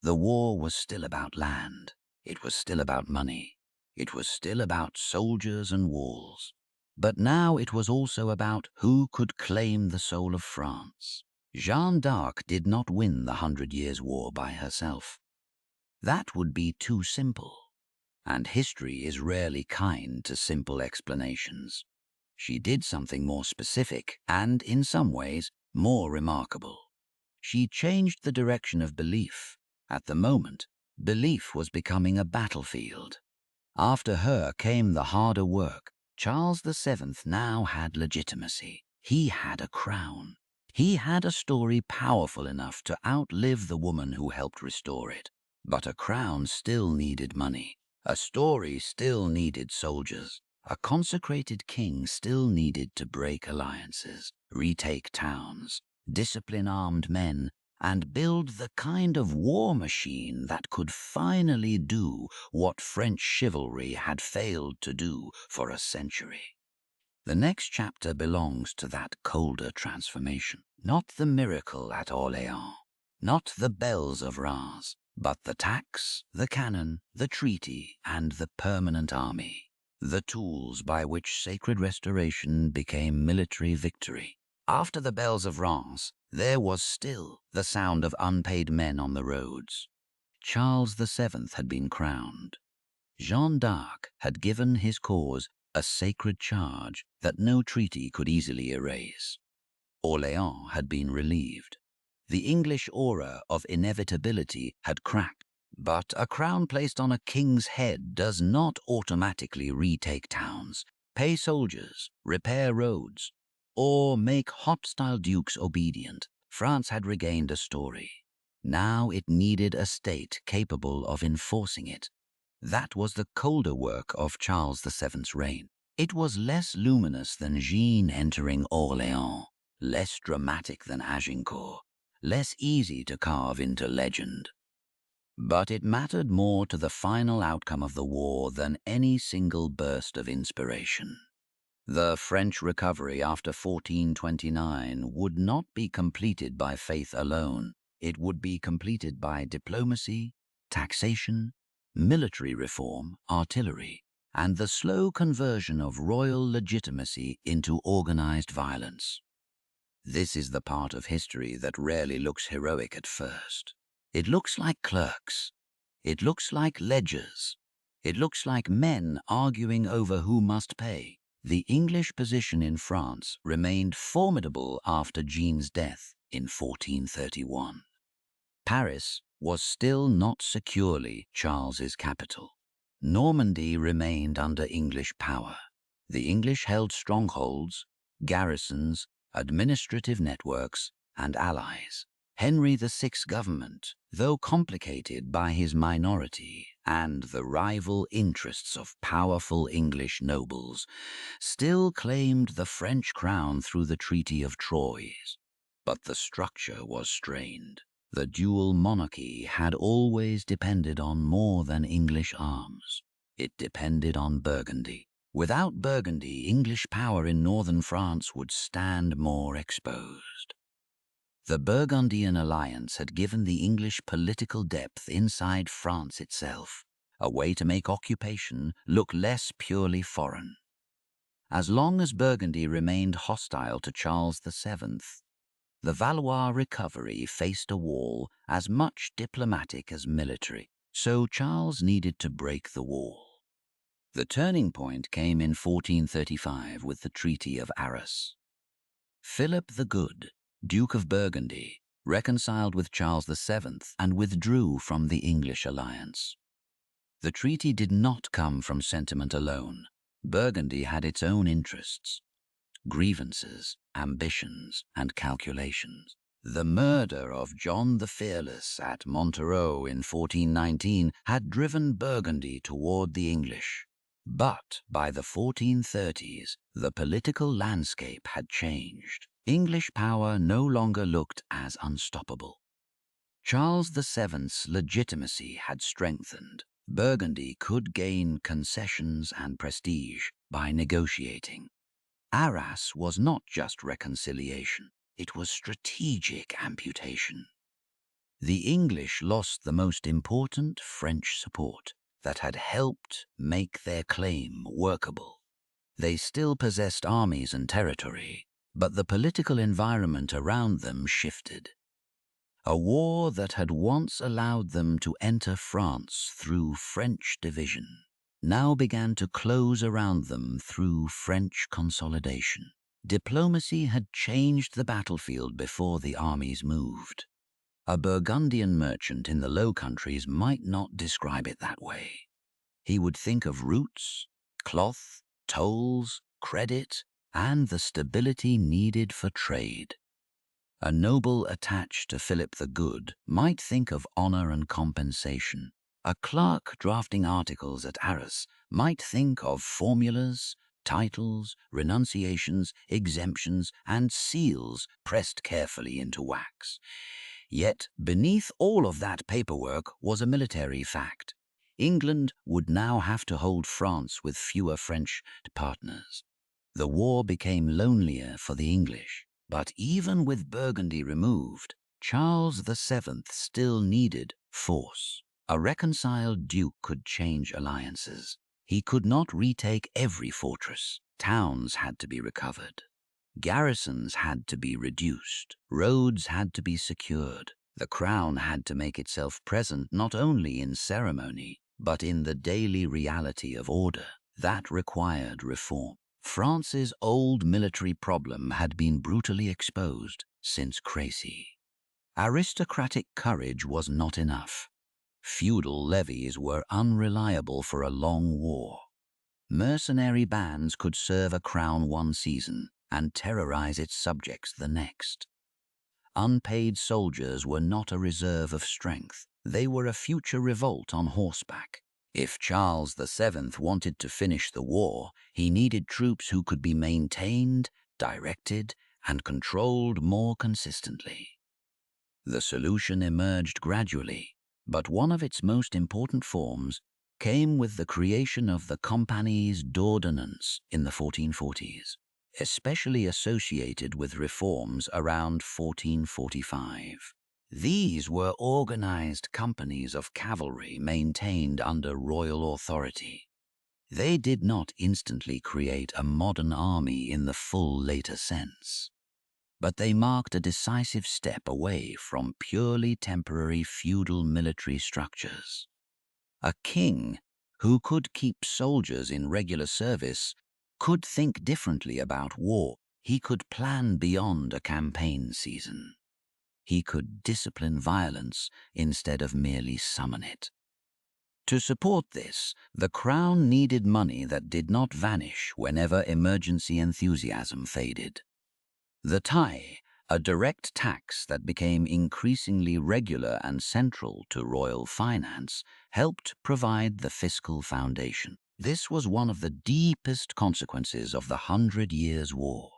The war was still about land. It was still about money. It was still about soldiers and walls. But now it was also about who could claim the soul of France. Jeanne d'Arc did not win the 100 Years' War by herself. That would be too simple, and history is rarely kind to simple explanations. She did something more specific and, in some ways, more remarkable. She changed the direction of belief. At the moment, belief was becoming a battlefield. After her came the harder work. Charles VII now had legitimacy. He had a crown. He had a story powerful enough to outlive the woman who helped restore it. But a crown still needed money. A story still needed soldiers. A consecrated king still needed to break alliances, retake towns, discipline armed men, and build the kind of war machine that could finally do what French chivalry had failed to do for a century. The next chapter belongs to that colder transformation, not the miracle at Orléans, not the bells of Reims, but the tax, the cannon, the treaty, and the permanent army, the tools by which sacred restoration became military victory. After the bells of Reims, there was still the sound of unpaid men on the roads. Charles VII had been crowned. Jeanne d'Arc had given his cause a sacred charge that no treaty could easily erase. Orléans had been relieved. The English aura of inevitability had cracked. But a crown placed on a king's head does not automatically retake towns, pay soldiers, repair roads, or make hostile dukes obedient. France had regained a story. Now it needed a state capable of enforcing it. That was the colder work of Charles VII's reign. It was less luminous than Jeanne entering Orléans, less dramatic than Agincourt, less easy to carve into legend. But it mattered more to the final outcome of the war than any single burst of inspiration. The French recovery after 1429 would not be completed by faith alone. It would be completed by diplomacy, taxation, military reform, artillery, and the slow conversion of royal legitimacy into organized violence. This is the part of history that rarely looks heroic at first. It looks like clerks. It looks like ledgers. It looks like men arguing over who must pay. The English position in France remained formidable after Jeanne's death in 1431. Paris was still not securely Charles's capital. Normandy remained under English power. The English held strongholds, garrisons, administrative networks, and allies. Henry VI's government, though complicated by his minority and the rival interests of powerful English nobles, still claimed the French crown through the Treaty of Troyes. But the structure was strained. The dual monarchy had always depended on more than English arms. It depended on Burgundy. Without Burgundy, English power in northern France would stand more exposed. The Burgundian alliance had given the English political depth inside France itself, a way to make occupation look less purely foreign. As long as Burgundy remained hostile to Charles VII, the Valois recovery faced a wall as much diplomatic as military, so Charles needed to break the wall. The turning point came in 1435 with the Treaty of Arras. Philip the Good, Duke of Burgundy, reconciled with Charles VII and withdrew from the English alliance. The treaty did not come from sentiment alone. Burgundy had its own interests, grievances, ambitions, and calculations. The murder of John the Fearless at Montereau in 1419 had driven Burgundy toward the English. But by the 1430s, the political landscape had changed. English power no longer looked as unstoppable. Charles VII's legitimacy had strengthened. Burgundy could gain concessions and prestige by negotiating. Arras was not just reconciliation, it was strategic amputation. The English lost the most important French support that had helped make their claim workable. They still possessed armies and territory, but the political environment around them shifted. A war that had once allowed them to enter France through French division now began to close around them through French consolidation. Diplomacy had changed the battlefield before the armies moved. A Burgundian merchant in the Low Countries might not describe it that way. He would think of routes, cloth, tolls, credit, and the stability needed for trade. A noble attached to Philip the Good might think of honor and compensation. A clerk drafting articles at Arras might think of formulas, titles, renunciations, exemptions, and seals pressed carefully into wax. Yet, beneath all of that paperwork was a military fact. England would now have to hold France with fewer French partners. The war became lonelier for the English. But even with Burgundy removed, Charles VII still needed force. A reconciled duke could change alliances. He could not retake every fortress. Towns had to be recovered. Garrisons had to be reduced. Roads had to be secured. The crown had to make itself present not only in ceremony, but in the daily reality of order. That required reform. France's old military problem had been brutally exposed since Crécy. Aristocratic courage was not enough. Feudal levies were unreliable for a long war. Mercenary bands could serve a crown one season and terrorize its subjects the next. Unpaid soldiers were not a reserve of strength. They were a future revolt on horseback. If Charles VII wanted to finish the war, he needed troops who could be maintained, directed, and controlled more consistently. The solution emerged gradually, but one of its most important forms came with the creation of the Compagnies d'Ordonnance in the 1440s, especially associated with reforms around 1445. These were organized companies of cavalry maintained under royal authority. They did not instantly create a modern army in the full later sense, but they marked a decisive step away from purely temporary feudal military structures. A king who could keep soldiers in regular service could think differently about war. He could plan beyond a campaign season. He could discipline violence instead of merely summon it. To support this, the crown needed money that did not vanish whenever emergency enthusiasm faded. The taille, a direct tax that became increasingly regular and central to royal finance, helped provide the fiscal foundation. This was one of the deepest consequences of the 100 Years' War.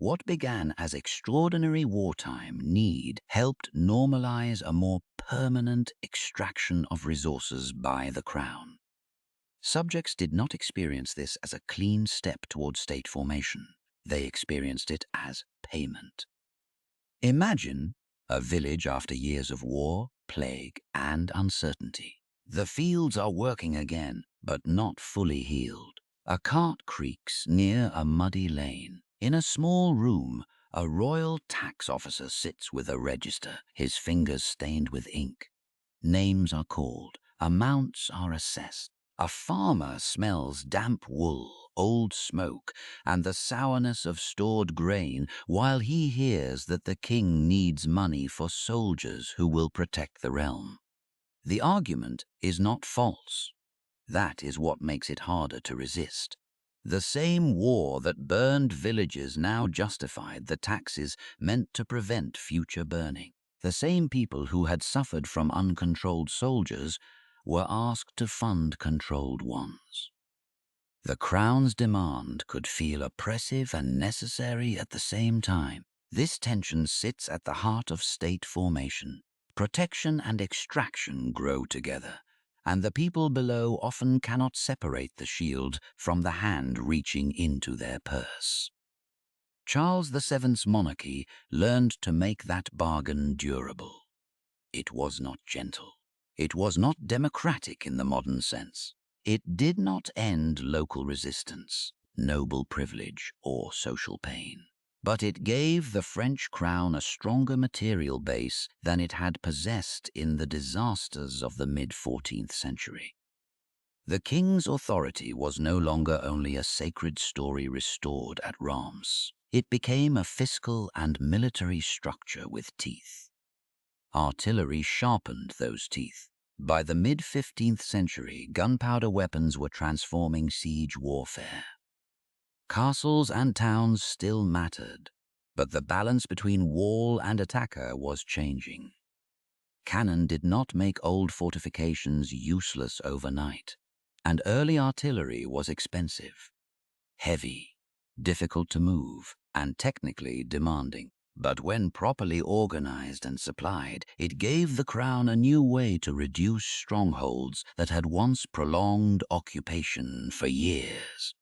What began as extraordinary wartime need helped normalize a more permanent extraction of resources by the crown. Subjects did not experience this as a clean step toward state formation. They experienced it as payment. Imagine a village after years of war, plague, and uncertainty. The fields are working again, but not fully healed. A cart creaks near a muddy lane. In a small room, a royal tax officer sits with a register, his fingers stained with ink. Names are called, amounts are assessed. A farmer smells damp wool, old smoke, and the sourness of stored grain while he hears that the king needs money for soldiers who will protect the realm. The argument is not false. That is what makes it harder to resist. The same war that burned villages now justified the taxes meant to prevent future burning. The same people who had suffered from uncontrolled soldiers were asked to fund controlled ones. The crown's demand could feel oppressive and necessary at the same time. This tension sits at the heart of state formation. Protection and extraction grow together, and the people below often cannot separate the shield from the hand reaching into their purse. Charles VII's monarchy learned to make that bargain durable. It was not gentle. It was not democratic in the modern sense. It did not end local resistance, noble privilege, or social pain. But it gave the French crown a stronger material base than it had possessed in the disasters of the mid-14th century. The king's authority was no longer only a sacred story restored at Reims. It became a fiscal and military structure with teeth. Artillery sharpened those teeth. By the mid-15th century, gunpowder weapons were transforming siege warfare. Castles and towns still mattered, but the balance between wall and attacker was changing. Cannon did not make old fortifications useless overnight, and early artillery was expensive, heavy, difficult to move, and technically demanding. But when properly organized and supplied, it gave the crown a new way to reduce strongholds that had once prolonged occupation for years.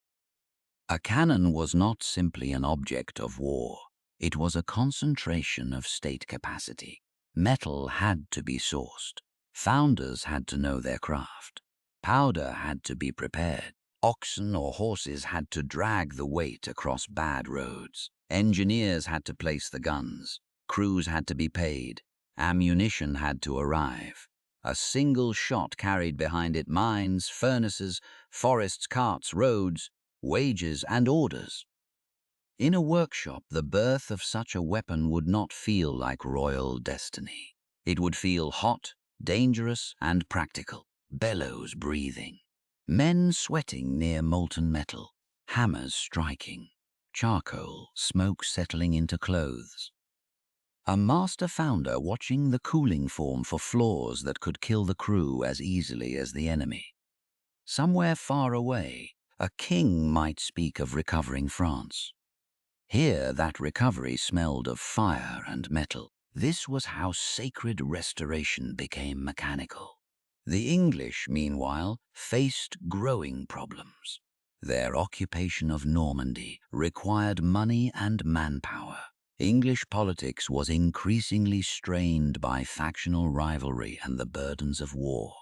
A cannon was not simply an object of war. It was a concentration of state capacity. Metal had to be sourced. Founders had to know their craft. Powder had to be prepared. Oxen or horses had to drag the weight across bad roads. Engineers had to place the guns. Crews had to be paid. Ammunition had to arrive. A single shot carried behind it mines, furnaces, forests, carts, roads, wages, and orders. In a workshop, the birth of such a weapon would not feel like royal destiny. It would feel hot, dangerous, and practical, bellows breathing. Men sweating near molten metal, hammers striking, charcoal, smoke settling into clothes. A master founder watching the cooling form for flaws that could kill the crew as easily as the enemy. Somewhere far away, a king might speak of recovering France. Here, that recovery smelled of fire and metal. This was how sacred restoration became mechanical. The English, meanwhile, faced growing problems. Their occupation of Normandy required money and manpower. English politics was increasingly strained by factional rivalry and the burdens of war.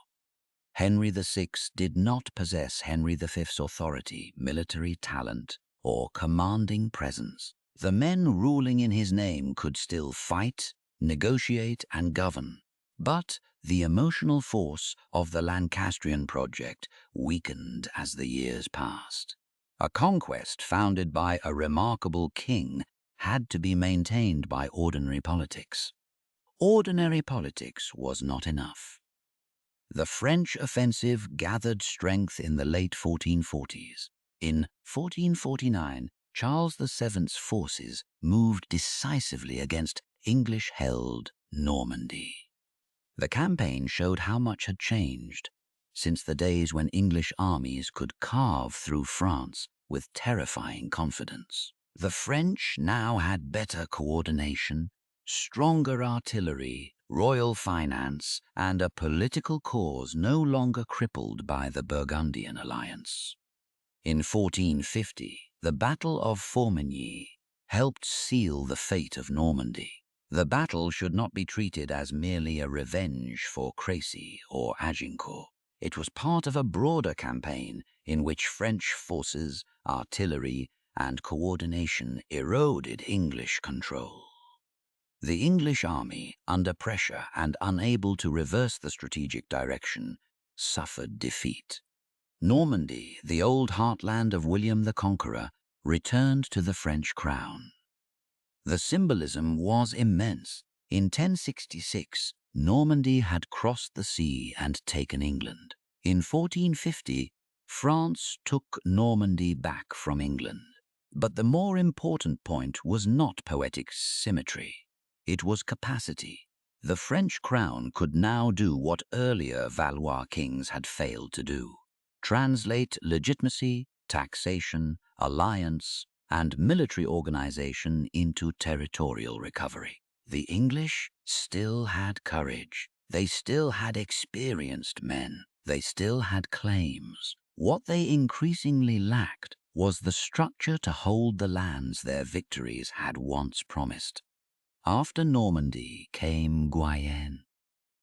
Henry VI did not possess Henry V's authority, military talent, or commanding presence. The men ruling in his name could still fight, negotiate, and govern. But the emotional force of the Lancastrian project weakened as the years passed. A conquest founded by a remarkable king had to be maintained by ordinary politics. Ordinary politics was not enough. The French offensive gathered strength in the late 1440s. In 1449, Charles VII's forces moved decisively against English-held Normandy. The campaign showed how much had changed since the days when English armies could carve through France with terrifying confidence. The French now had better coordination, stronger artillery, royal finance, and a political cause no longer crippled by the Burgundian alliance. In 1450, the Battle of Formigny helped seal the fate of Normandy. The battle should not be treated as merely a revenge for Crécy or Agincourt. It was part of a broader campaign in which French forces, artillery, and coordination eroded English control. The English army, under pressure and unable to reverse the strategic direction, suffered defeat. Normandy, the old heartland of William the Conqueror, returned to the French crown. The symbolism was immense. In 1066, Normandy had crossed the sea and taken England. In 1450, France took Normandy back from England. But the more important point was not poetic symmetry. It was capacity. The French crown could now do what earlier Valois kings had failed to do: translate legitimacy, taxation, alliance, and military organization into territorial recovery. The English still had courage. They still had experienced men. They still had claims. What they increasingly lacked was the structure to hold the lands their victories had once promised. After Normandy came Guyenne.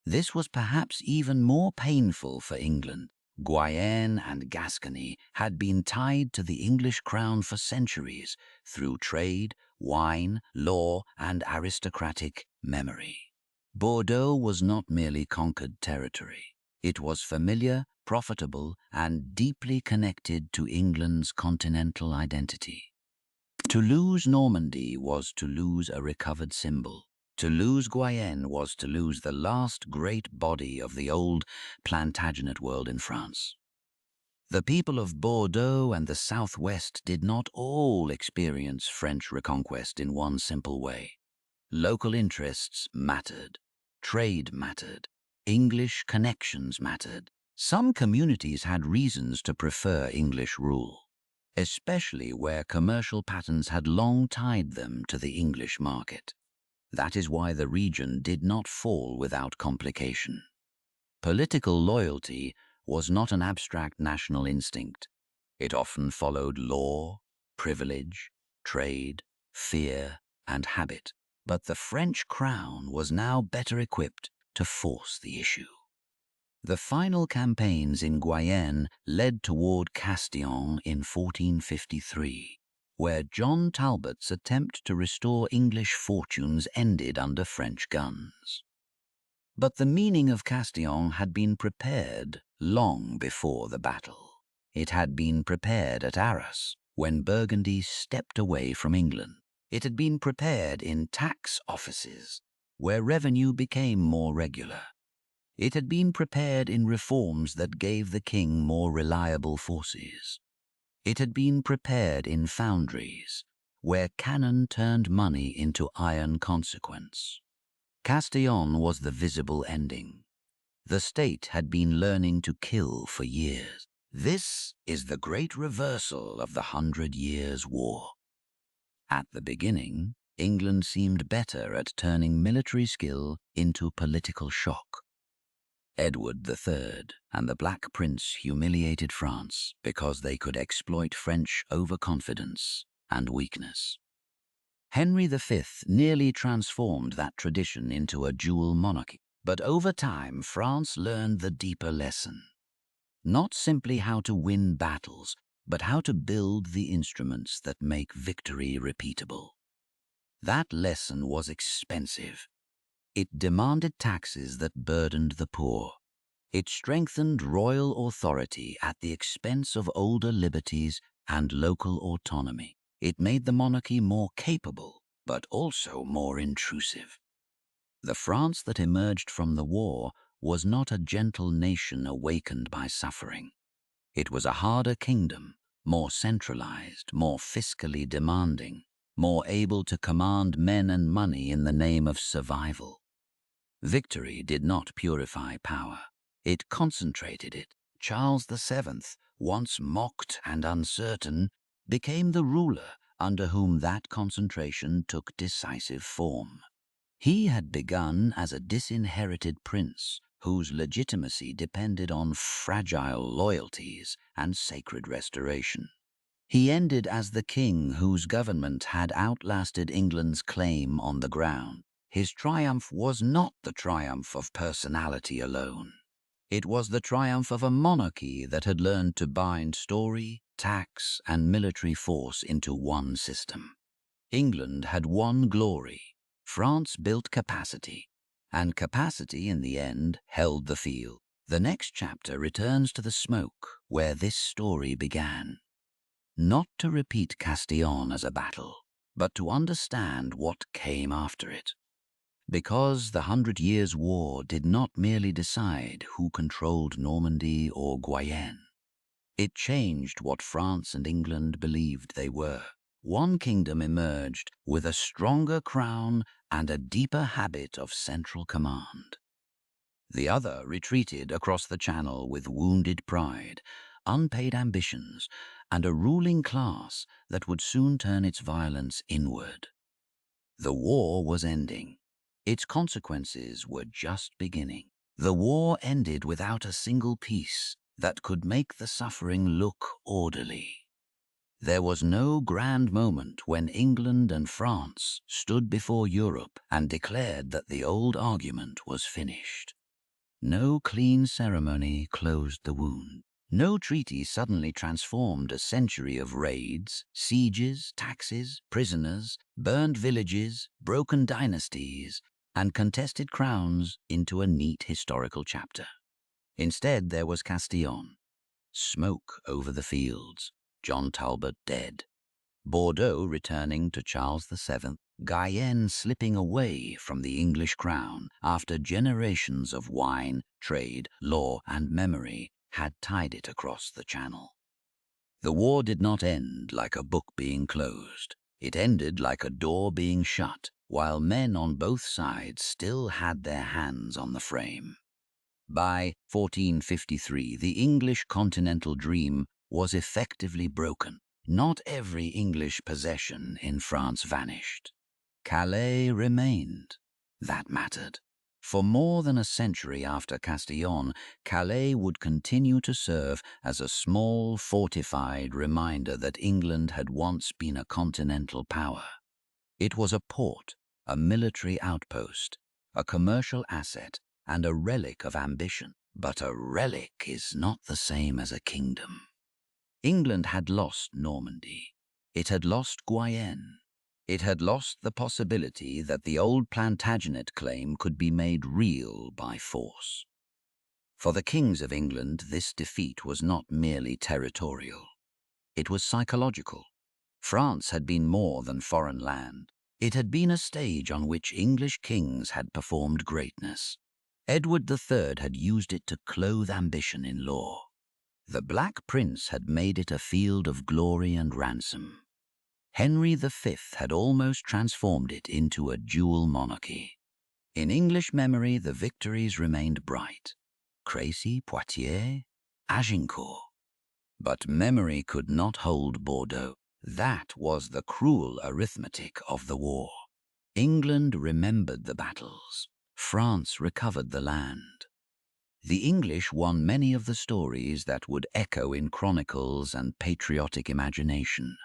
This was perhaps even more painful for England. Guyenne and Gascony had been tied to the English crown for centuries through trade, wine, law, and aristocratic memory. Bordeaux was not merely conquered territory. It was familiar, profitable, and deeply connected to England's continental identity. To lose Normandy was to lose a recovered symbol. To lose Guyenne was to lose the last great body of the old Plantagenet world in France. The people of Bordeaux and the southwest did not all experience French reconquest in one simple way. Local interests mattered. Trade mattered. English connections mattered. Some communities had reasons to prefer English rule, especially where commercial patterns had long tied them to the English market. That is why the region did not fall without complication. Political loyalty was not an abstract national instinct. It often followed law, privilege, trade, fear, and habit. But the French crown was now better equipped to force the issue. The final campaigns in Guyenne led toward Castillon in 1453, where John Talbot's attempt to restore English fortunes ended under French guns. But the meaning of Castillon had been prepared long before the battle. It had been prepared at Arras, when Burgundy stepped away from England. It had been prepared in tax offices, where revenue became more regular. It had been prepared in reforms that gave the king more reliable forces. It had been prepared in foundries, where cannon turned money into iron consequence. Castillon was the visible ending. The state had been learning to kill for years. This is the great reversal of the 100 Years' War. At the beginning, England seemed better at turning military skill into political shock. Edward III and the Black Prince humiliated France because they could exploit French overconfidence and weakness. Henry V nearly transformed that tradition into a dual monarchy, but over time France learned the deeper lesson. Not simply how to win battles, but how to build the instruments that make victory repeatable. That lesson was expensive. It demanded taxes that burdened the poor. It strengthened royal authority at the expense of older liberties and local autonomy. It made the monarchy more capable, but also more intrusive. The France that emerged from the war was not a gentle nation awakened by suffering. It was a harder kingdom, more centralized, more fiscally demanding, more able to command men and money in the name of survival. Victory did not purify power. It concentrated it. Charles VII, once mocked and uncertain, became the ruler under whom that concentration took decisive form. He had begun as a disinherited prince whose legitimacy depended on fragile loyalties and sacred restoration. He ended as the king whose government had outlasted England's claim on the ground. His triumph was not the triumph of personality alone. It was the triumph of a monarchy that had learned to bind story, tax, and military force into one system. England had won glory. France built capacity, and capacity in the end held the field. The next chapter returns to the smoke where this story began. Not to repeat Castillon as a battle, but to understand what came after it. Because the 100 Years' War did not merely decide who controlled Normandy or Guyenne. It changed what France and England believed they were. One kingdom emerged with a stronger crown and a deeper habit of central command. The other retreated across the Channel with wounded pride, unpaid ambitions, and a ruling class that would soon turn its violence inward. The war was ending. Its consequences were just beginning. The war ended without a single peace that could make the suffering look orderly. There was no grand moment when England and France stood before Europe and declared that the old argument was finished. No clean ceremony closed the wound. No treaty suddenly transformed a century of raids, sieges, taxes, prisoners, burned villages, broken dynasties, and contested crowns into a neat historical chapter. Instead, there was Castillon, smoke over the fields, John Talbot dead, Bordeaux returning to Charles VII, Guyenne slipping away from the English crown after generations of wine, trade, law, and memory had tied it across the Channel. The war did not end like a book being closed. It ended like a door being shut, while men on both sides still had their hands on the frame. By 1453, the English continental dream was effectively broken. Not every English possession in France vanished. Calais remained. That mattered. For more than a century after Castillon, Calais would continue to serve as a small, fortified reminder that England had once been a continental power. It was a port, a military outpost, a commercial asset, and a relic of ambition. But a relic is not the same as a kingdom. England had lost Normandy. It had lost Guyenne. It had lost the possibility that the old Plantagenet claim could be made real by force. For the kings of England, this defeat was not merely territorial. It was psychological. France had been more than foreign land. It had been a stage on which English kings had performed greatness. Edward III had used it to clothe ambition in law. The Black Prince had made it a field of glory and ransom. Henry V had almost transformed it into a dual monarchy. In English memory, the victories remained bright. Crécy, Poitiers, Agincourt. But memory could not hold Bordeaux. That was the cruel arithmetic of the war. England remembered the battles. France recovered the land. The English won many of the stories that would echo in chronicles and patriotic imagination.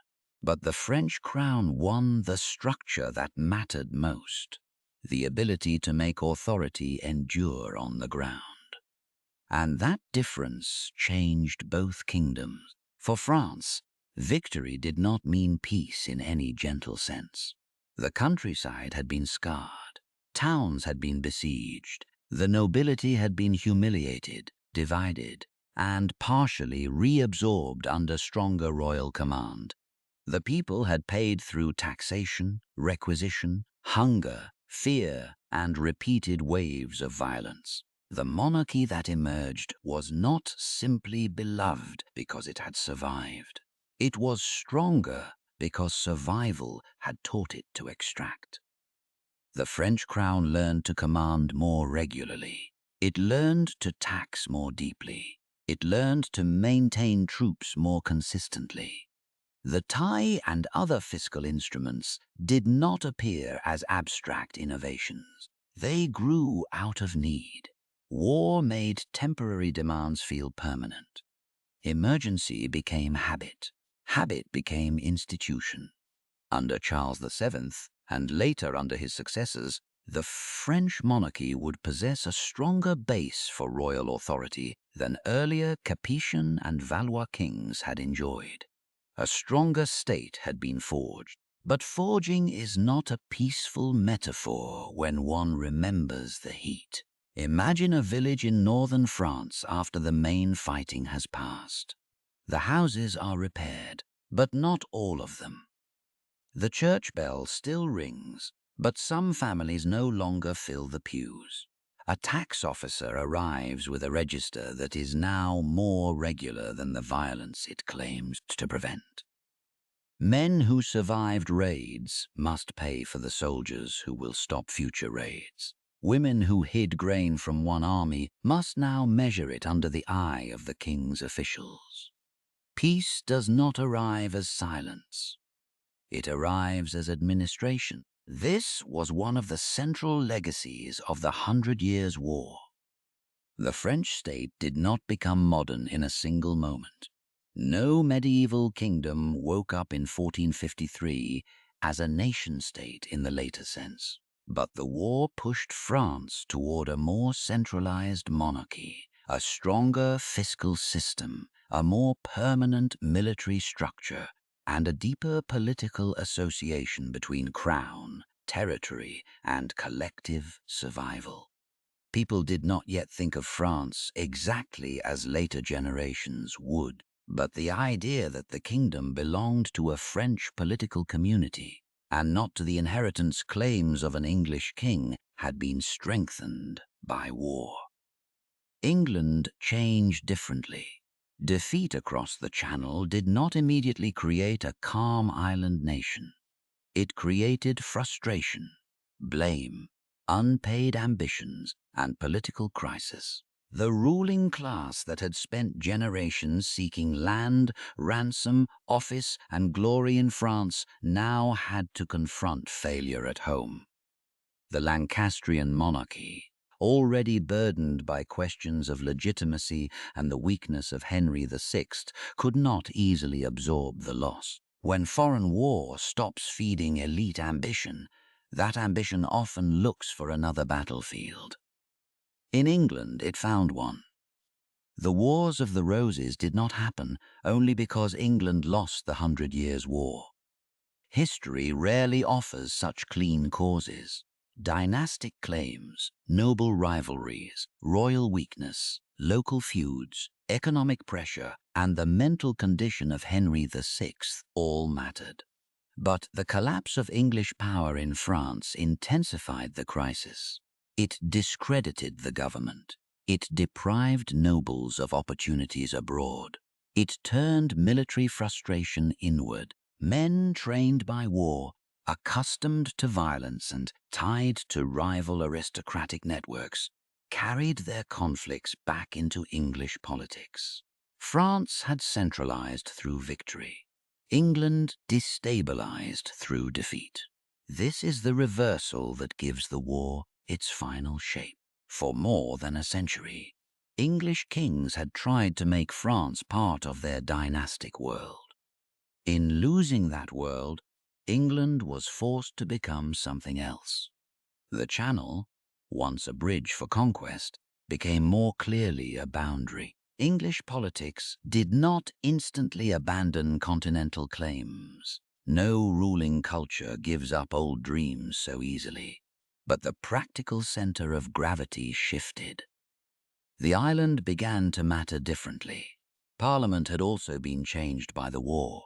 But the French crown won the structure that mattered most, the ability to make authority endure on the ground. And that difference changed both kingdoms. For France, victory did not mean peace in any gentle sense. The countryside had been scarred. Towns had been besieged. The nobility had been humiliated, divided, and partially reabsorbed under stronger royal command. The people had paid through taxation, requisition, hunger, fear, and repeated waves of violence. The monarchy that emerged was not simply beloved because it had survived. It was stronger because survival had taught it to extract. The French crown learned to command more regularly. It learned to tax more deeply. It learned to maintain troops more consistently. The taille and other fiscal instruments did not appear as abstract innovations. They grew out of need. War made temporary demands feel permanent. Emergency became habit. Habit became institution. Under Charles VII, and later under his successors, the French monarchy would possess a stronger base for royal authority than earlier Capetian and Valois kings had enjoyed. A stronger state had been forged. But forging is not a peaceful metaphor when one remembers the heat. Imagine a village in northern France after the main fighting has passed. The houses are repaired, but not all of them. The church bell still rings, but some families no longer fill the pews. A tax officer arrives with a register that is now more regular than the violence it claims to prevent. Men who survived raids must pay for the soldiers who will stop future raids. Women who hid grain from one army must now measure it under the eye of the king's officials. Peace does not arrive as silence. It arrives as administration. This was one of the central legacies of the 100 Years' War. The French state did not become modern in a single moment. No medieval kingdom woke up in 1453 as a nation-state in the later sense. But the war pushed France toward a more centralized monarchy, a stronger fiscal system, a more permanent military structure, and a deeper political association between crown, territory, and collective survival. People did not yet think of France exactly as later generations would, but the idea that the kingdom belonged to a French political community and not to the inheritance claims of an English king had been strengthened by war. England changed differently. Defeat across the Channel did not immediately create a calm island nation. It created frustration, blame, unpaid ambitions, and political crisis. The ruling class that had spent generations seeking land, ransom, office, and glory in France now had to confront failure at home. The Lancastrian monarchy, already burdened by questions of legitimacy and the weakness of Henry VI, could not easily absorb the loss. When foreign war stops feeding elite ambition, that ambition often looks for another battlefield. In England, it found one. The Wars of the Roses did not happen only because England lost the 100 Years' War. History rarely offers such clean causes. Dynastic claims, noble rivalries, royal weakness, local feuds, economic pressure, and the mental condition of Henry VI all mattered. But the collapse of English power in France intensified the crisis. It discredited the government. It deprived nobles of opportunities abroad. It turned military frustration inward. Men trained by war, accustomed to violence and tied to rival aristocratic networks, carried their conflicts back into English politics. France had centralized through victory. England destabilized through defeat. This is the reversal that gives the war its final shape. For more than a century, English kings had tried to make France part of their dynastic world. In losing that world, England was forced to become something else. The Channel, once a bridge for conquest, became more clearly a boundary. English politics did not instantly abandon continental claims. No ruling culture gives up old dreams so easily. But the practical center of gravity shifted. The island began to matter differently. Parliament had also been changed by the war.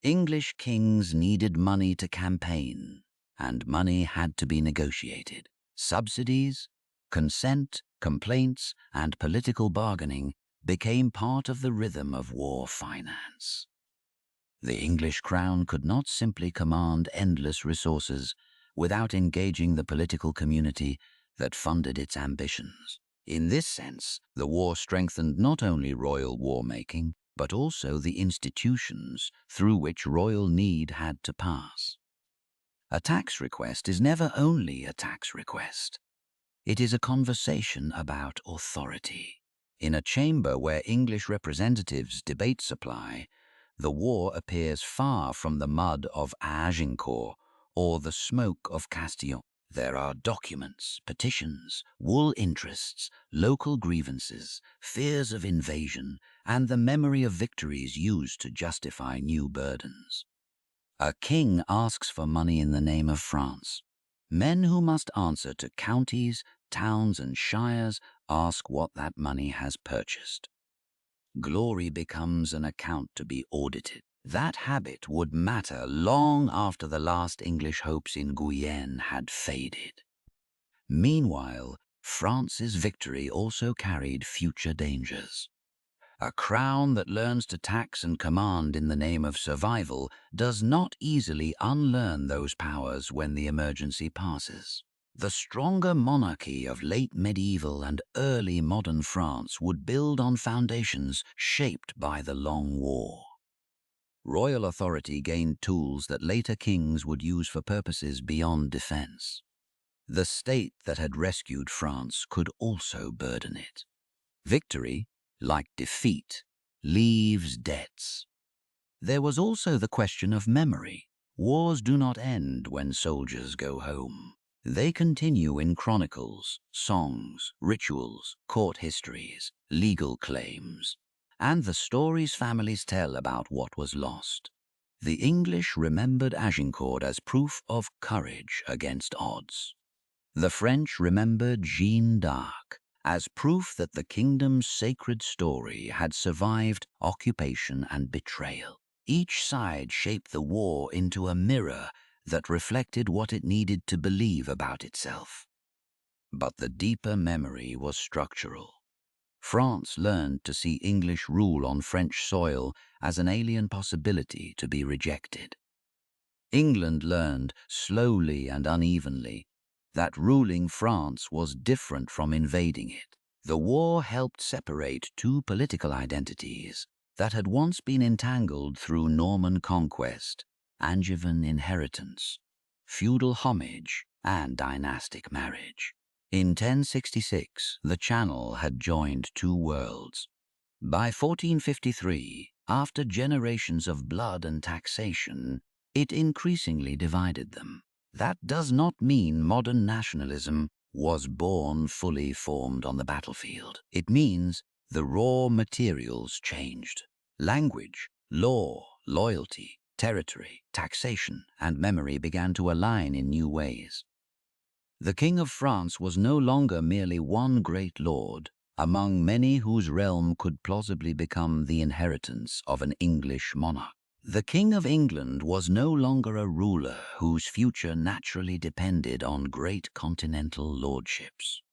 English kings needed money to campaign, and money had to be negotiated. Subsidies, consent, complaints, and political bargaining became part of the rhythm of war finance. The English crown could not simply command endless resources without engaging the political community that funded its ambitions. In this sense, the war strengthened not only royal war-making, but also the institutions through which royal need had to pass. A tax request is never only a tax request. It is a conversation about authority. In a chamber where English representatives debate supply, the war appears far from the mud of Agincourt or the smoke of Castillon. There are documents, petitions, wool interests, local grievances, fears of invasion, and the memory of victories used to justify new burdens. A king asks for money in the name of France. Men who must answer to counties, towns, and shires ask what that money has purchased. Glory becomes an account to be audited. That habit would matter long after the last English hopes in Guyenne had faded. Meanwhile, France's victory also carried future dangers. A crown that learns to tax and command in the name of survival does not easily unlearn those powers when the emergency passes. The stronger monarchy of late medieval and early modern France would build on foundations shaped by the Long War. Royal authority gained tools that later kings would use for purposes beyond defense. The state that had rescued France could also burden it. Victory, like defeat, leaves debts. There was also the question of memory. Wars do not end when soldiers go home. They continue in chronicles, songs, rituals, court histories, legal claims, and the stories families tell about what was lost. The English remembered Agincourt as proof of courage against odds. The French remembered Jeanne d'Arc as proof that the kingdom's sacred story had survived occupation and betrayal. Each side shaped the war into a mirror that reflected what it needed to believe about itself. But the deeper memory was structural. France learned to see English rule on French soil as an alien possibility to be rejected. England learned, slowly and unevenly, that ruling France was different from invading it. The war helped separate two political identities that had once been entangled through Norman conquest, Angevin inheritance, feudal homage, and dynastic marriage. In 1066, the Channel had joined two worlds. By 1453, after generations of blood and taxation, it increasingly divided them. That does not mean modern nationalism was born fully formed on the battlefield. It means the raw materials changed. Language, law, loyalty, territory, taxation, and memory began to align in new ways. The King of France was no longer merely one great lord, among many whose realm could plausibly become the inheritance of an English monarch. The King of England was no longer a ruler whose future naturally depended on great continental lordships.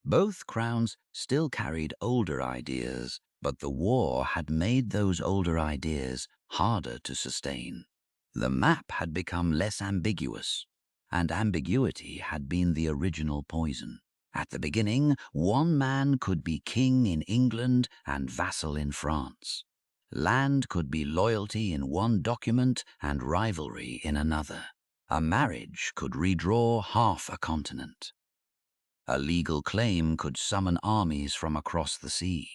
Both crowns still carried older ideas, but the war had made those older ideas harder to sustain. The map had become less ambiguous, and ambiguity had been the original poison. At the beginning, one man could be king in England and vassal in France. Land could be loyalty in one document and rivalry in another. A marriage could redraw half a continent. A legal claim could summon armies from across the sea.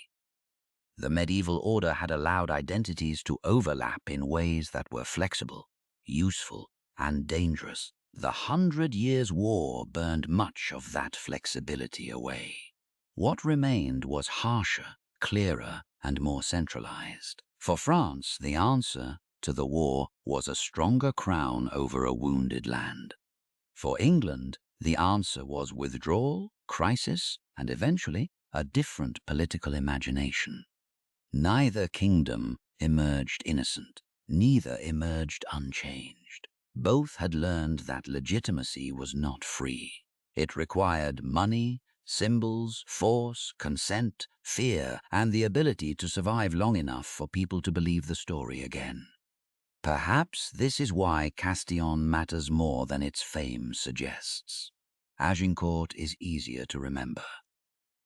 The medieval order had allowed identities to overlap in ways that were flexible, useful, and dangerous. The 100 Years' War burned much of that flexibility away. What remained was harsher, clearer, and more centralized. For France, the answer to the war was a stronger crown over a wounded land. For England, the answer was withdrawal, crisis, and eventually a different political imagination. Neither kingdom emerged innocent, neither emerged unchanged. Both had learned that legitimacy was not free. It required money, symbols, force, consent, fear, and the ability to survive long enough for people to believe the story again. Perhaps this is why Castillon matters more than its fame suggests. Agincourt is easier to remember.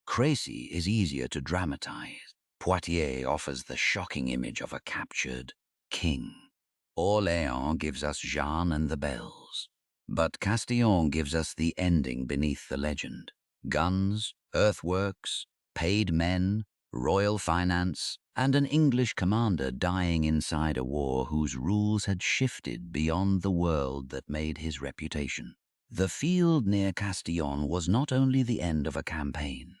Crécy is easier to dramatize. Poitiers offers the shocking image of a captured king. Orléans gives us Jeanne and the bells. But Castillon gives us the ending beneath the legend. Guns, earthworks, paid men, royal finance, and an English commander dying inside a war whose rules had shifted beyond the world that made his reputation. The field near Castillon was not only the end of a campaign.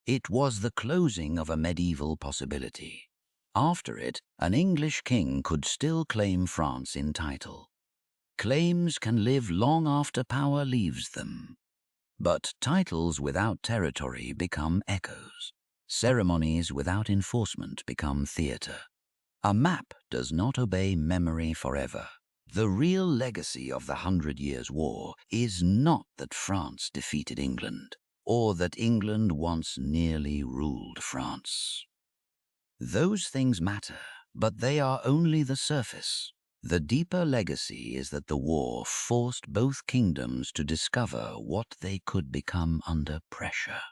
It was the closing of a medieval possibility. After it, an English king could still claim France in title. Claims can live long after power leaves them. But titles without territory become echoes. Ceremonies without enforcement become theater. A map does not obey memory forever. The real legacy of the 100 Years' War is not that France defeated England, or that England once nearly ruled France. Those things matter, but they are only the surface. The deeper legacy is that the war forced both kingdoms to discover what they could become under pressure.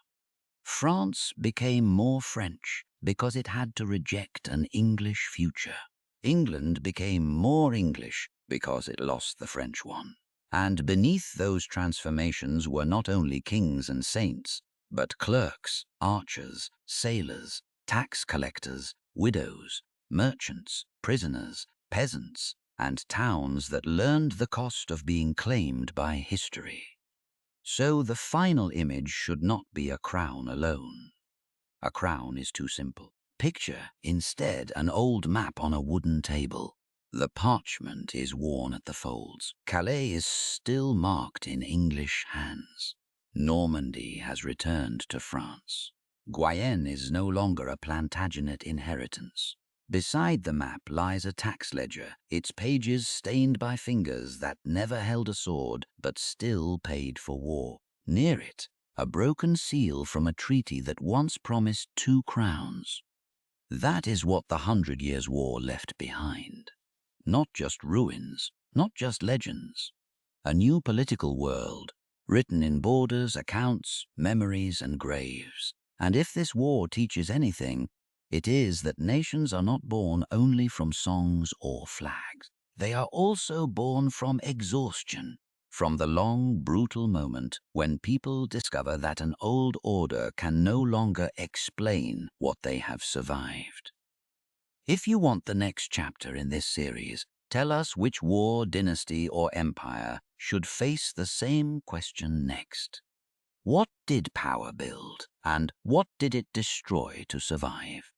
France became more French because it had to reject an English future. England became more English because it lost the French one. And beneath those transformations were not only kings and saints, but clerks, archers, sailors, tax collectors, widows, merchants, prisoners, peasants, and towns that learned the cost of being claimed by history. So the final image should not be a crown alone. A crown is too simple. Picture, instead, an old map on a wooden table. The parchment is worn at the folds. Calais is still marked in English hands. Normandy has returned to France. Guyenne is no longer a Plantagenet inheritance. Beside the map lies a tax ledger, its pages stained by fingers that never held a sword but still paid for war. Near it, a broken seal from a treaty that once promised 2 crowns. That is what the 100 Years' War left behind. Not just ruins, not just legends. A new political world, written in borders, accounts, memories, and graves. And if this war teaches anything, it is that nations are not born only from songs or flags. They are also born from exhaustion, from the long, brutal moment when people discover that an old order can no longer explain what they have survived. If you want the next chapter in this series, tell us which war, dynasty, or empire should face the same question next. What did power build, and what did it destroy to survive?